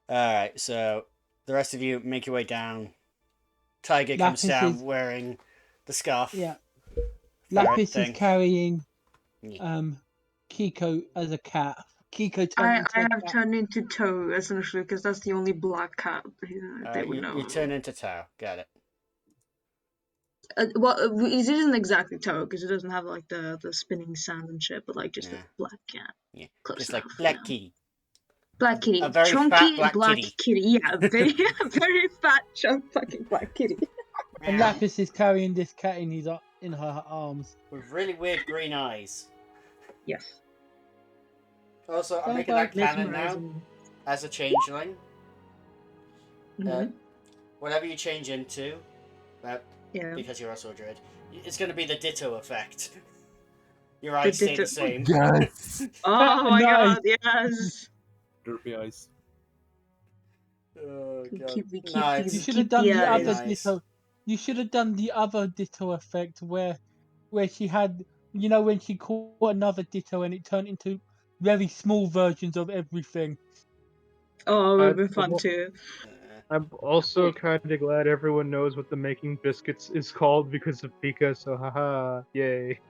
Alright, so the rest of you make your way down. Tiger comes Lapis down is- wearing the scarf. Yeah. ferret Lapis thing. is carrying Yeah. Kiko as a cat. Kiko turned I into a have cat. turned into Toe essentially because that's the only black cat they would know. You turn into Tao. Got it. Well, it isn't exactly Toe because it doesn't have like the spinning sand and shit, but like just a black cat. Yeah. Close Just enough, like Black Kitty. Black kitty, A very chunky fat black kitty. Yeah, very very fat, chunk fucking black kitty. And Lapis is carrying this cat in her arms. With really weird green eyes. Yes. Also, I'm making that canon now Mesmerizing. as a changeling. Mhm. Whatever you change into, Yeah. because you're also a druid, it's going to be the ditto effect. Your eyes stay ditto- the same. Yes. Oh my Nice. god, yes. Derpy eyes. Oh We god. keep the You should have keep done the the eyes. other nice. ditto. You should have done the other ditto effect where she had, you know, when she caught another ditto and it turned into very small versions of everything. Oh, it would have been the fun mo- too. I'm also kind of glad everyone knows what the making biscuits is called because of Pika, so haha, yay.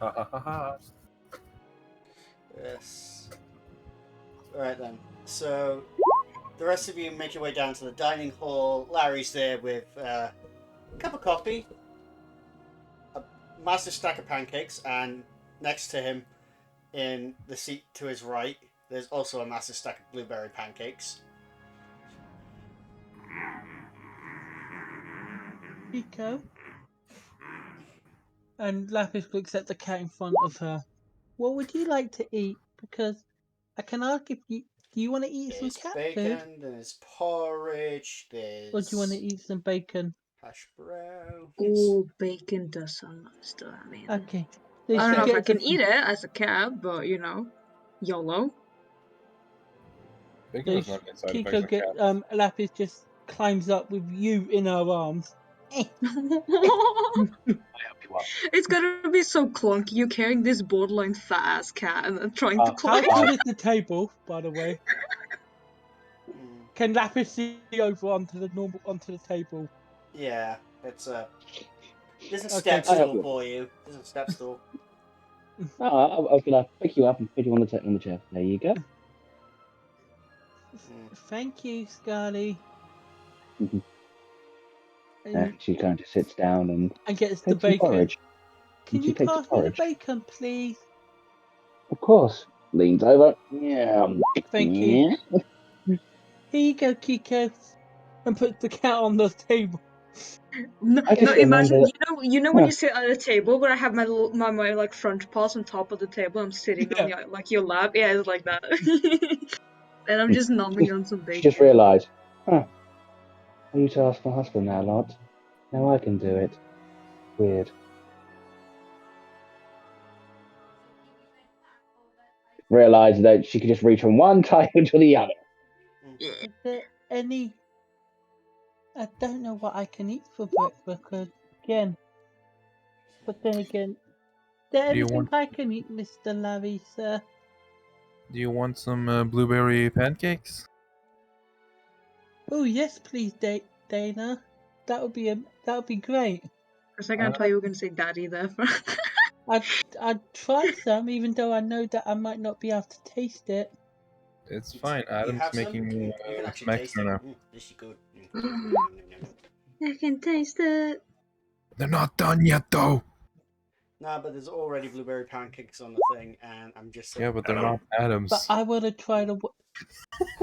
Ha ha ha ha. Yes. Alright then. So, the rest of you make your way down to the dining hall. Larry's there with a cup of coffee, a massive stack of pancakes, and next to him, in the seat to his right, there's also a massive stack of blueberry pancakes. Pico. And Lapis looks at the cat in front of her. What would you like to eat? Because I can ask if you... Do you want to eat some There's cat bacon, food? there's porridge, Or do you want to there's eat some bacon? hash browns. Oh, bacon does sound nice though. I mean, Okay. So I don't she know if I gets a can eat it as a cat, but you know, YOLO. Bacon So is not inside of Kiko a cat. Lapis just climbs up with you in her arms. I help you up. It's gonna be so clunky. You carrying this borderline fat ass cat and then trying to Uh, climb. How tall is the table, by the way? Mm, Can Lapis see over onto the table? yeah, it's a. There's a Okay, step I help stool you. for you. There's a step stool. No, I was gonna pick you up and put you on the chair. There you go. Thank you, Scarly. Mhm. And She kind of sits down and gets the takes some bacon. porridge. Can And she you takes pass me the porridge. bacon, please? Of course. Leans over. Yeah. Thank you. Here you go, Kiko. And puts the cat on the table. No, I just imagine remember. you know when you sit at a table where I have my like front paws on top of the table, I'm sitting on Yeah. your lap. Yeah, it's like that. And I'm just numbing on some She just bacon. realised. I used to ask my husband that a lot. Now I can do it. Weird. Realised that she could just reach from one table to the other. Is there any... I don't know what I can eat for breakfast, 'cause again... But then again... Is there Do you anything want I can eat, Mr. Larry, sir? Do you want some blueberry pancakes? Oh, yes, please, Dana. That would be great. For a second, I thought you were gonna say daddy there. I'd try some, even though I know that I might not be able to taste it. It's fine. You Adam's have some. making You can actually some taste extra it. now. This is good. I can taste it. They're not done yet, though. No, but there's already blueberry pancakes on the thing, and I'm just saying. Yeah, but they're not Adam's. But I want to try the...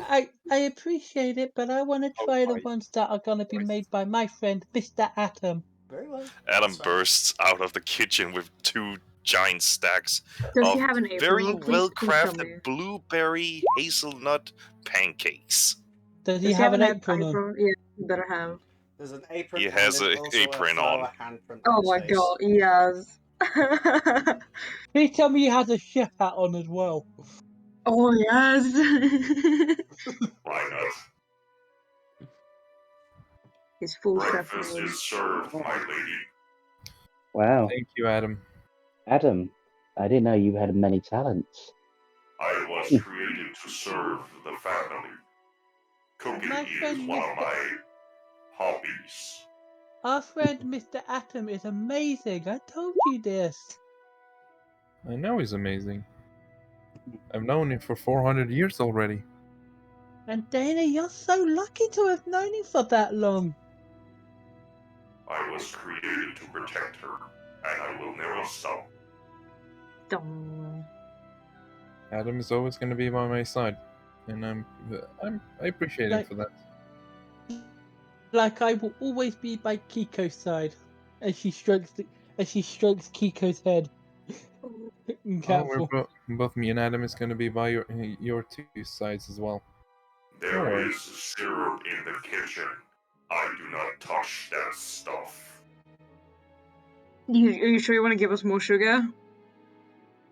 I appreciate it, but I want to try the ones that are going to be made by my friend, Mr. Atom. Very well. Adam That's fine. bursts out of the kitchen with 2 giant stacks Does of he have an apron very on? well Please tell me. crafted blueberry hazelnut pancakes. Does he have an apron on? Yeah, you better have. There's an apron. He and has there's an also apron a flower on. handprint Oh on his my face. god, yes. Please tell me he has a chef hat on as well. Oh yes. Why not? His full chef Breakfast mode. is served, my lady. Wow. Thank you, Adam. Adam, I didn't know you had many talents. I was created to serve the family. Cooking My is friend one of Mr. my hobbies. Our friend Mr. Atom is amazing. I told you this. I know he's amazing. I've known him for 400 years already. And Dana, you're so lucky to have known him for that long. I was created to protect her, and I will never stop. Adam is always going to be by my side, and I appreciate him for that. Like I will always be by Kiko's side, as she strokes Kiko's head. Both me and Adam is going to be by your 2 sides as well. There is syrup in the kitchen. I do not touch that stuff. Are you sure you want to give us more sugar?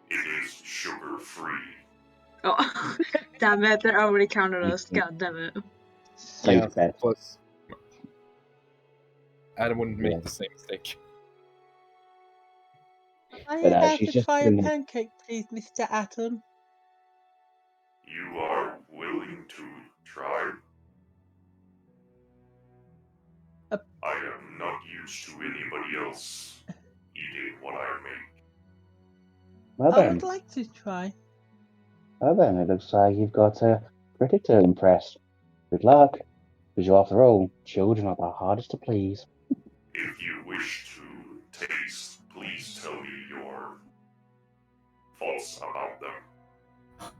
It is sugar-free. Oh, damn it! They already counted us. God damn it. Yeah, plus Adam wouldn't make the same mistake. I But, have she's to just try a putting it- pancake, please, Mr. Atom. You are willing to try? I am not used to anybody else eating what I make. Well I then, would like to try. it looks like you've got a critic to impress. Good luck, because after all, children are the hardest to please. If you wish to taste, please tell me your thoughts about them.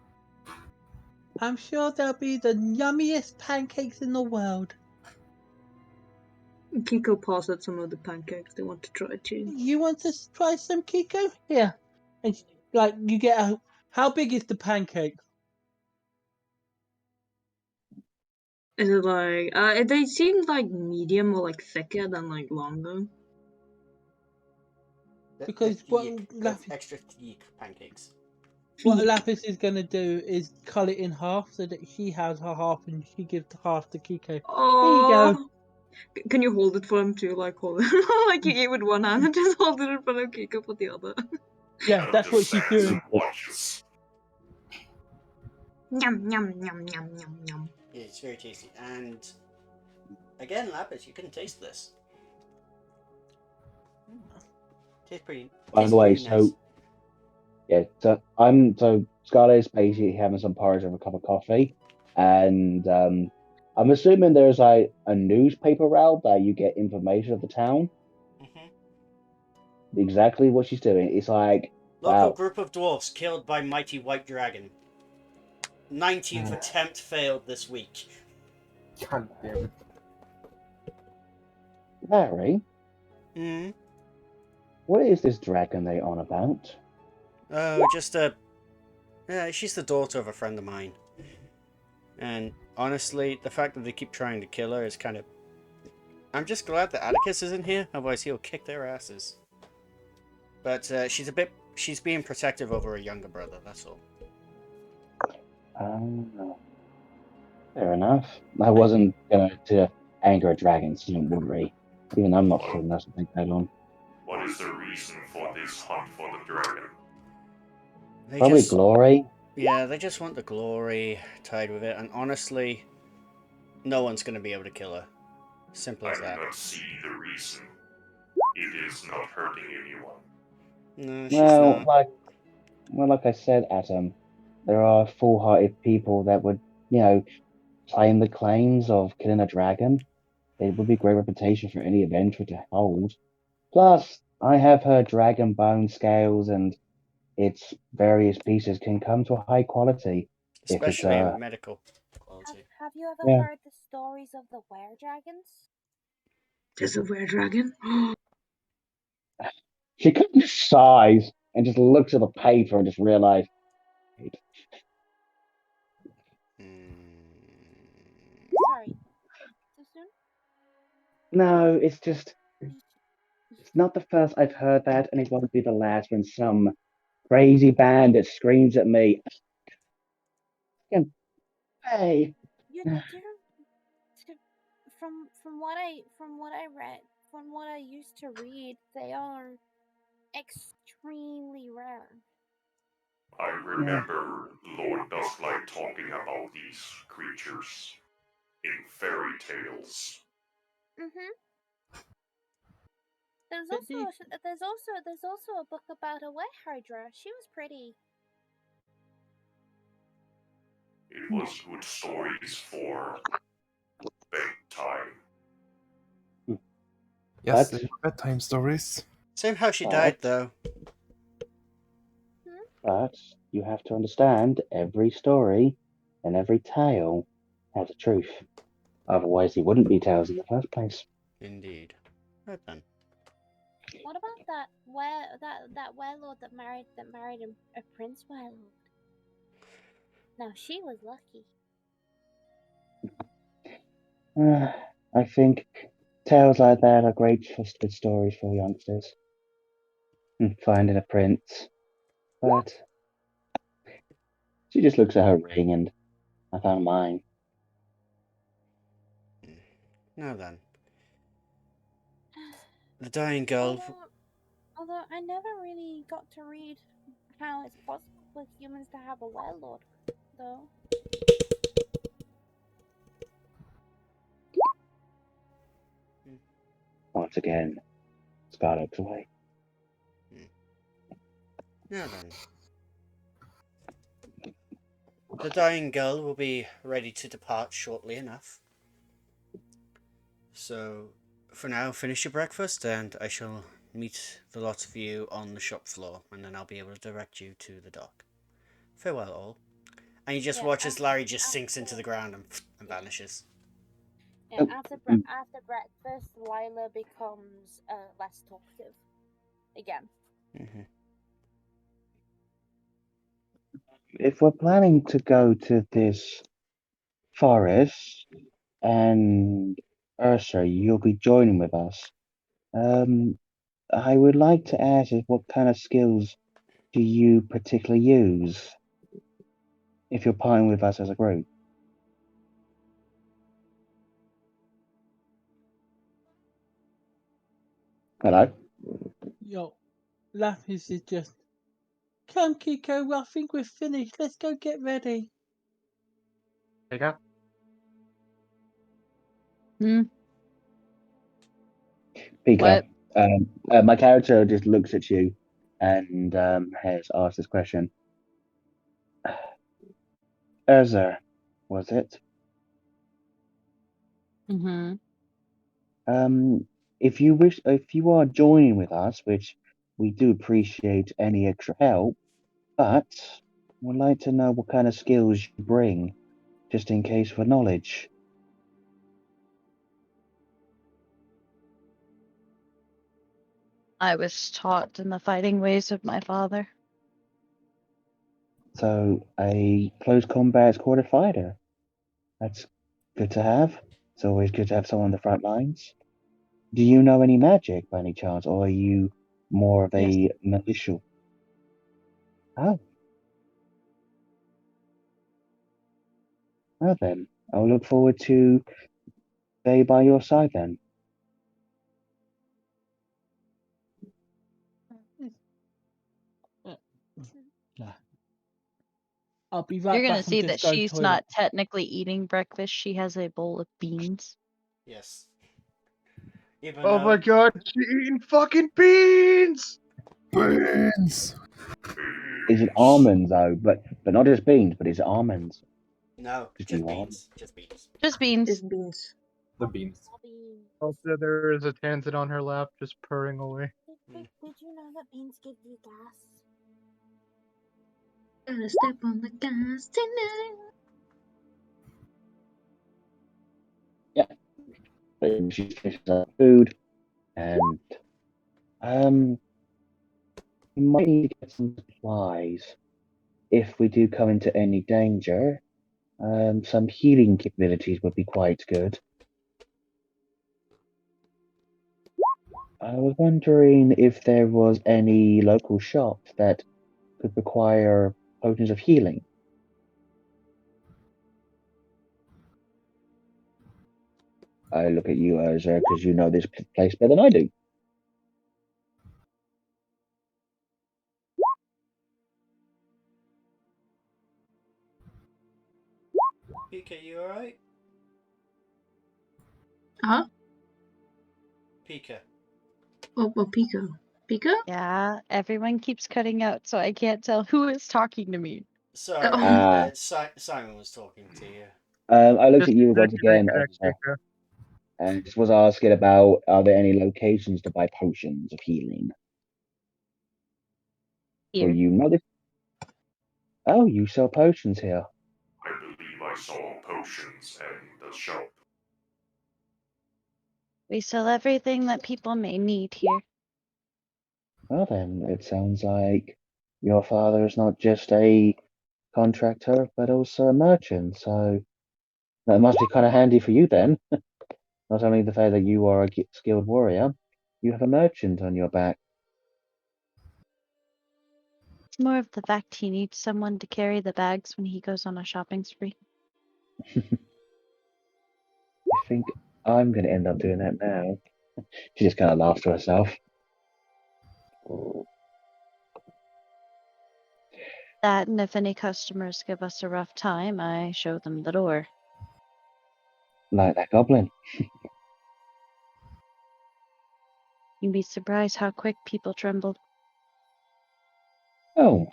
I'm sure they'll be the yummiest pancakes in the world. Kiko paws at some of the pancakes they want to try too. You want to try some, Kiko? Here. And like you get a. How big is the pancake? Is it like they seem like medium or like thicker than like longer? Because They're extra thick pancakes. what Thick. Lapis is gonna do is cut it in half so that she has her half and she gives the half to Kiko. Here you go. Oh, can you hold it for him too? Like hold it like you eat with one hand and just hold it in front of Kiko with the other. Yeah, that's what she's doing. Watches. Yum yum yum yum yum yum. Yeah, it's very tasty. And again, Lapis, you can taste this. Tastes pretty. By the way, so yeah, so Scarlett's basically having some porridge with a cup of coffee, and I'm assuming there's a newspaper route that you get information of the town. Exactly what she's doing. It's like Local wow. group of dwarves killed by mighty white dragon. 19th attempt failed this week. God damn it. Larry, Hmm. what is this dragon they on about? Oh, just she's the daughter of a friend of mine. And honestly, the fact that they keep trying to kill her is kind of... I'm just glad that Atticus isn't here, otherwise he'll kick their asses. But she's being protective over her younger brother, that's all. Fair enough. I wasn't going to anger a dragon, so don't worry. Even I'm not sure enough to take that on. What is the reason for this hunt for the dragon? Probably glory. Yeah, they just want the glory tied with it, and honestly, no one's going to be able to kill her. Simple as I that. do not see the reason. It is not hurting anyone. No, she's not. Like I said, Adam, there are full-hearted people that would, claim the claims of killing a dragon. It would be a great reputation for any adventurer to hold. Plus, I have heard dragon bone scales and its various pieces can come to a high quality. Especially in medical quality. Have you ever heard the stories of the were-dragons? There's a were-dragon? She kind of sighs and just looks at the paper and just realizes. Sorry. Too soon? No, it's just. It's not the first I've heard that, and it won't be the last when some crazy bandit screams at me. Hey. From what I read, from what I used to read, they are extremely rare. I remember Lord does like talking about these creatures in fairy tales. There's also a book about a wet hydra. She was pretty. It was good stories for bedtime. Yes, they were bedtime stories. Same how she died, though. But you have to understand, every story and every tale has a truth. Otherwise, they wouldn't be tales in the first place. Indeed. Right then. What about that warlord that married a prince warlord? Now she was lucky. I think tales like that are great trusted stories for youngsters. Finding a prince. But she just looks at her ring and I found mine. Now then. The dying girl. Although I never really got to read how it's possible for humans to have a warlord, though. Once again, Scar looks away. Now then. The dying girl will be ready to depart shortly enough. So, for now, finish your breakfast and I shall meet the lot of you on the shop floor, and then I'll be able to direct you to the dock. Farewell, all. And you just watch as Larry just sinks into the ground and vanishes. Yeah, Oh, after breakfast, Lila becomes less talkative again. If we're planning to go to this forest, and Ursa, you'll be joining with us. I would like to ask what kind of skills do you particularly use if you're partying with us as a group? Hello? Yo, Lapis is just. Come, Kiko, I think we're finished. Let's go get ready. Pika? Pika, What? my character just looks at you and has asked this question. Urza, was it? Mm-hmm. If you are joining with us, which we do appreciate any extra help, but would like to know what kind of skills you bring, just in case for knowledge. I was taught in the fighting ways of my father. So a close combat quarter fighter. That's good to have. It's always good to have someone on the front lines. Do you know any magic by any chance, or are you more of Yes. a militia? Oh. Well then, I'll look forward to stay by your side then. Nah. I'll be right You're gonna back and see just that go she's toilet. not technically eating breakfast. She has a bowl of beans. Yes. Even Oh though my god, she eating fucking beans! Beans! Is it almonds though? But not just beans, but is it almonds? no, Just just you almonds. beans. Just beans. Just beans. Just beans. The beans. Also, there is a Tanzan on her lap, just purring away. Did you know that beans give you gas? Gotta step on the gas tonight. But she finishes her food, and we might need to get some supplies if we do come into any danger. Some healing capabilities would be quite good. I was wondering if there was any local shops that could require potions of healing. I look at you, Urza, because you know this place better than I do. Pika, you alright? Huh? Pika. Oh, Pico. Pico? Yeah, everyone keeps cutting out, so I can't tell who is talking to me. Sorry, Simon was talking to you. I looked Just at you once again, connect, Urza, Pika. and just was asking about are there any locations to buy potions of healing? Well, Here. you know this. Oh, you sell potions here. I believe I saw potions in the shop. We sell everything that people may need here. Well, then, it sounds like your father is not just a contractor, but also a merchant, so that must be kind of handy for you then. Not only the fact that you are a skilled warrior, you have a merchant on your back. It's more of the fact he needs someone to carry the bags when he goes on a shopping spree. I think I'm going to end up doing that now. She just kind of laughs to herself. That, and if any customers give us a rough time, I show them the door. Like that goblin. You'd be surprised how quick people tremble. Oh,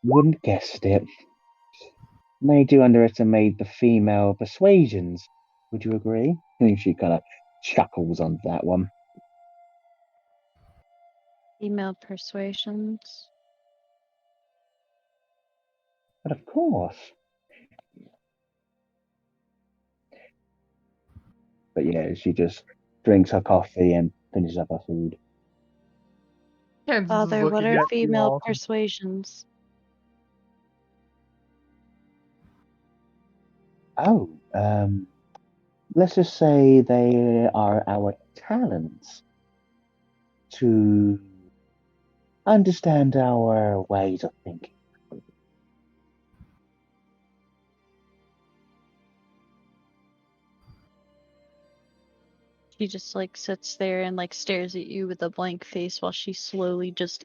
wouldn't guessed it. They do underestimate the female persuasions. Would you agree? I think she kind of chuckles on that one. Female persuasions. But of course. But yeah, she just drinks her coffee and finishes up her food. Tenzin is Father, what looking are at you female all. persuasions? Oh, let's just say they are our talents to understand our ways of thinking. She just like sits there and like stares at you with a blank face while she slowly just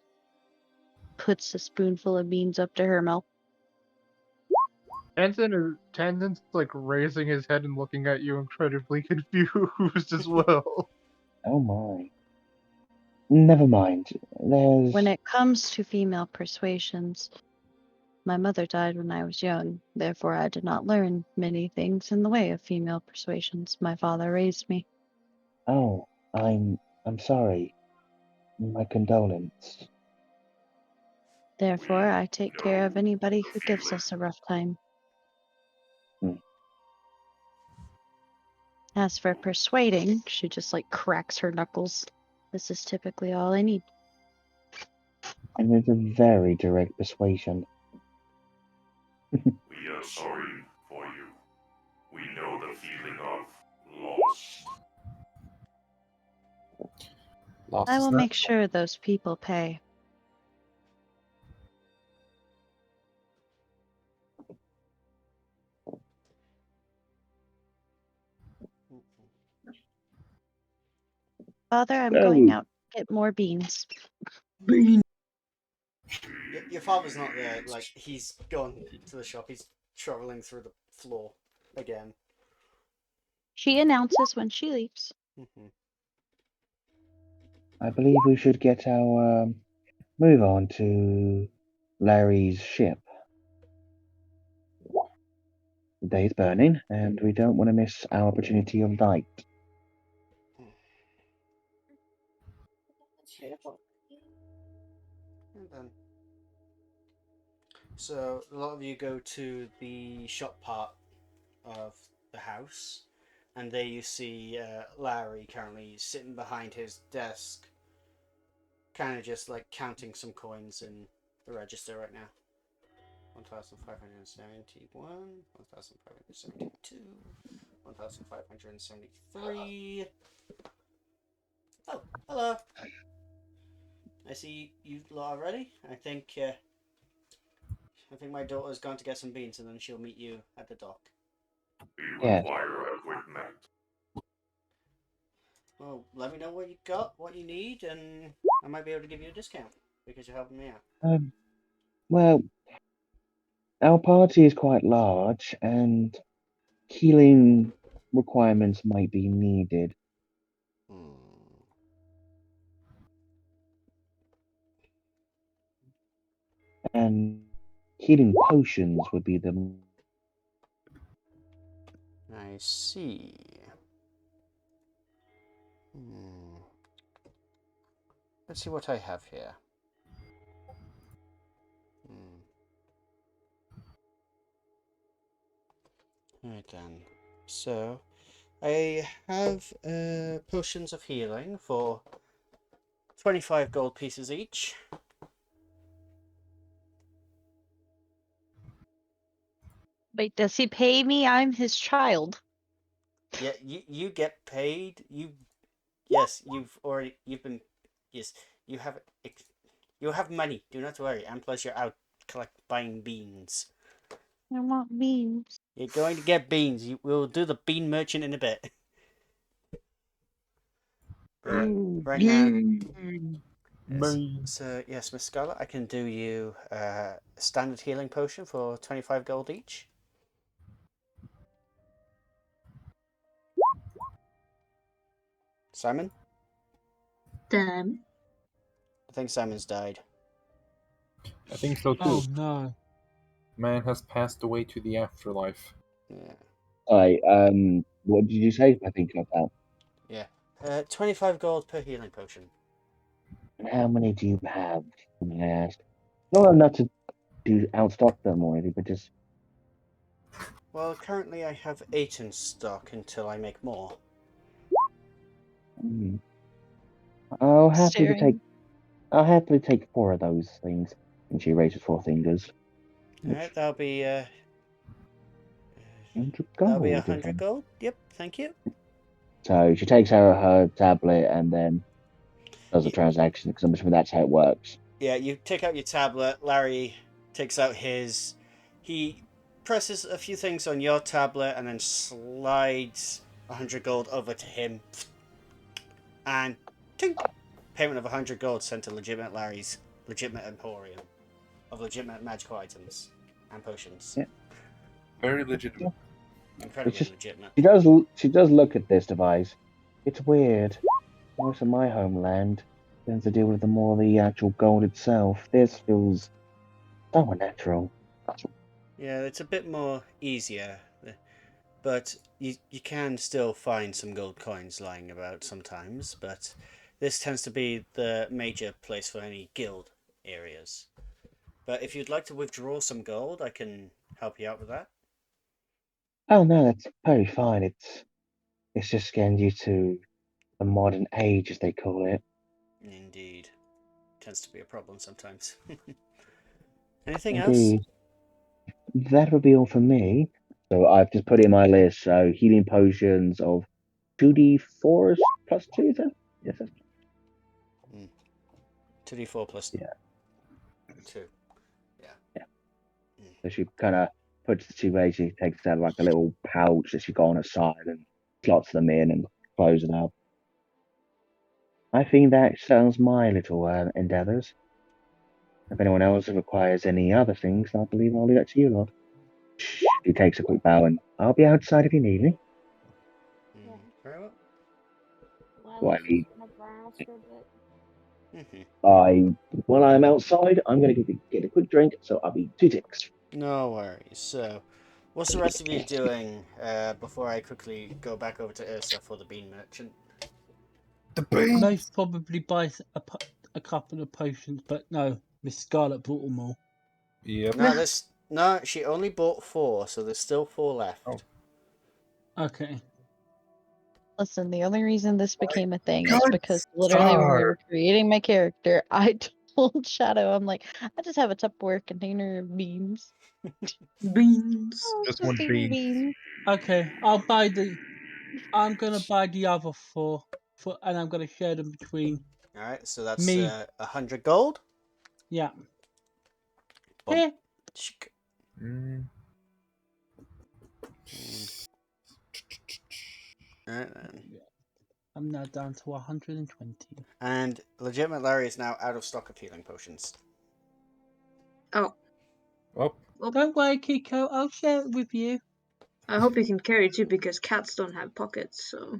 puts a spoonful of beans up to her mouth. Tenzin's like raising his head and looking at you incredibly confused as well. Oh my. Never mind. There's. When it comes to female persuasions, my mother died when I was young, therefore I did not learn many things in the way of female persuasions. My father raised me. Oh, I'm sorry. My condolence. Therefore, I take care of know anybody the who gives feeling. us a rough time. Hmm. As for persuading, she just like cracks her knuckles. This is typically all I need. And it's a very direct persuasion. We are sorry for you. We know the feeling of loss. Lost I is will not make sure those people pay. Father, I'm going Oh, out to get more beans. Your father's not there. Like, he's gone to the shop. He's traveling through the floor again. She announces when she leaves. I believe we should get our move on to Larry's ship. The day is burning, and we don't want to miss our opportunity of light. And then, so a lot of you go to the shop part of the house, and there you see Larry currently sitting behind his desk, kind of just like counting some coins in the register right now. 1,571, 1,572, 1,573. Oh, hello. I see you lot are ready. I think my daughter's gone to get some beans, and then she'll meet you at the dock. We Yes. require equipment. Well, let me know what you got, what you need, and I might be able to give you a discount because you're helping me out. Well, our party is quite large, and healing requirements might be needed. And healing potions would be the. I see. Let's see what I have here. Right then. So, I have potions of healing for 25 gold pieces each. Wait, does he pay me? I'm his child. Yeah, you get paid. You've been, yes, you have, you have money. Do not worry. And plus, you're out buying beans. I want beans. You're going to get beans. We'll do the bean merchant in a bit. Right now. So yes, Miss Scarlet, I can do you a standard healing potion for 25 gold each. Simon? Damn. I think Simon's died. I think so too. Oh no. Man has passed away to the afterlife. Yeah. Hi, what did you say? I think about. Yeah. 25 gold per healing potion. And how many do you have? May I ask? Not enough to outstock them or anything, but just. Well, currently I have 8 in stock until I make more. I'll happily Staring. take 4 of those things. And she raises 4 fingers. Alright, that'll be 100 that'll be gold. 100 gold. Yep, thank you. So she takes out her tablet and then does the Ye- transaction, because I'm assuming that's how it works. Yeah, you take out your tablet. Larry takes out his. He presses a few things on your tablet and then slides 100 gold over to him. And tink, payment of 100 gold sent to legitimate Larry's legitimate emporium of legitimate magical items and potions. Yeah. Very legitimate. Incredibly just- legitimate. She does look at this device. It's weird. Most of my homeland tends to deal with the actual gold itself. This feels so unnatural. Yeah, it's a bit more easier, but you can still find some gold coins lying about sometimes, but this tends to be the major place for any guild areas. But if you'd like to withdraw some gold, I can help you out with that. Oh no, that's very fine. It's just getting used to the modern age, as they call it. Indeed. Tends to be a problem sometimes. Anything else? Indeed. That would be all for me. So I've just put in my list. So healing potions of 2d4 plus 2, is that? Yes. 2d4 plus Yeah. 2. So she kind of puts the 2 away. She takes out like a little pouch that she got on her side and slots them in and closes it up. I think that sounds my little endeavors. If anyone else requires any other things, I believe I'll leave that to you, Lord. He takes a quick bow and I'll be outside if you need me. Very well. Why? Lila's just gonna browse for a bit. While I'm outside, I'm going to get a quick drink, so I'll be 2 ticks. No worries. So, what's the rest of you doing before I quickly go back over to Ursa for the bean merchant? The bean! Most probably buys a couple of potions, but no, Miss Scarlet brought them all. Yep. No, she only bought 4, so there's still 4 left. Oh. Okay. Listen, the only reason this became a thing is Good because literally when we were start. creating my character, I told Shadow, I'm like, I just have a Tupperware container of beans. Beans. Oh, Just just one eat bean. beans. Okay, I'm gonna buy the other 4, and I'm gonna share them between. Alright, so that's Me. 100 gold. Yeah. Bump. Here. Alright then. I'm now down to 120. And legitimate Larry is now out of stock of healing potions. Oh. Oh. Don't worry, Kiko. I'll share it with you. I hope you can carry too, because cats don't have pockets, so.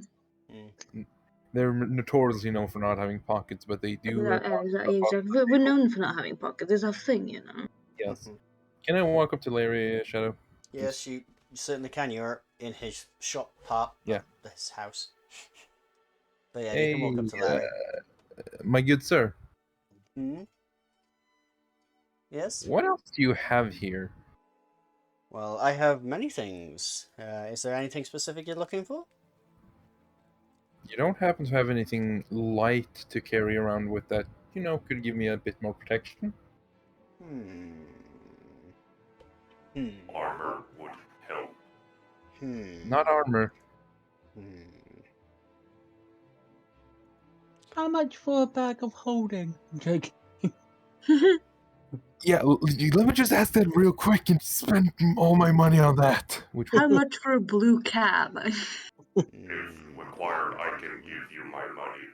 They're notoriously known for not having pockets, but they do. Exactly. We're known for not having pockets. It's a thing, you know. Yes. Can I walk up to Larry, Shadow? Yes, you certainly can. You're in his shop part of his house. But yeah, you can walk up to Larry. My good sir. Yes? What else do you have here? Well, I have many things. Is there anything specific you're looking for? You don't happen to have anything light to carry around with that, could give me a bit more protection? Armor would help. Not armor. How much for a bag of holding? I'm joking. Yeah, let me just ask that real quick and spend all my money on that. How much for a blue cab? If required, I can give you my money.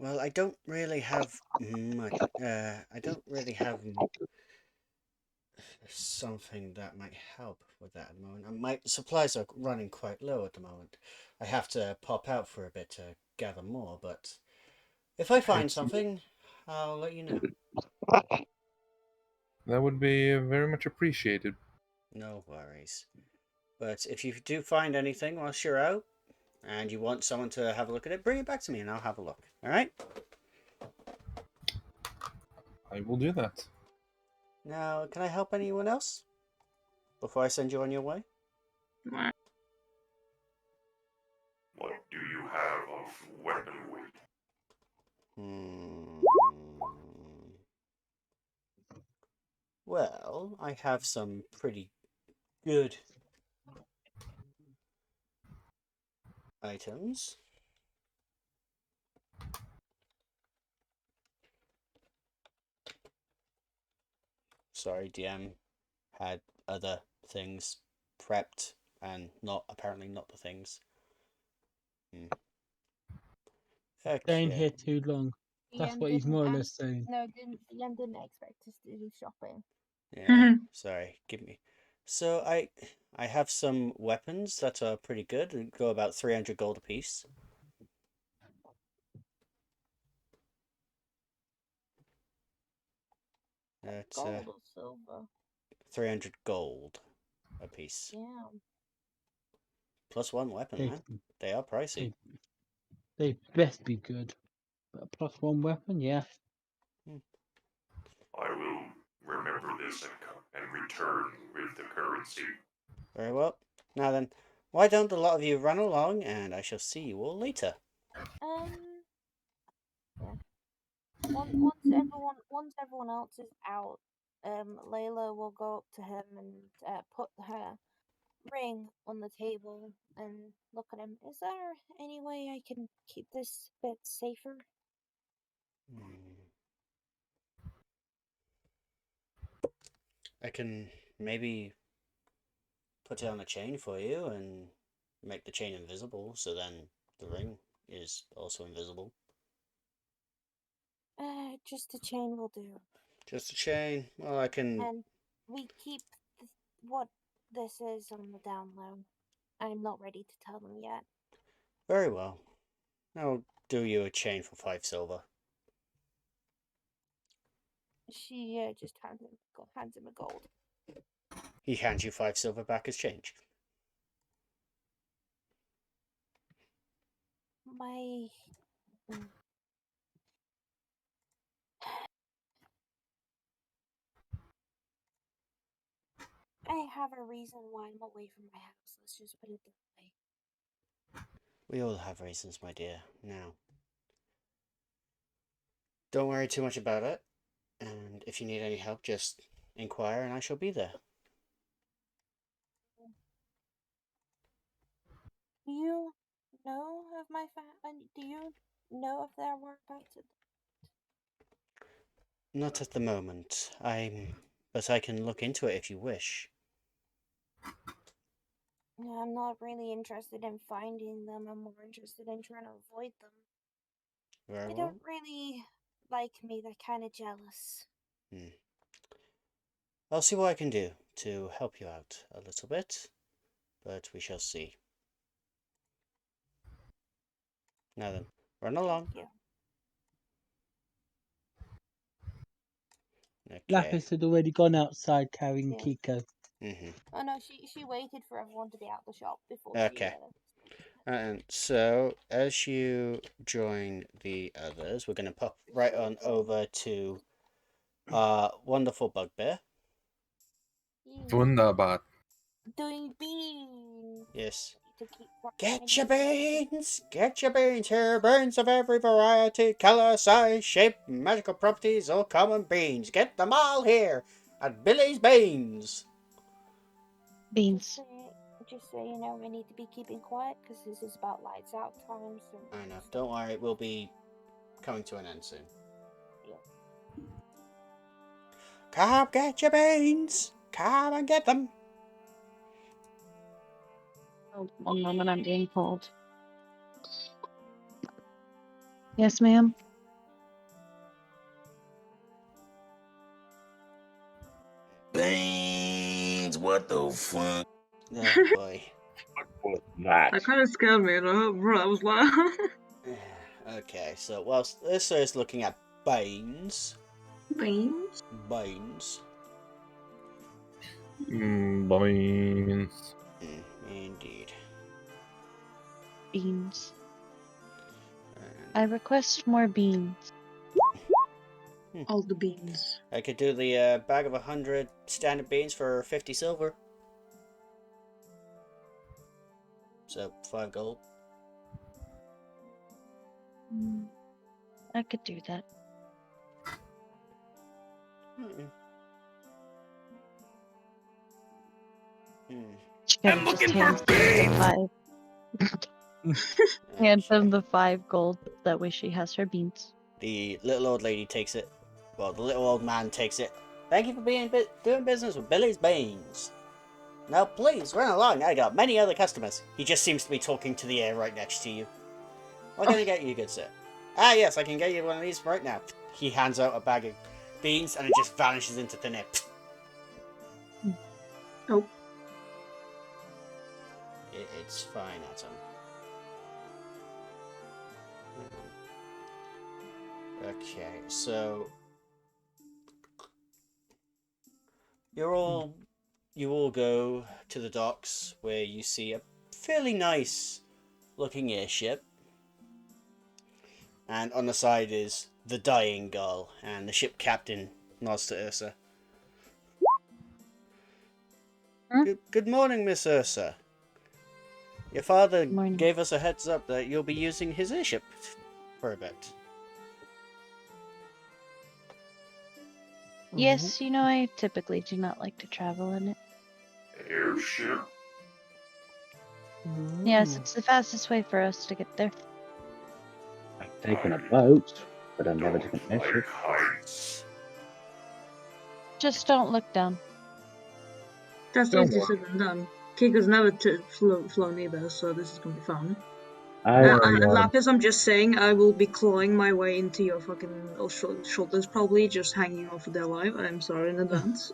Well, I don't really have much. I don't really have something that might help with that at the moment. My supplies are running quite low at the moment. I have to pop out for a bit to gather more, but if I find Excellent. something, I'll let you know. That would be very much appreciated. No worries. But if you do find anything whilst you're out, and you want someone to have a look at it, bring it back to me and I'll have a look. Alright? I will do that. Now, can I help anyone else? Before I send you on your way? What do you have of weapon weight? Well, I have some pretty good items. Sorry, DM had other things prepped and apparently not the things. Staying Okay. here too long. That's what he's more or less saying. No, Ian didn't expect us to do shopping. Yeah, sorry. Give me. So I have some weapons that are pretty good. They go about 300 gold apiece. That's Gold or silver? 300 gold apiece. Yeah. Plus one weapon, man. They are pricey. They best be good. But plus one weapon, yeah. I will remember this and return with the currency. Very well. Now then, why don't a lot of you run along, and I shall see you all later. Yeah. Once everyone else is out, Layla will go up to him and put her ring on the table and look at him. Is there any way I can keep this bit safer? I can maybe put it on a chain for you and make the chain invisible, so then the ring is also invisible. Just a chain will do. Just a chain. Well, I can. And we keep what this is on the down low. I'm not ready to tell them yet. Very well. I'll do you a chain for 5 silver. She just hands him a gold. He hands you 5 silver back as change. I have a reason why I'm away from my house. Let's just put it that way. We all have reasons, my dear. Now, don't worry too much about it. And if you need any help, just inquire and I shall be there. Do you know of my do you know of their whereabouts? Not at the moment. But I can look into it if you wish. I'm not really interested in finding them. I'm more interested in trying to avoid them. They don't really like me. They're kind of jealous. I'll see what I can do to help you out a little bit, but we shall see. Now then, run along. Yeah. Okay. Lapis had already gone outside carrying Kiko. Oh no, she waited for everyone to be out the shop before Okay. And so, as you join the others, we're going to pop right on over to wonderful bugbear. Wunderbar. Doing beans. Yes. To keep Get your beans! Get your beans here! Beans of every variety, colour, size, shape, magical properties, all common beans. Get them all here at Billy's Beans. Beans. Just so you know, we need to be keeping quiet because this is about lights out time. So I know. Don't worry, we'll be coming to an end soon. Yeah. Come get your beans! Come and get them! Oh, one moment, I'm being called. Yes, ma'am. Beans, what the fuck? Oh boy. What was that? That kind of scared me, though. Bro, I was like... Okay, so whilst Ursa is looking at Baines. Beans? Baines. Beans. Indeed. Beans. And I request more beans. All the beans. I could do the bag of 100 standard beans for 50 silver. So 5 gold. I could do that. She kind of just hands him the 5. Hands him the 5 gold. That way she has her beans. The little old lady takes it. Well, the little old man takes it. Thank you for doing business with Billy's Beans. Now please, run along. I got many other customers. He just seems to be talking to the air right next to you. What can I get you, good sir? Ah, yes, I can get you one of these right now. He hands out a bag of beans and it just vanishes into thin air. Oh. It's fine, Atom. Okay, so you all go to the docks where you see a fairly nice looking airship. And on the side is the Dying Gull, and the ship captain nods to Ursa. Good morning, Miss Ursa. Your father gave us a heads up that you'll be using his airship for a bit. Yes, you know, I typically do not like to travel in it. Airship? Yes, it's the fastest way for us to get there. I've taken a boat, but I've never taken an airship. Heights. Just don't look down. That's easy said and done. Kiko's never flown either, so this is gonna be fun. And Lapis, I'm just saying, I will be clawing my way into your fucking shoulders, probably just hanging off of their life. I'm sorry in advance.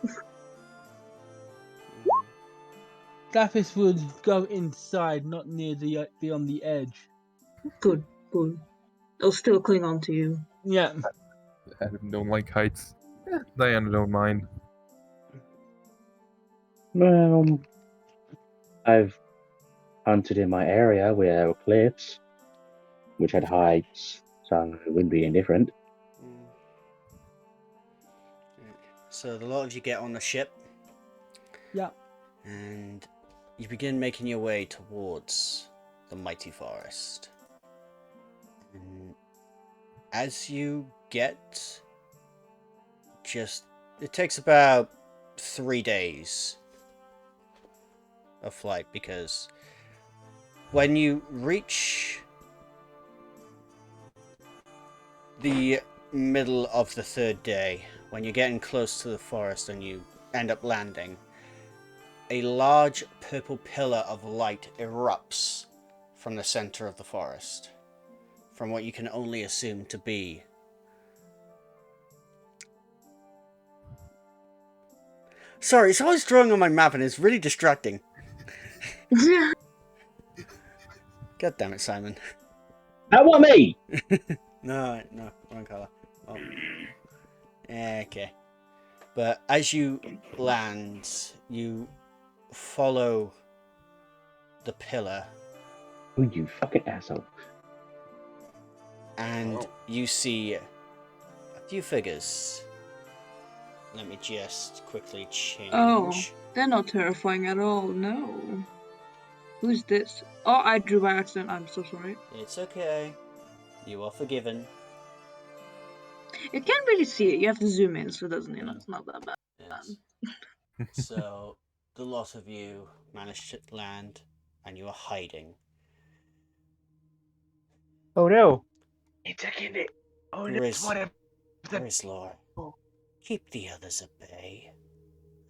Lapis would go inside, not near be on the edge. Good. I'll still cling on to you. Yeah. Adam don't like heights. Diana don't mind. Well, I've hunted in my area where there were cliffs, which had heights, so it wouldn't be indifferent. So the lot of you get on the ship. Yeah. And you begin making your way towards the mighty forest. And as you get it takes about 3 days of flight, because when you reach the middle of the 3rd day, when you're getting close to the forest and you end up landing, a large purple pillar of light erupts from the center of the forest, from what you can only assume to be sorry, it's always drawing on my map and it's really distracting. God damn it, Simon. That was me! No, wrong colour. Oh. Okay. But as you land, you follow the pillar. Oh, you fucking asshole. And you see a few figures. Let me just quickly change. Oh, they're not terrifying at all, no. Who's this? Oh, I drew by accident, I'm so sorry. It's okay. You are forgiven. You can't really see it, you have to zoom in, so it doesn't, it's not that bad. Yes. So, the lot of you managed to land, and you are hiding. Oh no! It's taking it. Oh, Grizzlor, keep the others at bay.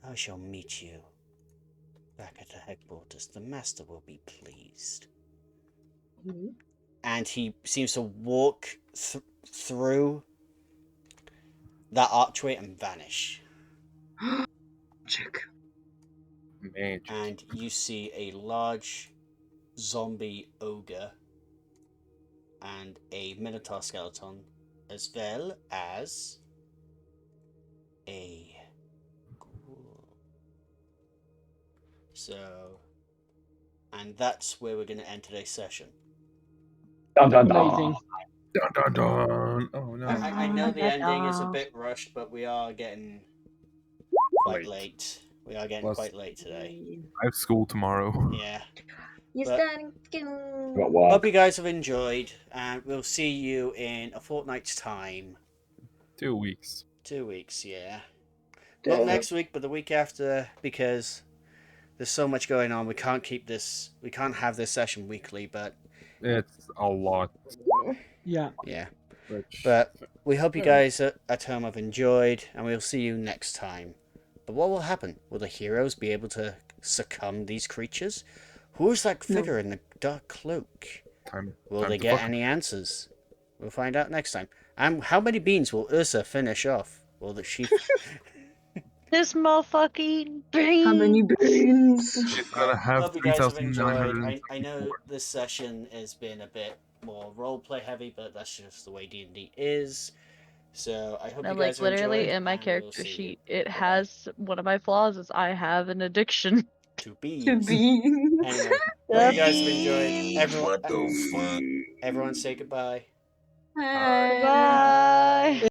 I shall meet you back at the headquarters. The master will be pleased. And he seems to walk through that archway and vanish. Check. Magic. And you see a large zombie ogre and a Minotaur skeleton, as well as a ghoul. So, and that's where we're going to end today's session. Dun, dun, dun. Amazing. Dun, dun, dun. Oh no. I know the ending is a bit rushed, but we are getting quite late. We are getting Plus- quite late today. I have school tomorrow. Yeah. Yes, But- Dad. Got work. Hope you guys have enjoyed, and we'll see you in a fortnight's time. 2 weeks. 2 weeks, yeah. Not next week, but the week after, because there's so much going on. We can't have this session weekly, but It's a lot. Yeah. yeah. Which, But we hope you guys at home have enjoyed, and we'll see you next time. But what will happen? Will the heroes be able to succumb these creatures? Who is that figure in the dark cloak? Will they get any answers? We'll find out next time. And how many beans will Ursa finish off? Will the sheep? This motherfucking brain. How many beans? She's gonna have Hope you guys have 3,900. enjoyed. I know this session has been a bit more roleplay heavy, but that's just the way D&D is. So I hope No, you like guys have literally enjoyed, in my and we'll character see you. sheet, it Bye-bye. has one of my flaws is I have an addiction. To beans. To beans. Anyway, hope you guys have enjoyed. Beans, what the fuck? Everyone say goodbye. Bye. Bye.